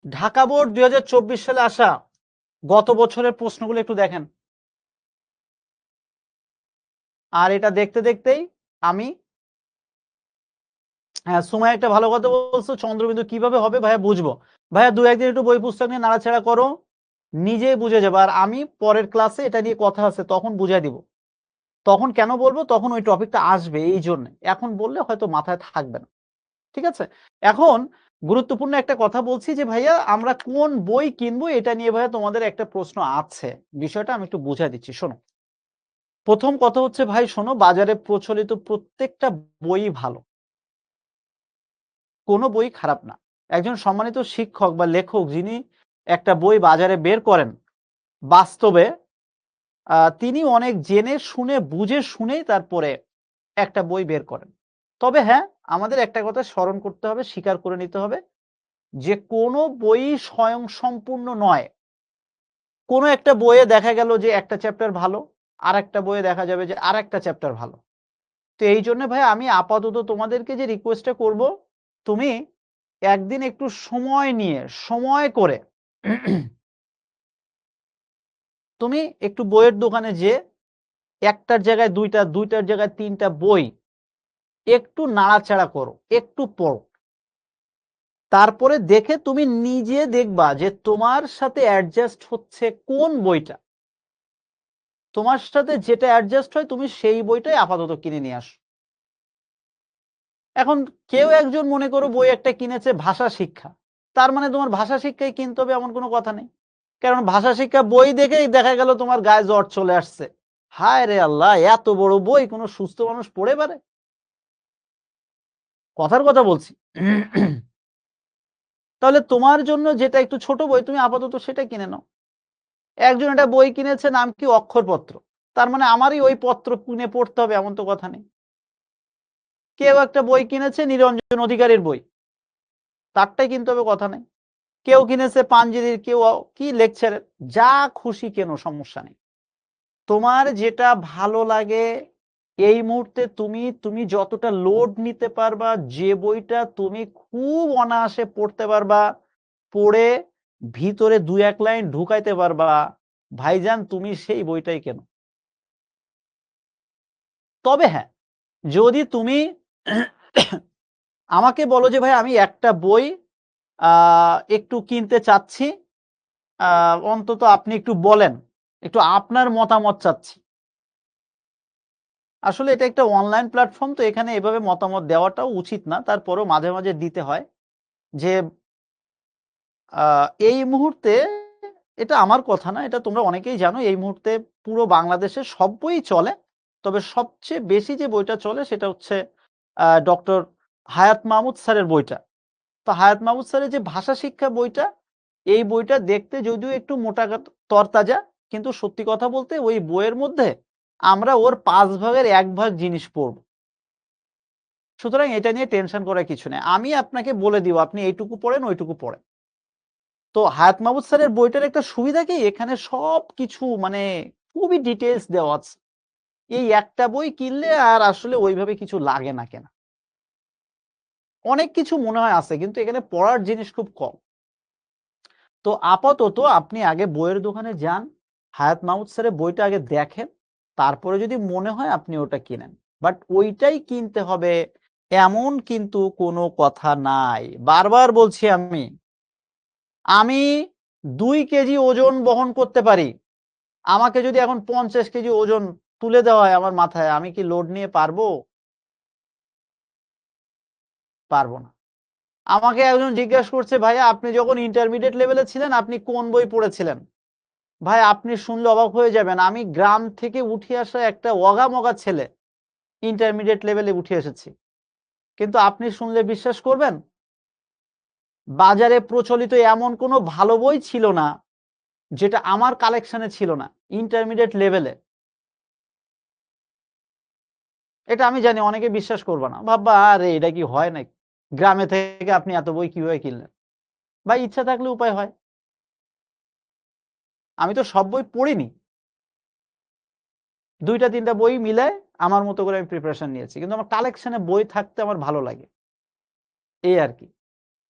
ঢাকা বোর্ড 2024 সালে আসা গত বছরের প্রশ্নগুলো একটু দেখেন। আর এটা দেখতে দেখতেই আমি, হ্যাঁ সুমাই একটা ভালো কথা বলছো, চন্দ্রবিন্দু কিভাবে হবে ভাইয়া বুঝবো। ভাইয়া দু একদিন একটু বই পুস্তক নিয়ে নাড়াচাড়া করো, নিজেই বুঝে যাবে। আর আমি পরের ক্লাসে এটা নিয়ে কথা আছে তখন বুঝাই দিব। তখন কেন বলবো, তখন ওই টপিকটা আসবে, এই জন্য এখন বললে হয়তো মাথায় থাকবে না। ঠিক আছে, এখন গুরুত্বপূর্ণ একটা কথা বলছি যে ভাইয়া আমরা কোন বই কিনবো এটা নিয়ে ভাইয়া তোমাদের একটা প্রশ্ন আছে। বিষয়টা আমি একটু বুঝাই দিচ্ছি, শোনো। প্রথম কথা হচ্ছে ভাই শোনো, বাজারে প্রচলিত প্রত্যেকটা বই ভালো, কোনো বই খারাপ না। একজন সম্মানিত শিক্ষক বা লেখক যিনি একটা বই বাজারে বের করেন, বাস্তবে তিনি অনেক জেনে শুনে বুঝে শুনেই তারপরে একটা বই বের করেন। তবে হ্যাঁ, আমাদের একটা কথা স্মরণ করতে হবে, স্বীকার করে নিতে হবে যে কোনো বই স্বয়ংসম্পূর্ণ নয়। কোনো একটা বইয়ে দেখা গেল যে একটা চ্যাপ্টার ভালো, আরেকটা বইয়ে দেখা যাবে যে আরেকটা চ্যাপ্টার ভালো। তো এই জন্য ভাই আমি আপাতত তোমাদেরকে যে রিকোয়েস্টটা করব, তুমি একদিন একটু সময় নিয়ে, সময় করে তুমি একটু বইয়ের দোকানে যেয়ে একটার জায়গায় দুইটা, দুইটার জায়গায় তিনটা বই একটু নাড়াচাড়া করো, একটু পড়ো। তারপরে দেখে তুমি নিজে দেখবা যে তোমার সাথে অ্যাডজাস্ট হচ্ছে কোন বইটা। তোমার সাথে যেটা অ্যাডজাস্ট হয় তুমি সেই বইটাই আপাতত কিনে নিয়ে আসো। এখন কেউ একজন মনে করো বই একটা কিনেছে ভাষা শিক্ষা, তার মানে তোমার ভাষা শিক্ষাই কিনতে হবে এমন কোনো কথা নেই। কারণ ভাষা শিক্ষা বই দেখেই দেখা গেল তোমার গায়ে জ্বর চলে আসছে। হায় রে আল্লাহ, এত বড় বই কোনো সুস্থ মানুষ পড়ে পারে? কথার কথা বলছি। তাহলে তোমার জন্য যেটা একটু ছোট বই তুমি আপাতত সেটা কিনে নাও। একজন একটা বই কিনেছে, নাম কি অক্ষরপত্র, তার মানে আমারই ওই পত্র কিনে পড়তে হবে এমন তো কথা নেই। কেউ একটা বই কিনেছে নিরঞ্জন অধিকারীর বই, তারটাই কিনতে হবে কথা নেই। কেউ কিনেছে পাঞ্জেরির, কেউ কি লেকচারের, যা খুশি কেন, সমস্যা নেই। তোমার যেটা ভালো লাগে এই মুহূর্তে তুমি যতটা লোড নিতে পারবা, যে বইটা তুমি খুব অনায়াসে পড়তে পারবা, পড়ে ভিতরে ২-১ লাইন ঢুকাইতে পারবা, ভাইজান তুমি সেই বইটাই কেনো। তবে হ্যাঁ, যদি তুমি আমাকে বলো যে ভাই আমি একটা বই একটু কিনতে চাচ্ছি, অন্তত আপনি একটু বলেন, একটু আপনার মতামত চাচ্ছি। আসলে এটা একটা অনলাইন প্ল্যাটফর্ম, তো এখানে এভাবে মতামত দেওয়াটাও উচিত না। তারপরেও মাঝে, মাঝে দিতে হয় যে এই মুহূর্তে, এটা আমার কথা না, এটা তোমরা অনেকেই জানো, এই মুহূর্তে পুরো বাংলাদেশে সব বই চলে। তবে সবচেয়ে বেশি যে বইটা চলে সেটা হচ্ছে ডক্টর হায়াত মাহমুদ স্যারের বইটা। তো হায়াত মাহমুদ স্যারের যে ভাষা শিক্ষা বইটা, এই বইটা দেখতে যদিও একটু মোটা তরতাজা, কিন্তু সত্যি কথা বলতে ওই বইয়ের মধ্যে আমরা ওর ৫ ভাগের ১ ভাগ জিনিস পড়ব। সুতরাং এটা নিয়ে টেনশন করার কিছু নেই। আমি আপনাকে বলে দিব আপনি এইটুকু পড়েন, ওইটুকু পড়েন। তো হায়াত মাহমুদ স্যারের বইটার একটা সুবিধা কি, এখানে সবকিছু মানে খুবই ডিটেইলস দেওয়া আছে। এই একটা বই কিনলে আর আসলে ওইভাবে কিছু লাগে না কেনা। অনেক কিছু মনে হয় আছে, কিন্তু এখানে পড়ার জিনিস খুব কম। তো আপাতত আপনি আগে বইয়ের দোকানে যান, হায়াত মাহমুদ স্যারের বইটা আগে দেখেন, তারপরে যদি মনে হয় আপনি ওটা কিনেন। বাট ওইটাই কিনতে হবে এমন কিন্তু কোনো কথা নাই। বারবার বলছি আমি ২ কেজি ওজন বহন করতে পারি। আমাকে যদি এখন ৫০ কেজি ওজন তুলে দেওয়া হয় আমার মাথায়, আমি কি লোড নিয়ে পারবো? পারব না। আমাকে একজন জিজ্ঞেস করছে, "ভাইয়া আপনি যখন ইন্টারমিডিয়েট লেভেলে ছিলেন আপনি কোন বই পড়েছিলেন?" ভাই আপনি শুনলে অবাক হয়ে যাবেন। আমি গ্রাম থেকে উঠে আসা একটা অগা-মগা ছেলে। ইন্টারমিডিয়েট লেভেলে উঠে এসেছি। কিন্তু আপনি শুনলে বিশ্বাস করবেন? বাজারে প্রচলিত এমন কোনো ভালো বই ছিল না, যেটা আমার কালেকশনে ছিল না, ইন্টারমিডিয়েট লেভেলে। এটা আমি জানি অনেকে বিশ্বাস করবে না। ভাববা, "আরে এটা কি হয় নাকি? গ্রামে থেকে আপনি এত বই কিভাবে কিনলেন?" ভাই ইচ্ছা থাকলে উপায় হয়। আমি তো সব বই পড়িনি। ২ টা ৩ টা বই মিলায় আমার মতো করে আমি প্রিপারেশন নিয়েছি। কিন্তু আমার কালেকশনে বই থাকতে আমার ভালো লাগে। এই আরকি।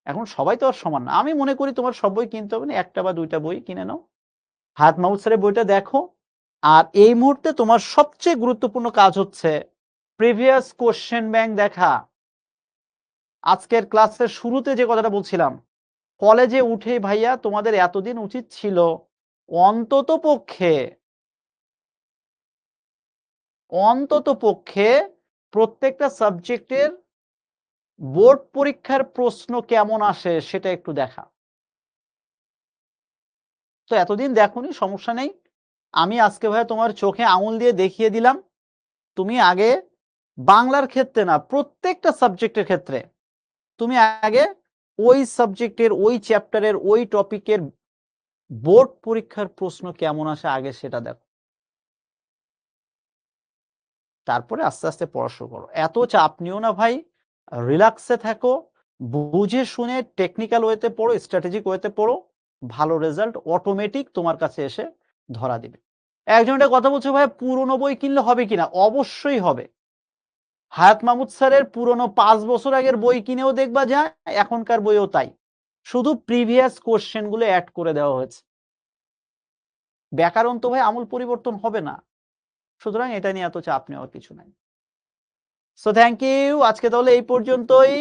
এখন সবাই তো আর সমান না। আমি মনে করি তোমার সব বই কিনতে হবে না। ১ টা বা ২ টা বই কিনে নাও। হায়াত মাহমুদ স্যারের বইটা দেখো। আর এই মুহূর্তে তোমার সবচেয়ে গুরুত্বপূর্ণ কাজ হচ্ছে প্রিভিয়াস কোয়েশ্চেন ব্যাংক দেখা। আজকের ক্লাসের শুরুতে যে কথাটা বলছিলাম, কলেজে উঠেই ভাইয়া তোমাদের এতদিন উচিত ছিল অন্ততপক্ষে অন্ততপক্ষে প্রত্যেকটা সাবজেক্টের বোর্ড পরীক্ষার প্রশ্ন কেমন আসে সেটা একটু দেখা। তো এতদিন দেখোনি, সমস্যা নেই। আমি আজকে ভাইয়া তোমার চোখে আঙুল দিয়ে দেখিয়ে দিলাম। তুমি আগে বাংলার ক্ষেত্রে না, প্রত্যেকটা সাবজেক্টের ক্ষেত্রে তুমি আগে ওই সাবজেক্টের, ওই চ্যাপ্টারের, ওই টপিকের বোর্ড পরীক্ষার প্রশ্ন কেমন আসে আগে সেটা দেখো। তারপরে আস্তে, আস্তে পড়া শুরু করো। এত চাপ নিও না ভাই। রিল্যাক্সে থাকো। বুঝে শুনে টেকনিক্যাল ওয়েতে পড়ো, স্ট্র্যাটেজিক ওয়েতে পড়ো। ভালো রেজাল্ট অটোমেটিক তোমার কাছে এসে ধরা দিবে। একজন একটা কথা বলছে, ভাই পুরনো বই কিনলে হবে কিনা? অবশ্যই হবে। হায়াত মাহমুদ স্যারের পুরনো ৫ বছর আগের বই কিনেও দেখবা যায়, এখনকার বইও তাই। শুধু প্রিভিয়াস কোয়েশ্চেন গুলো এড করে দেওয়া হয়েছে। ব্যাকরণ তো ভাই আমূল পরিবর্তন হবে না। সুতরাং এটা নিয়ে এত চাপ নেওয়ার কিছু নাই। So thank you. আজকে তাহলে এই পর্যন্তই।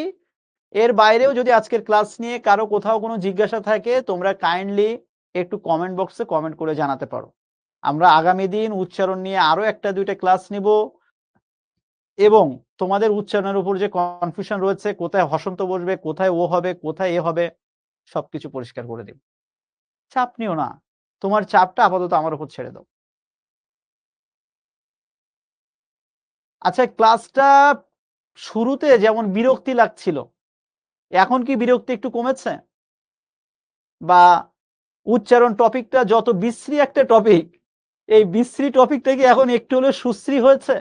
এর বাইরেও যদি আজকের ক্লাস নিয়ে কারো কোথাও কোনো জিজ্ঞাসা থাকে, তোমরা কাইন্ডলি একটু কমেন্ট বক্সে কমেন্ট করে জানাতে পারো। আমরা আগামী দিন উচ্চারণ নিয়ে আরো ১ টা ২ টা ক্লাস নিব এবং তোমাদের উচ্চারণের উপর যে কনফিউশন রয়েছে, কোথায় হসন্ত বসবে, কোথায় ও হবে, কোথায় এ হবে, সবকিছু পরিষ্কার করে দেব। চাপ নিও না। তোমার চাপটা আপাতত আমার উপর ছেড়ে দাও। আচ্ছা, ক্লাসটা শুরুতে যেমন বিরক্তি লাগছিল, এখন কি বিরক্তি একটু কমেছে? বা উচ্চারণ টপিকটা যত বিশ্রী একটা টপিক, এই বিশ্রী টপিকটা কি এখন একটু হলেও সুশ্রী হয়েছে?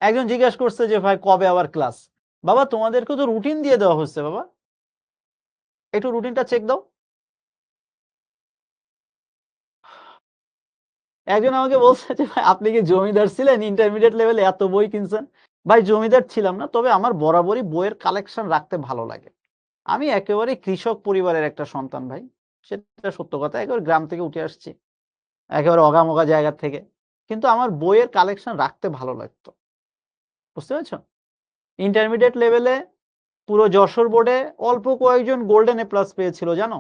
একজন জিজ্ঞাসা করছে যে ভাই কবে আবার ক্লাস? বাবা তোমাদেরকে তো রুটিন দিয়ে দেওয়া হচ্ছে বাবা। একটু রুটিনটা চেক দাও। একজন আমাকে বলছে যে ভাই আপনি কি জমিদার ছিলেন? ইন্টারমিডিয়েট লেভেলে এত বই কিনছেন। ভাই জমিদার ছিলাম না। তবে আমার বরাবরই বইয়ের কালেকশন রাখতে ভালো লাগে। আমি একেবারে কৃষক পরিবারের একটা সন্তান ভাই। সেটা সত্য কথা। একেবারে গ্রাম থেকে উঠে আসছি। একেবারে অগা-মগা জায়গা থেকে। কিন্তু আমার বইয়ের কালেকশন রাখতে ভালো লাগতো। বুঝতে পেরেছ? ইন্টারমিডিয়েট লেভেলে পুরো যশোর বোর্ডে অল্প কয়েকজন গোল্ডেন এ প্লাস পেয়েছিল জানো?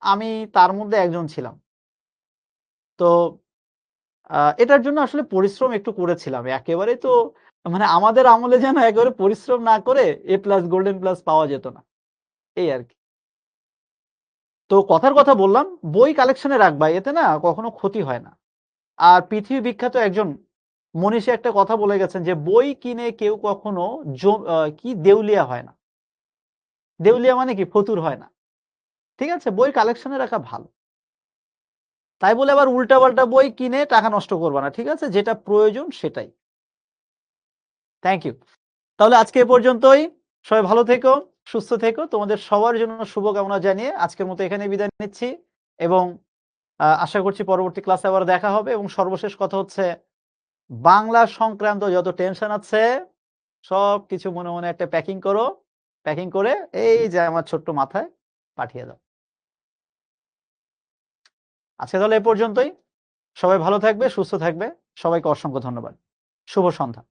আমি তার মধ্যে একজন ছিলাম। তো এটার জন্য আসলে পরিশ্রম একটু করেছিলাম। একেবারেই তো মানে আমাদের আমলে যেন একেবারে পরিশ্রম না করে এ প্লাস, গোল্ডেন প্লাস পাওয়া যেত না। এই আরকি। তো কথার কথা বললাম, বই কালেকশন এ রাখবা। এতে না কখনো ক্ষতি হয় না। আর পৃথিবী বিখ্যাত একজন মনীষী একটা কথা বলে গেছেন যে, "বই কিনে কেউ কখনো কি দেউলিয়া হয় না।" দেউলিয়া মানে কি? ফতুর হয় না। ঠিক আছে? বই কালেকশন এ রাখা ভালো। তাই বলে আবার উল্টা-পাল্টা বই কিনে টাকা নষ্ট করবা না। ঠিক আছে? যেটা প্রয়োজন সেটাই। Thank you. তাহলে আজকে এ পর্যন্তই। সবাই ভালো থেকো, সুস্থ থেকো। তোমাদের সবার জন্য শুভকামনা জানিয়ে আজকের মতো এখানেই বিদায় নিচ্ছি এবং আশা করছি পরবর্তী ক্লাসে আবার দেখা হবে এবং সর্বশেষ কথা হচ্ছে বাংলা সংক্রান্ত যত টেনশন আছে সবকিছু মনে, মনে একটা প্যাকিং করো। প্যাকিং করে এই যে আমার ছোট্ট মাথায় পাঠিয়ে দাও। আজকে তাহলে এ পর্যন্তই। সবাই ভালো থাকবে, সুস্থ থাকবে। সবাইকে অসংখ্য ধন্যবাদ। শুভ সন্ধ্যা।